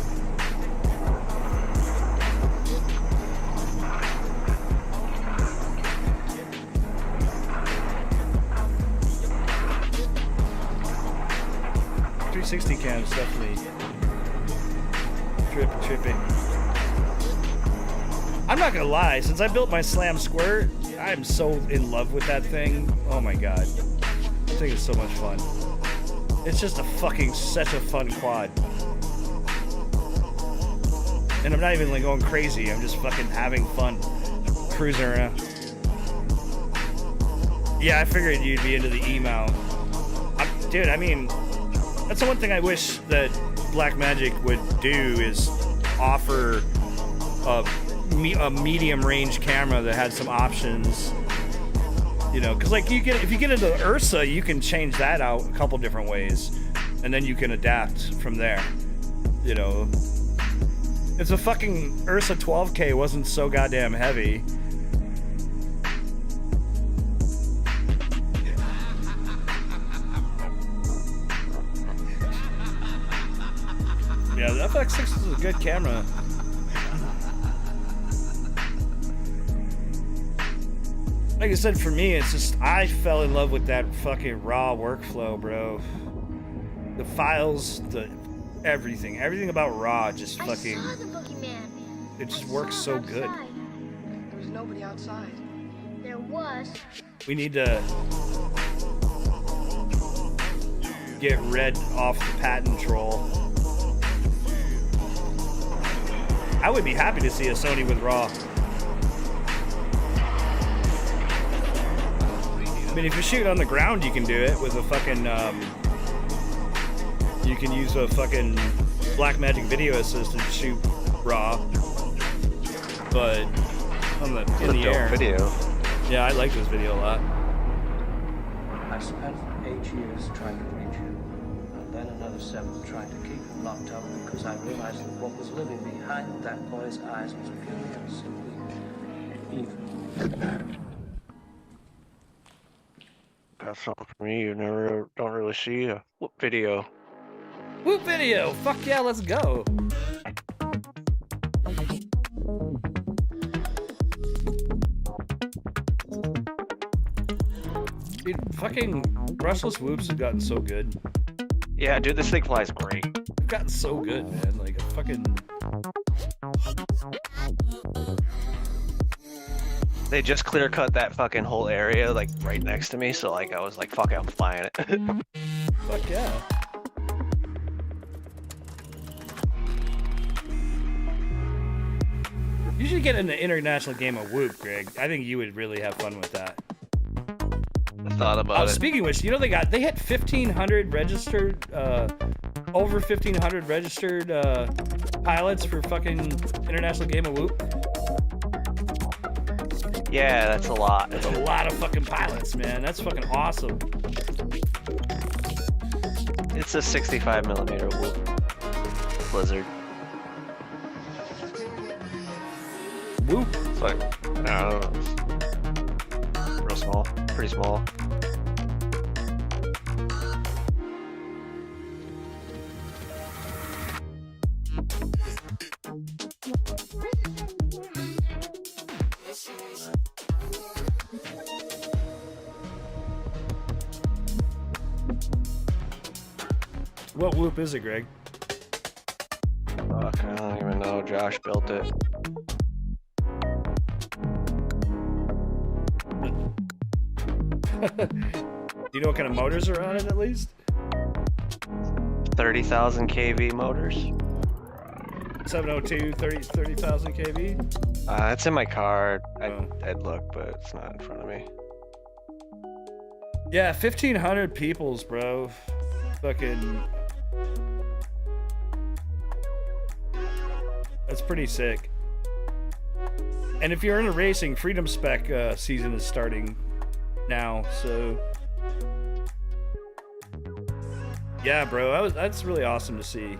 Cam definitely tripping. I'm not gonna lie, since I built my Slam Squirt, I'm so in love with that thing. Oh my god, that thing is so much fun. It's just such a fun quad, and I'm not even like going crazy. I'm just fucking having fun cruising around. Yeah, I figured you'd be into the E mount, dude. I mean, that's the one thing I wish that Black Magic would do is offer a medium range camera that had some options, you know, because like if you get into Ursa, you can change that out a couple different ways, and then you can adapt from there, you know. If the fucking Ursa 12K wasn't so goddamn heavy, yeah, the FX6 is a good camera. Like I said, for me, it's just, I fell in love with that fucking raw workflow, bro. The files, everything about raw just fucking, I saw the boogeyman. it just works so good. There was nobody outside. There was. We need to get Red off the patent troll. I would be happy to see a Sony with RAW. I mean, if you shoot on the ground, you can do it with a fucking, you can use a fucking Blackmagic Video Assist and shoot RAW. But in the air. Video. Yeah, I like this video a lot. I spent 8 years trying to reach you, and then another 7 trying to keep him locked up because I realized that what was living behind that boy's eyes was purely and simply evil. Got something for me. You don't really see a whoop video. Whoop video! Fuck yeah, let's go! fucking brushless whoops have gotten so good. Yeah, dude, this thing flies great. They've gotten so good, man. Like a fucking. They just clear cut that fucking whole area, like right next to me. So like, I was like, fuck it, I'm flying it. Fuck yeah. You should get in the international game of Whoop, Greg. I think you would really have fun with that. I thought about it. Speaking of which, you know they hit 1,500 registered, over 1,500 registered pilots for fucking international game of Whoop. Yeah, that's a lot. That's a lot of fucking pilots, man. That's fucking awesome. It's a 65mm Whoop Blizzard. Whoop. It's like, I don't know. It's real small. Pretty small. What Whoop is it, Greg? Fuck, I don't even know. Josh built it. Do you know what kind of motors are on it at least? 30,000 kV motors. 702, 30,000 kV? It's in my car. I'd look, but it's not in front of me. Yeah, 1,500 peoples, bro. Fucking... That's pretty sick. And if you're into racing, Freedom Spec season is starting now, so... Yeah, bro, that's really awesome to see,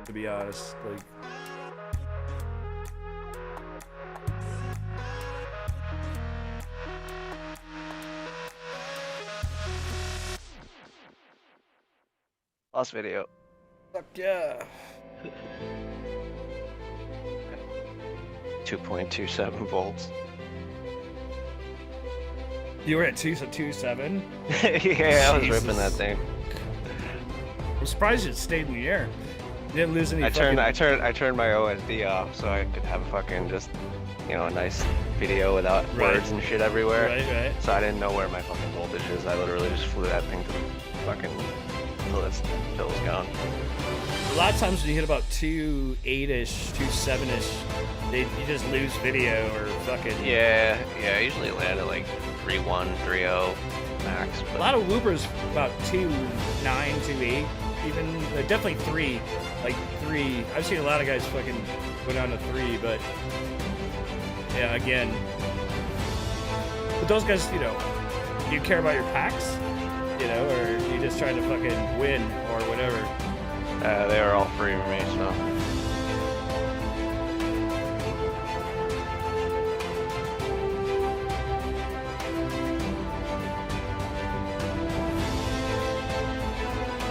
to be honest. Like... Last video. Fuck yeah. 2.27 volts. You were at 2.7? Yeah, I was ripping that thing. I'm surprised it stayed in the air. You didn't lose any. I turned my OSD off so I could have a fucking just, you know, a nice video without words and shit everywhere. Right. So I didn't know where my fucking voltage is. I literally just flew that thing to fucking until it was gone. A lot of times when you hit about 2.8-ish, 2.7-ish, you just lose video or fucking... Yeah, I usually land at like 3.1, 3.0 max. But... A lot of whoopers about 2.9, 2.8, even, definitely 3, like 3. I've seen a lot of guys fucking go down to 3, but yeah, again. But those guys, you know, do you care about your packs? You know, or are you just trying to fucking win or whatever? They were all free for me, so.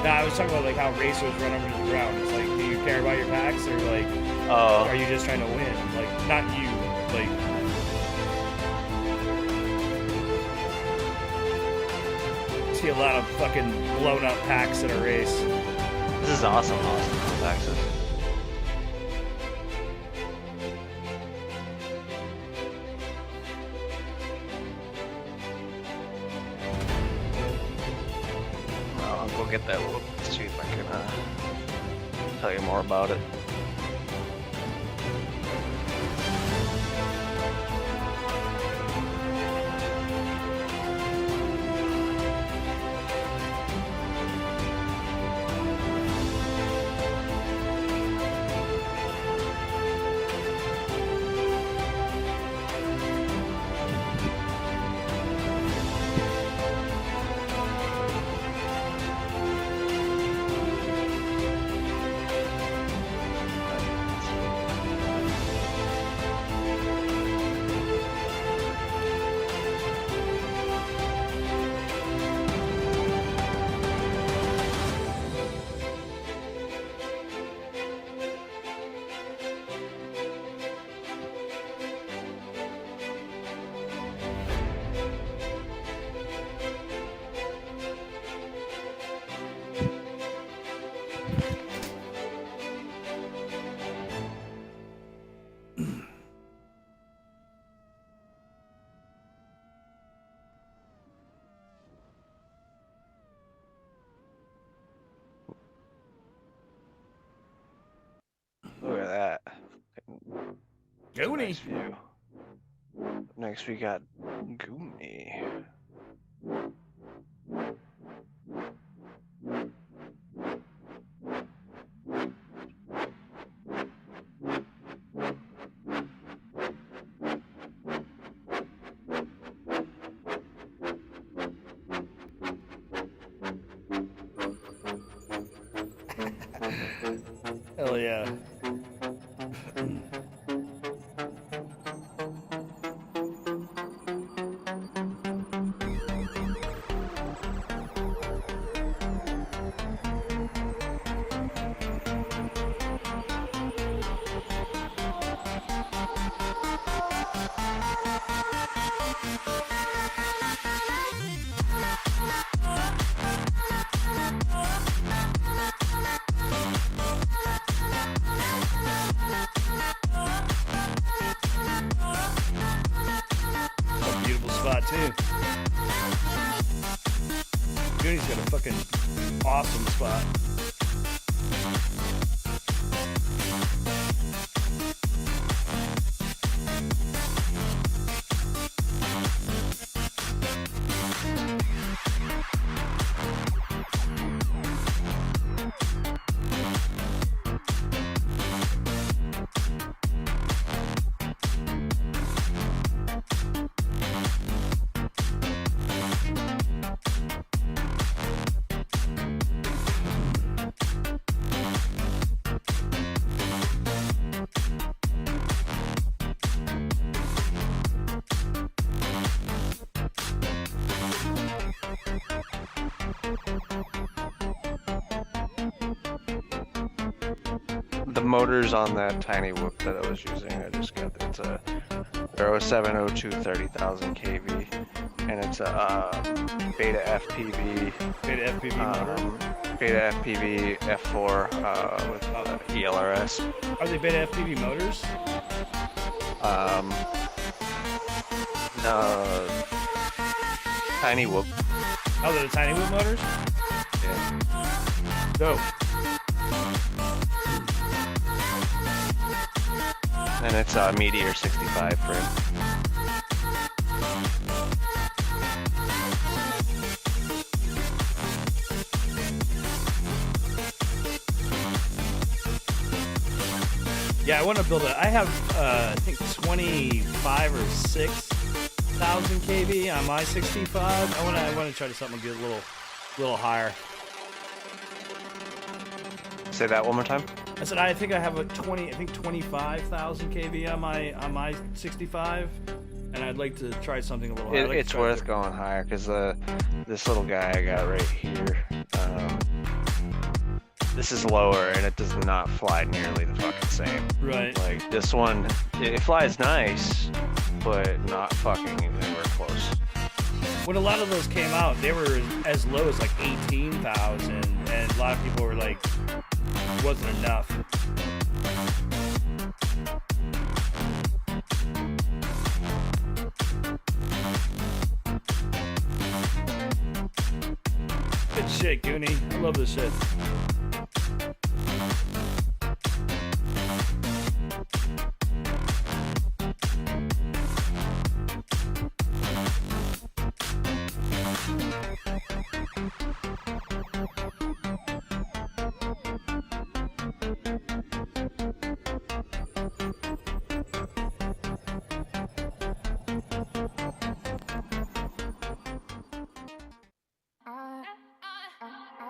Nah, I was talking about like how racers run over to the ground. It's like, do you care about your packs or like, are you just trying to win? Like, not you, like. See a lot of fucking blown up packs in a race. This is awesome access. I'll go get that little, see if I can tell you more about it. Goonie. Next we got Goonie. Hell yeah. Spot too. Goonie's got a fucking awesome spot. The motors on that tiny whoop that I was using, I just got it's a 0702 30,000 kV, and it's a Beta FPV. Beta FPV motor. Beta FPV F4 with ELRS. Are they Beta FPV motors? Tiny whoop. Oh, they're the tiny whoop motors? Yeah. Dope. And it's a Meteor 65 frame. Yeah, I want to build it. I have, I think 25 or 6,000 kV on my 65. I want to try to something get a little higher. Say that one more time. I said I think I have 25,000 kV on my 65, and I'd like to try something a little higher. It's worth going higher because this little guy I got right here, this is lower and it does not fly nearly the fucking same. Right. Like this one, it flies nice, but not fucking anywhere close. When a lot of those came out, they were as low as like 18,000, and a lot of people were like, it wasn't enough. Good shit, Goonie. I love this shit.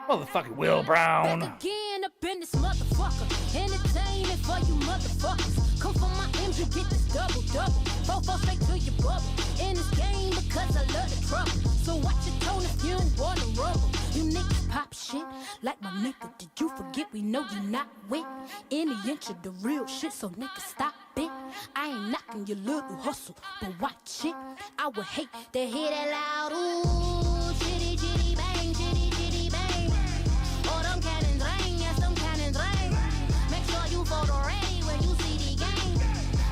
Motherfucking Will Brown. Again up in this motherfucker. Entertaining for you motherfuckers. Come for my MG, get this double. Fofo straight to your bubble. In this game because I love the trouble. So watch your tone if you don't wanna rumble. You niggas pop shit like my nigga. Did you forget we know you not with any inch of the real shit? So niggas stop it. I ain't knocking your little hustle, but watch it. I would hate to hear that loud ooh, chitty chitty bang, chitty chitty bang. Oh, them cannons ring, yes, them cannons ring. Make sure you photo ready when you see the game.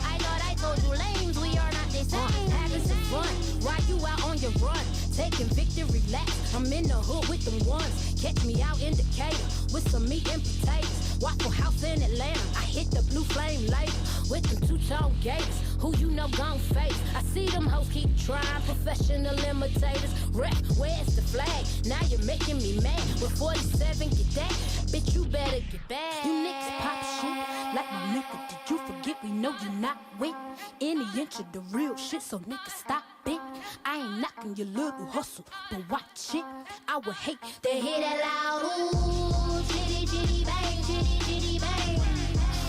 I thought I told you lames, we are not the same. Having some fun while you out on your run. Taking victory laps, I'm in the hood with them ones. Catch me out in Decatur, with some meat and potatoes. Waffle House in Atlanta. I hit the blue flame later with them two-tone gates. Who you know gon' face? I see them hoes keep trying. Professional imitators. Rep, where's the flag? Now you're making me mad. With 47, get that? Bitch, you better get back. You niggas pop shit like my nigga. Did you forget we know you not with any inch of the real shit? So niggas stop it. I ain't knocking your little hustle, but watch it. I would hate to hear that loud. Ooh, chitty chitty bang, chitty chitty bang.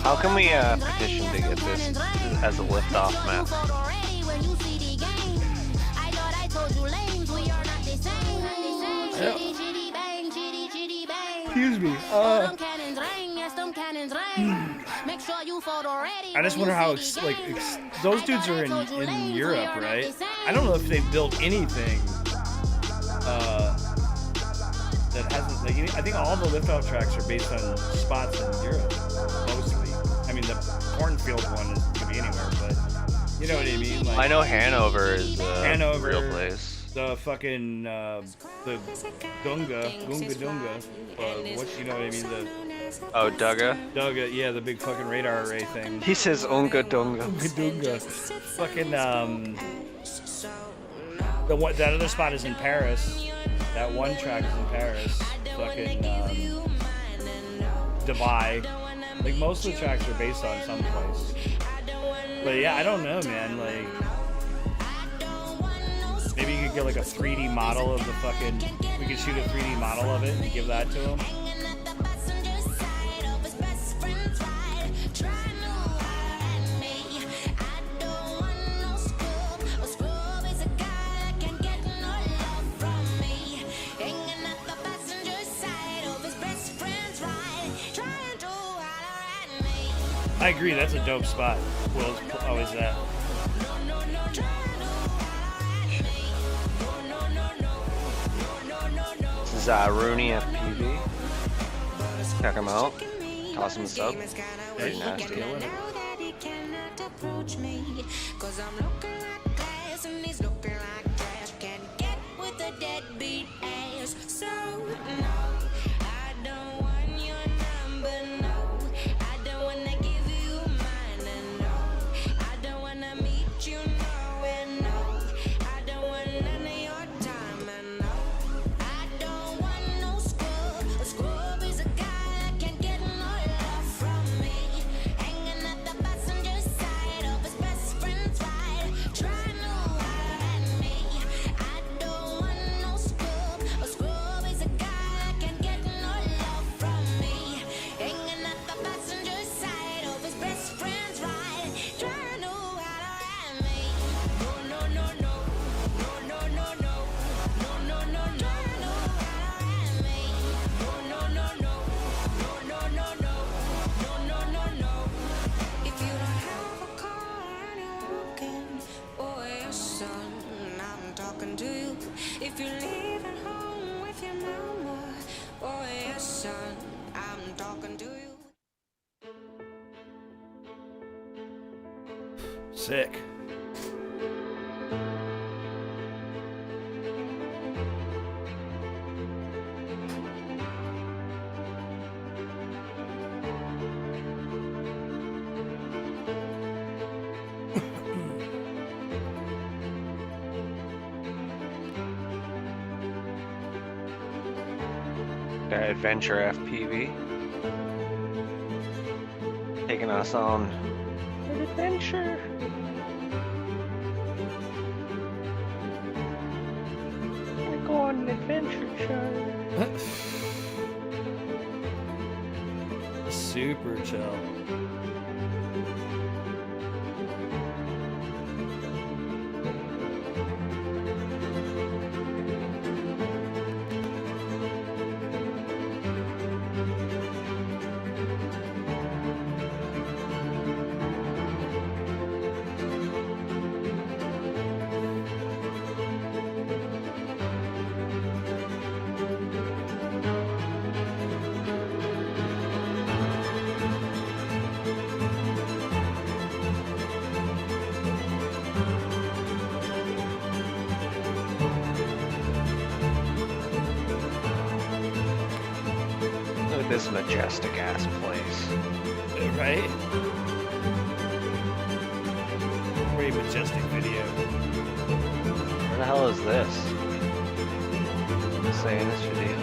How can we petition to get this as a liftoff map? Excuse me. I just wonder how those dudes are in Europe, right? I don't know if they've built anything that hasn't. Like, I think all the liftoff tracks are based on spots in Europe, mostly. I mean, the cornfield one is could be anywhere, but you know what I mean. Like, I know Hanover is a real place. The fucking the Dunga. What you know what I mean? Dugga, yeah, the big fucking radar array thing. He says Unga Dunga. Dunga. Fucking that other spot is in Paris. That one track is in Paris. Fucking Dubai. Like most of the tracks are based on some place. But yeah, I don't know, man. Like maybe you could get like a 3D model of the fucking. We could shoot a 3D model of it and give that to him. I agree, that's a dope spot. Will's always that. This is Rooney FPV. Check him out. Toss him a sub. Very nasty. Sick. Adventure FPV. Taking us on an adventure. We're going on an adventure, Charlie. Super chill. this majestic ass place. Right? Very majestic video. Where the hell is this? Say in this video.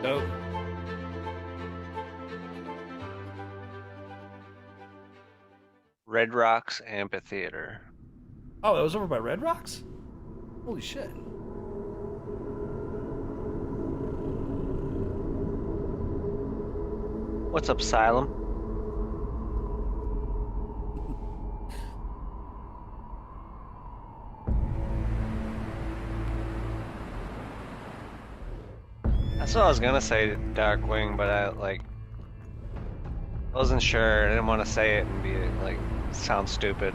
Dope. Red Rocks Amphitheater. Oh, that was over by Red Rocks? Holy shit. What's up, Asylum? That's what I was gonna say to Darkwing, but I wasn't sure. I didn't want to say it and be like sound stupid.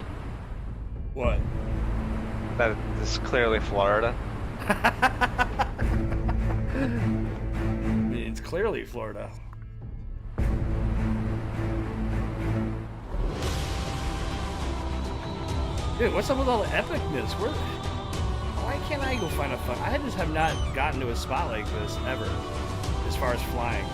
What? That this is clearly Florida. I mean, it's clearly Florida. Dude, what's up with all the epicness? Why can't I go find a fuck? I just have not gotten to a spot like this ever, as far as flying.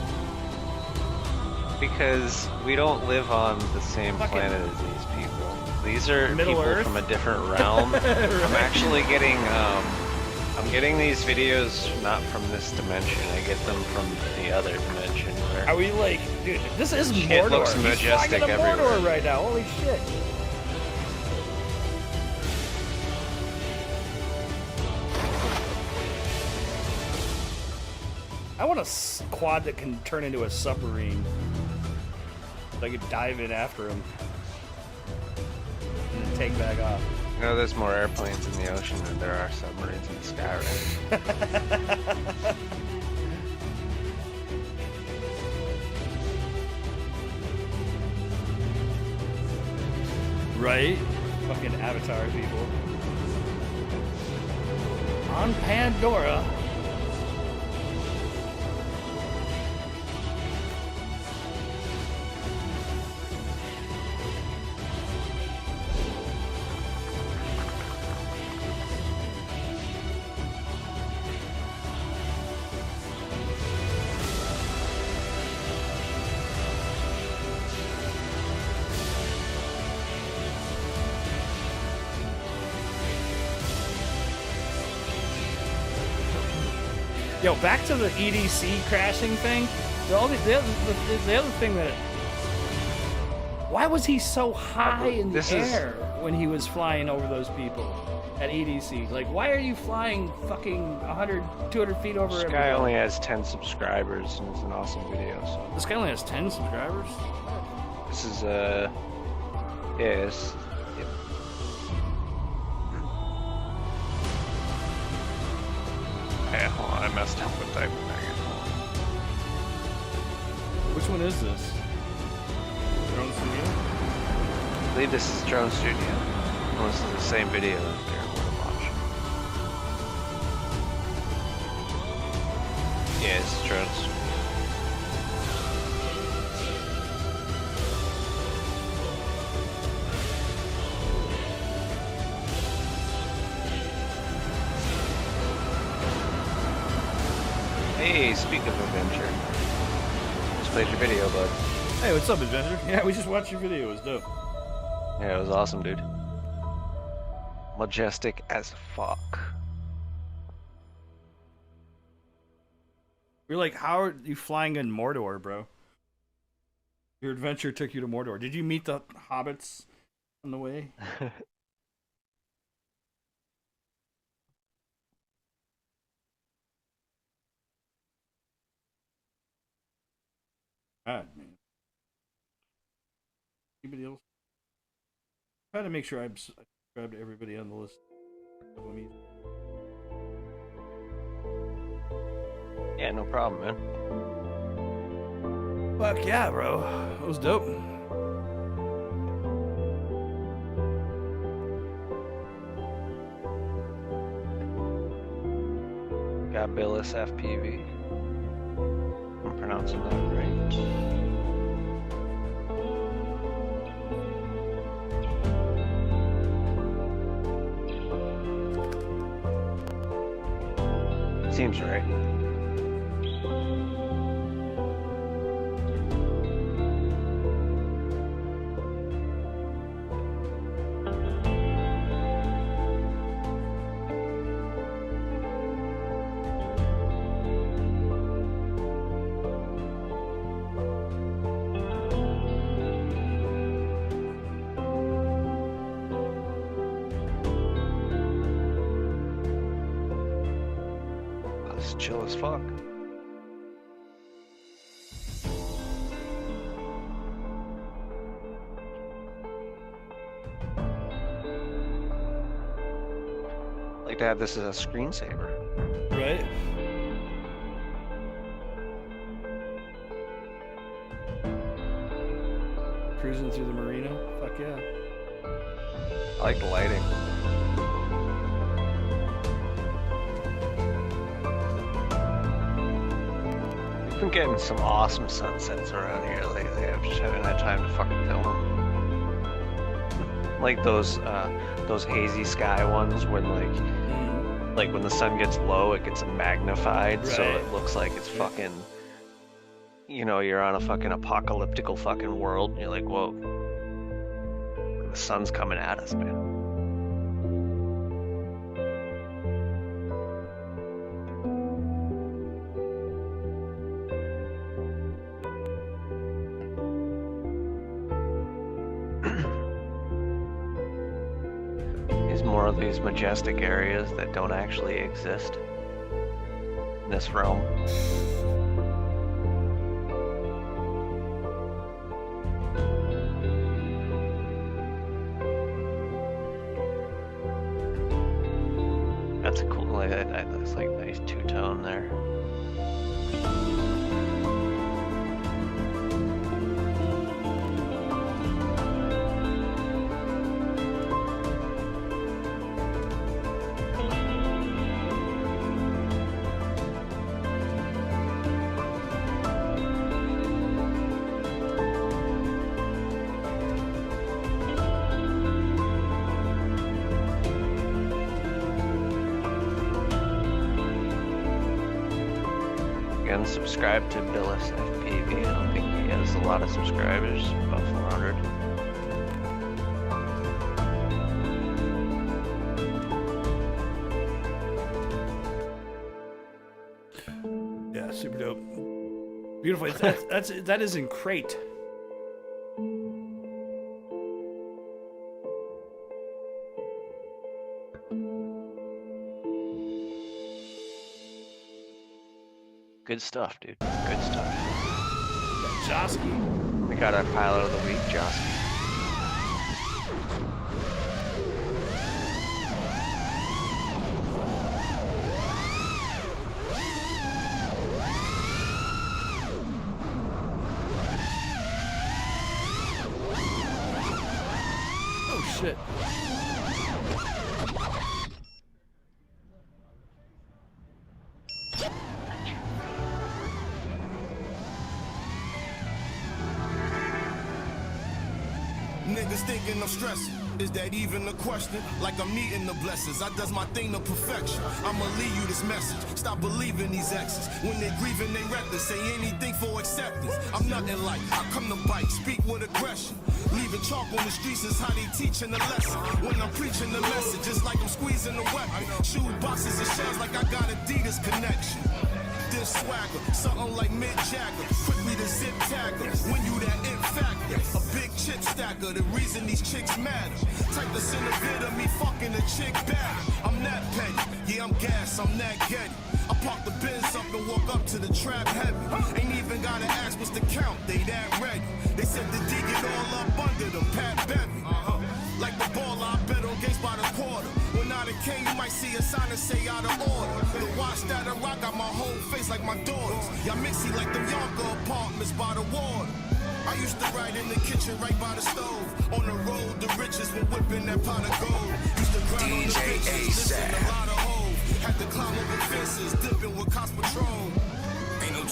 Because we don't live on the same planet as these people. These are people Earth? from a different realm. Right. I'm actually getting, I'm getting these videos not from this dimension. I get them from the other dimension. Where Are we like, dude, this is shit Mordor. looks He's majestic flying into everywhere. Mordor right now, holy shit. I want a quad that can turn into a submarine. So I could dive in after him. And then take back off. You know, there's more airplanes in the ocean than there are submarines in the sky, right? Right? Fucking Avatar people. On Pandora. Yo, back to the EDC crashing thing. The other thing that... Why was he so high in the air when he was flying over those people at EDC? Like, why are you flying fucking 100, 200 feet over This everybody? guy only has 10 subscribers and it's an awesome video. So. This guy only has 10 subscribers? This is, yes. Hey, hold on, I messed up with typing again. Which one is this? Drone Studio? I believe this is Drone Studio. Well, this is the same video that you're going to watch. Yeah, it's Drone Studio. Hey, speak of adventure. Just played your video, bud. Hey, what's up, Adventure? Yeah, we just watched your video. It was dope. Yeah, it was awesome, dude. Majestic as fuck. You're like, how are you flying in Mordor, bro? Your adventure took you to Mordor. Did you meet the hobbits on the way? God, man. Anybody else? Try to make sure I subscribe to everybody on the list. Yeah, no problem, man. Fuck yeah, bro. That was dope. got Billis FPV. I'm pronouncing that right. Seems right. It's chill as fuck. Like to have this as a screensaver. Right? Cruising through the marina? Fuck yeah. I like the lighting. We've been getting some awesome sunsets around here lately. I've just haven't had time to fucking film them. Like those hazy sky ones when like when the sun gets low, it gets magnified, so it looks like it's fucking, you know, you're on a fucking apocalyptical fucking world. And you're like, whoa, the sun's coming at us, man. More of these majestic areas that don't actually exist in this realm. That's a cool, like, that's like nice two-tone there. Again, subscribe to Billis FPV. I don't think he has a lot of subscribers, about 400. Yeah, super dope. Beautiful. That is in crate. Good stuff, dude. Good stuff. Josky. We got our pilot of the week, Josky. Oh shit. Niggas thinking I'm stressing. Is that even a question? Like I'm needing the blessings. I does my thing to perfection. I'ma leave you this message. Stop believing these exes. When they grieving, they reckless. Say anything for acceptance. I'm nothing like I come to bite, speak with aggression. Leaving chalk on the streets is how they teaching the lesson. When I'm preaching the message, it's like I'm squeezing the weapon. Shoot boxes and shells like I got Adidas connection. This swagger, something like Mick Jagger. Quickly the zip tagger. When you that it factor, a big chip stacker. The reason these chicks matter. Type to send a vid of me fucking a chick back. I'm that petty, yeah I'm gas, I'm that getty. I park the Benz up and walk up to the trap heavy. Ain't even gotta ask what's the count, they that ready. They said the D get all up under them, Pat Bevy. Like the baller, I bet on games by the quarter. When I the king, you might see a sign and say out of order. The watch that I rock got my whole face like my daughters. Y'all mixy like them Yonker apartments by the water. I used to ride in the kitchen right by the stove. On the road, the riches when whipping that pot of gold. Used to grind on the bitches, listen a lot of hoes. Had to climb over fences, dipping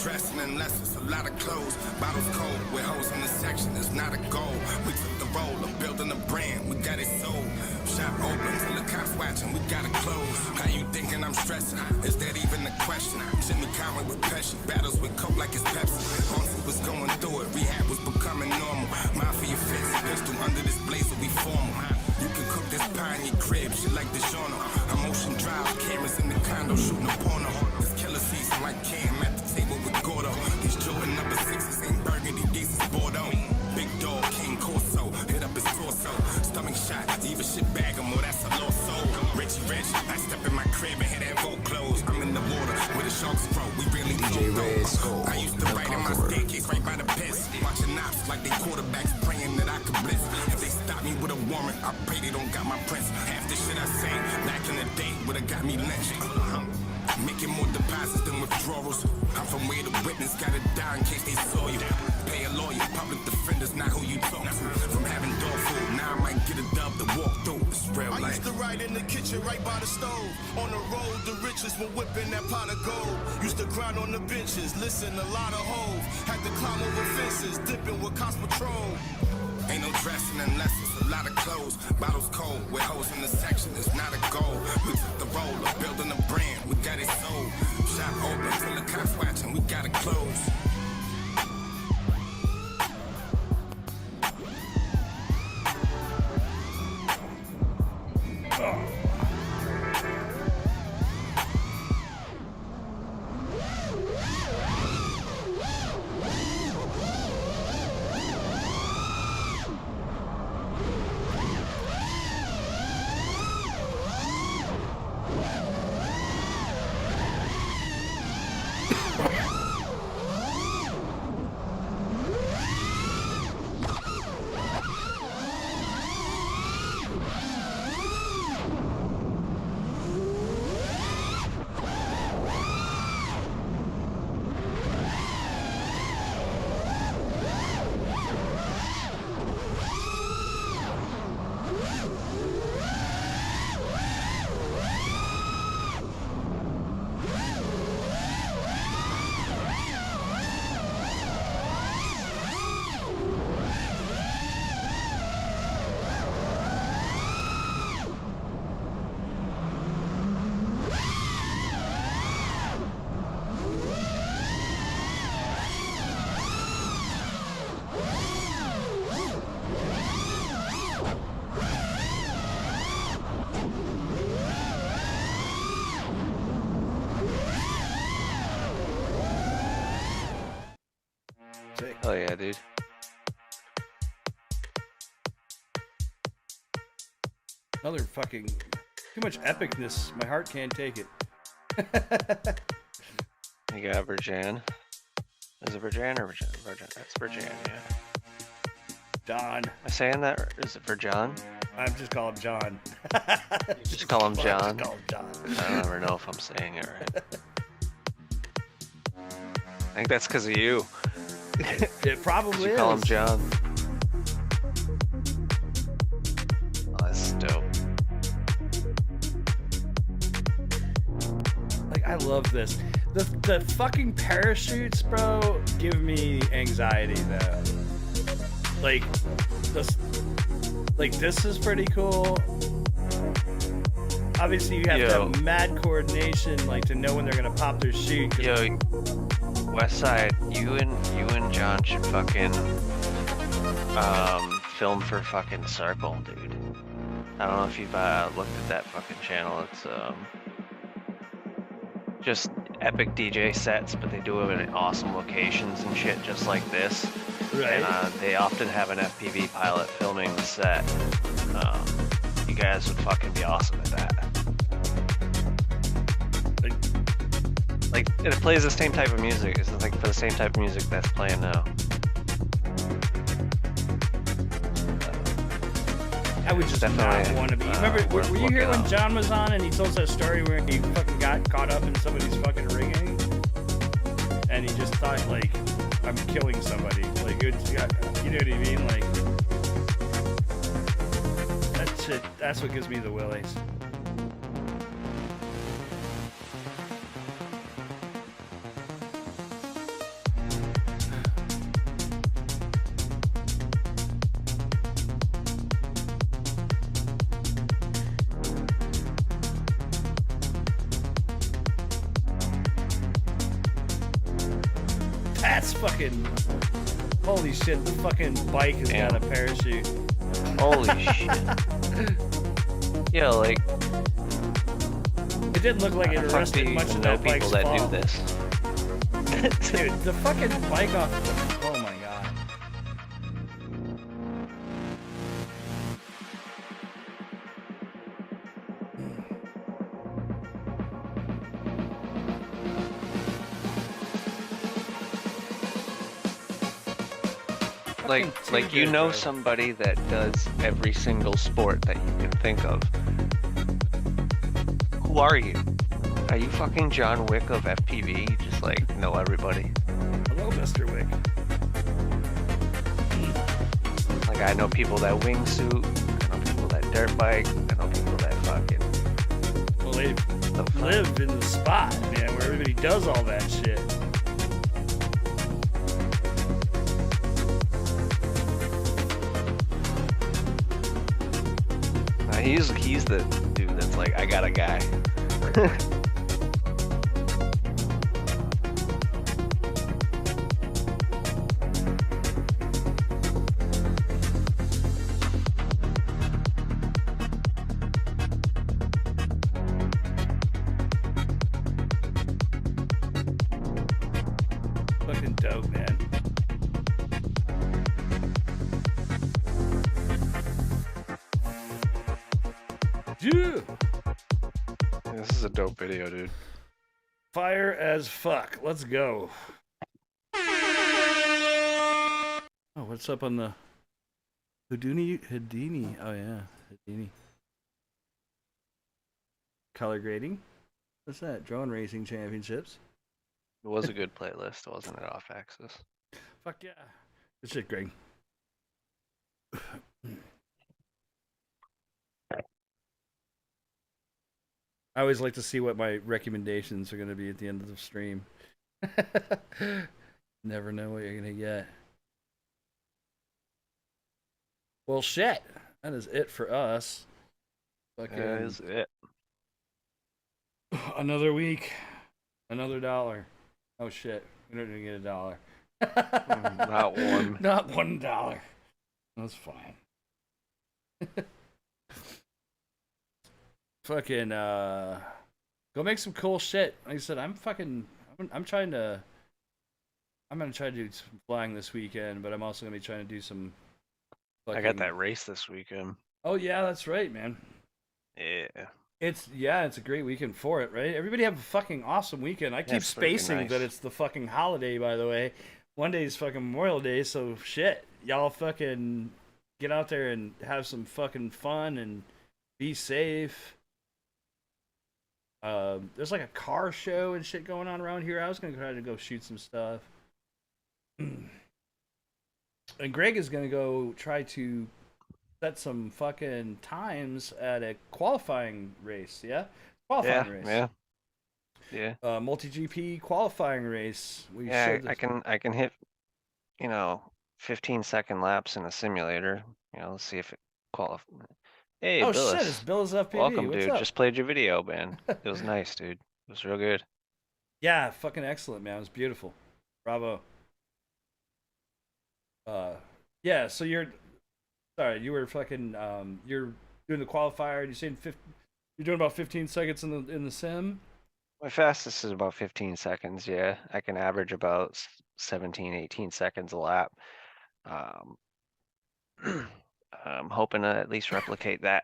dressing unless it's a lot of clothes. Bottles cold with hoes in the section. It's not a goal. We took the role of building a brand. We got it sold. Shop open till the cops watching. We gotta close. How you thinking I'm stressing? Is that even the question? Jimmy Conway with passion. Battles with coke like it's Pepsi. Auntie was going through it. Rehab was becoming normal. Mafia fits. Pistol under this blazer. We formal. You can cook this pie in your crib. Shit like the genre. Emotion drive. Cameras in the condo shooting a porno. It's killer season like Cam at the table with Gordo. These Jordan number 6s ain't burgundy. These is Bordeaux. Big dog, King Corso. Hit up his torso. Stomach shot. Even shit bag him. Oh, that's a lost soul. Richie Rich. I step in my crib and hit that vote close. I'm in the water where the sharks grow. We really DJ Red Skull. I used to write in my staircase right by the piss. Watching ops like they quarterbacks praying that I could blitz. If they stop me with a warrant, I pray they don't got my prints. Half the shit I say back in the day would've got me lynched. Making more deposits than withdrawals. I'm from where the witness gotta die in case they saw you. Pay a lawyer, public defender's not who you talk to. From having dog food, now I might get a dub to walk through. It's real life. I used to ride in the kitchen right by the stove. On the road, the richest were whipping that pot of gold. Used to grind on the benches, listen, a lot of hoes. Had to climb over fences, dipping with cops patrol. Ain't no dressing unless it's a lot of clothes. Bottles cold with hoes in the section. It's not a goal. We took the role of building a brand. We got it sold. Shop open till the cops watching. We gotta close. Oh yeah, dude. Another fucking too much epicness. My heart can't take it. You got Virgin. Is it Virgin or Virgin? Virgin. That's Virgin, yeah. John. Am I saying that? Or is it for John? I'm just call him John. Just call him John. Just call him John. I don't ever know if I'm saying it right. I think that's because of you. It probably is. Call him John. Oh, that's dope. Like, I love this. The fucking parachutes, bro, give me anxiety though. Like this is pretty cool. Obviously, you have to have mad coordination, like to know when they're gonna pop their chute. Yo, Westside, you and John should fucking film for fucking Circle, dude. I don't know if you've looked at that fucking channel. It's just epic DJ sets, but they do it in awesome locations and shit, just like this. Right. And they often have an FPV pilot filming the set. You guys would fucking be awesome at that. Like it plays the same type of music. It's like for the same type of music that's playing now. I would just not want to be. Remember, were you here when John was on and he told us that story where he fucking got caught up in somebody's fucking rigging? And he just thought, like, I'm killing somebody. Like, you know what I mean? Like, that shit, that's what gives me the willies. That's fucking... Holy shit, the fucking bike has got a parachute. Holy shit. Yeah, like... It didn't look like it arrested much of that bike's people that fall. do this. Dude, the fucking bike off the... Oh my god. Like you know somebody that does every single sport that you can think of. Who are you? Are you fucking John Wick of FPV? You just like know everybody. Hello, Mr. Wick. Like I know people that wingsuit, I know people that dirt bike, I know people that fucking... Well, they live in the spot, man, where everybody does all that shit. He's the dude that's like, I got a guy. Fucking dope, man. Yeah. This is a dope video, dude. Fire as fuck. Let's go. Oh, what's up on the Houdini? Oh yeah, Houdini. Color grading. What's that? Drone racing championships. It was a good playlist, wasn't it? Off axis. Fuck yeah. Good shit, Greg. I always like to see what my recommendations are going to be at the end of the stream. Never know what you're going to get. Well, shit. That is it for us. Fucking... That is it. Another week. Another dollar. Oh, shit. We don't even get $1. Not one. Not $1. That's fine. Fucking go make some cool shit. Like I said, I'm gonna try to do some flying this weekend, but I'm also gonna be trying to do some I got that race this weekend. Oh yeah, that's right, man. Yeah. It's a great weekend for it, right? Everybody have a fucking awesome weekend. I keep spacing that it's the fucking holiday, by the way. One day is fucking Memorial Day, so shit. Y'all fucking get out there and have some fucking fun and be safe. There's like a car show and shit going on around here. I was gonna try to go shoot some stuff. And Greg is gonna go try to set some fucking times at a qualifying race, yeah? Qualifying race. Yeah. Multi GP qualifying race. I can hit 15-second laps in a simulator. Let's see if it qualifies. Hey, oh Billis. shit, it's Billis FPV. Welcome, What's dude. up? Just played your video, man. It was nice, dude. It was real good. Yeah, fucking excellent, man. It was beautiful. Bravo. Yeah, so you were fucking you're doing the qualifier and you're saying you're doing about 15 seconds in the sim? My fastest is about 15 seconds, yeah. I can average about 17, 18 seconds a lap. I'm hoping to at least replicate that.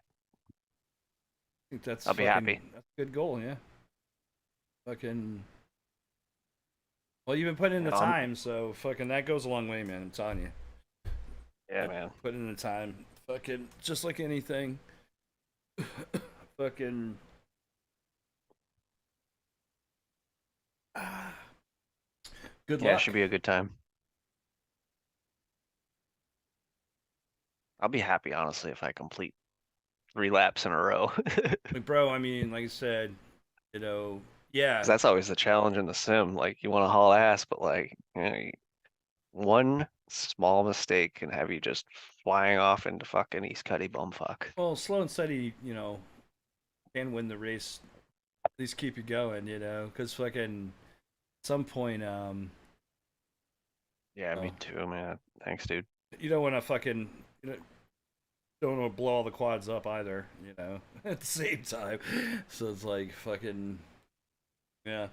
I think I'll be happy. That's a good goal, yeah. Fucking. Well, you've been putting in the time, so fucking that goes a long way, man. I'm telling you. Yeah, man. Put in the time. Fucking just like anything. Fucking. Good luck. Yeah, it should be a good time. I'll be happy, honestly, if I complete 3 laps in a row. Like, bro, I mean, like I said, yeah. 'Cause that's always the challenge in the sim. Like, you want to haul ass, but like, one small mistake can have you just flying off into fucking East Cuddy bumfuck. Well, slow and steady, can win the race. At least keep you going, because fucking at some point, Yeah, me too, man. Thanks, dude. You don't want to fucking, don't want to blow all the quads up either, at the same time. So it's like fucking, yeah.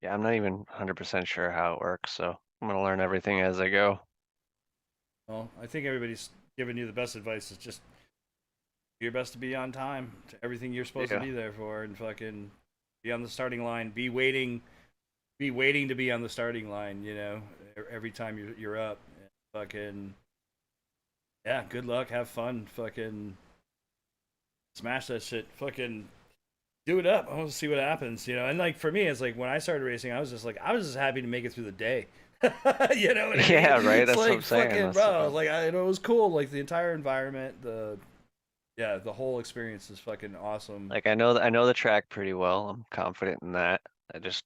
Yeah, I'm not even 100% sure how it works, so I'm gonna learn everything as I go. Well, I think everybody's giving you the best advice is just do your best to be on time to everything you're supposed to be there for, and fucking be on the starting line. Be waiting to be on the starting line. Every time you're up. And fucking yeah. Good luck. Have fun. Fucking smash that shit. Fucking do it up. I want to see what happens. And like for me, it's like when I started racing, I was just happy to make it through the day. You know what I mean? Yeah, right. It's That's like, what I'm saying. Fucking, bro, like it was cool. Like the entire environment, the whole experience is fucking awesome. Like I know the track pretty well. I'm confident in that. I just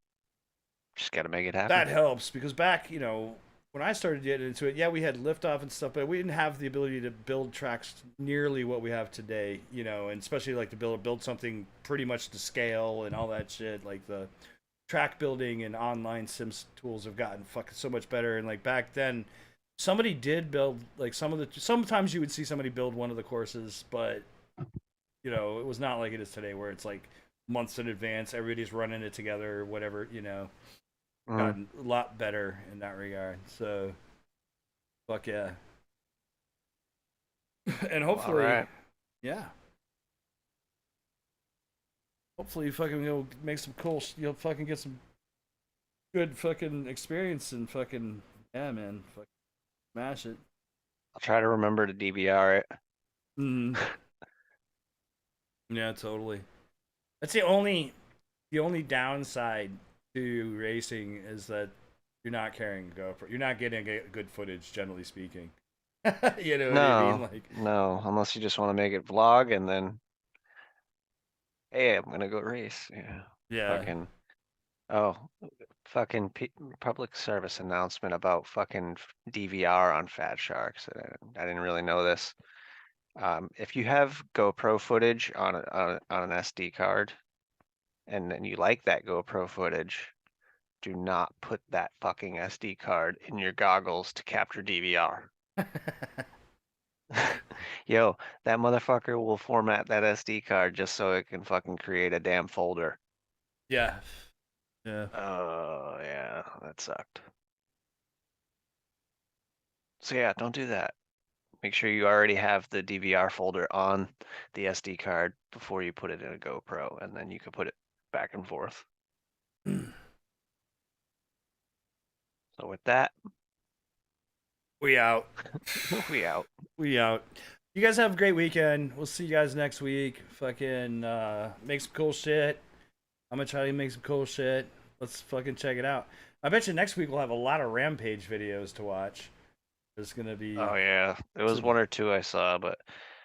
gotta make it happen. That helps because back, when I started getting into it, we had liftoff and stuff, but we didn't have the ability to build tracks nearly what we have today. And especially like to build something pretty much to scale and all that shit. Like the track building and online sims tools have gotten fucking so much better. And like back then, somebody did build like sometimes you would see somebody build one of the courses, but it was not like it is today where it's like months in advance, everybody's running it together or whatever, gotten a lot better in that regard. So fuck yeah. And hopefully hopefully you fucking make some cool you'll fucking get some good fucking experience and fucking man, fucking smash it. I'll try to remember to DVR it. Yeah, totally. That's the only downside to racing is that you're not carrying a GoPro. You're not getting good footage, generally speaking. You know what I mean? Like, no, unless you just want to make it vlog and then, hey, I'm gonna go race. Yeah. Fucking public service announcement about fucking DVR on Fat Sharks. I didn't really know this. If you have GoPro footage on an SD card, and then you like that GoPro footage, do not put that fucking SD card in your goggles to capture DVR. Yo, that motherfucker will format that SD card just so it can fucking create a damn folder. Yeah. Yeah. Oh, yeah, that sucked. So yeah, don't do that. Make sure you already have the DVR folder on the SD card before you put it in a GoPro, and then you can put it back and forth. So with that, we out. We out. We out. You guys have a great weekend. We'll see you guys next week. Fucking make some cool shit. I'm gonna try to make some cool shit. Let's fucking check it out. I bet you next week we'll have a lot of Rampage videos to watch. There's gonna be. Oh yeah, there was one or two I saw, but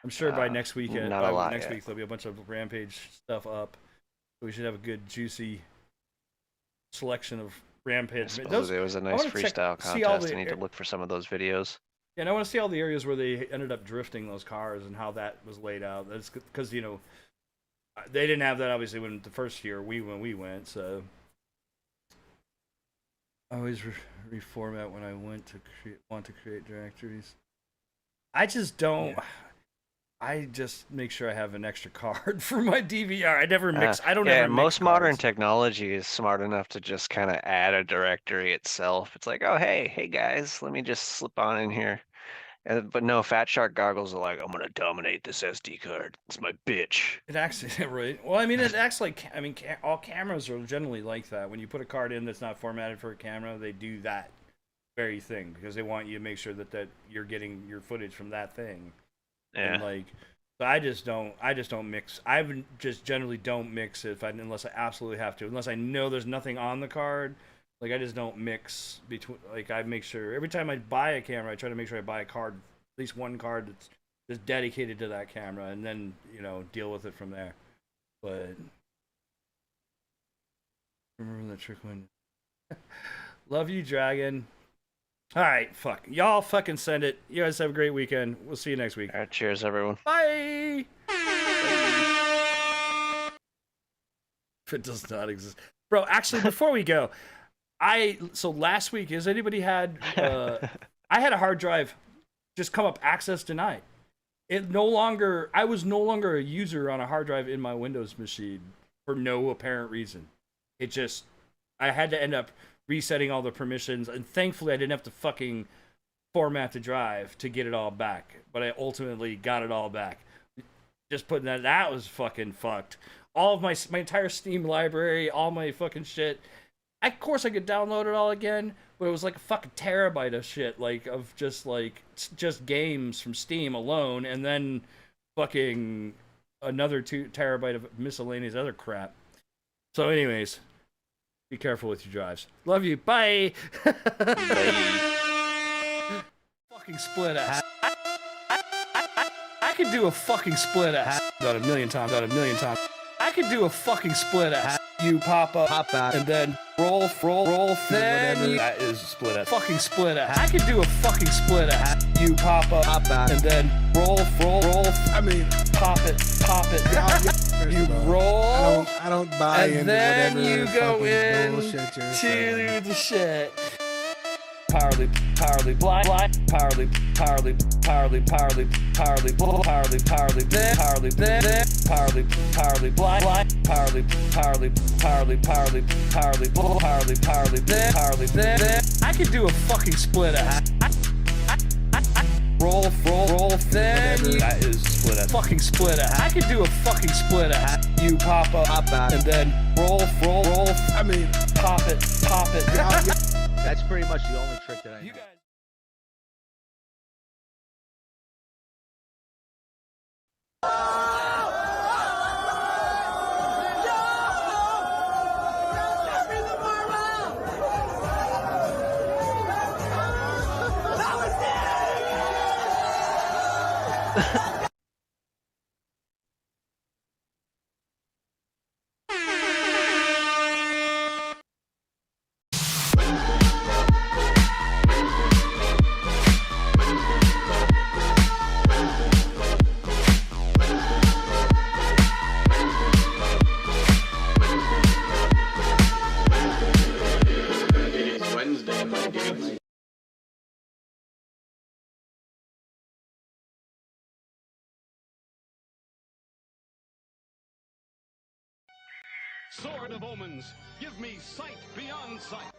I'm sure by next weekend, not a lot next yet. week there'll be a bunch of Rampage stuff up. We should have a good juicy selection of Rampage. There was a nice freestyle contest. I need to look for some of those videos. Yeah, and I want to see all the areas where they ended up drifting those cars and how that was laid out. That's because they didn't have that obviously when the first year when we went. So I always reformat when I want to create directories. I just don't. Yeah. I just make sure I have an extra card for my DVR. I never mix. I don't. Yeah, ever most mix modern cards. Technology is smart enough to just kind of add a directory itself. It's like, oh hey guys, let me just slip on in here. But no, Fat Shark goggles are like, I'm gonna dominate this SD card. It's my bitch. It acts right. Well, I mean, it acts like all cameras are generally like that. When you put a card in that's not formatted for a camera, they do that very thing because they want you to make sure that you're getting your footage from that thing. Yeah. And like, so I just don't mix. I just generally don't mix it unless I absolutely have to. Unless I know there's nothing on the card. Like I just don't mix between. Like I make sure every time I buy a camera, I try to make sure I buy a card, at least one card that's just dedicated to that camera, and then deal with it from there. But remember that trick one. Love you, Dragon. All right, fuck y'all. Fucking send it. You guys have a great weekend. We'll see you next week. All right, cheers, everyone. Bye. If it does not exist, bro. Actually, before we go. So last week, has anybody had? I had a hard drive just come up access denied. I was no longer a user on a hard drive in my Windows machine for no apparent reason. I had to end up resetting all the permissions, and thankfully I didn't have to fucking format the drive to get it all back. But I ultimately got it all back. Just putting that was fucking fucked. All of my entire Steam library, all my fucking shit. Of course I could download it all again, but it was like a fucking terabyte of shit, of just games from Steam alone, and then fucking another 2 terabyte of miscellaneous other crap. So anyways, be careful with your drives. Love you. Bye. Bye. Fucking split ass. I could do a fucking split ass. About a million times. I could do a fucking split ass. You pop out, and then roll, then that is split ass. Fucking split ass. I could do a fucking split ass. You pop out, and then roll. I mean, pop it. You roll. I don't buy into then whatever you go in bullshit you're saying. to the shit. Powerly, blind, powerly, then, powerly, blind, powerly, then. I could do a fucking split ass. Roll, then. That is split ass. Fucking split ass. I could do a fucking split ass. You pop out, and then roll. I mean, pop it. That's pretty much the only trick that I know. It's Wednesday, my dudes. Sword of Omens, give me sight beyond sight.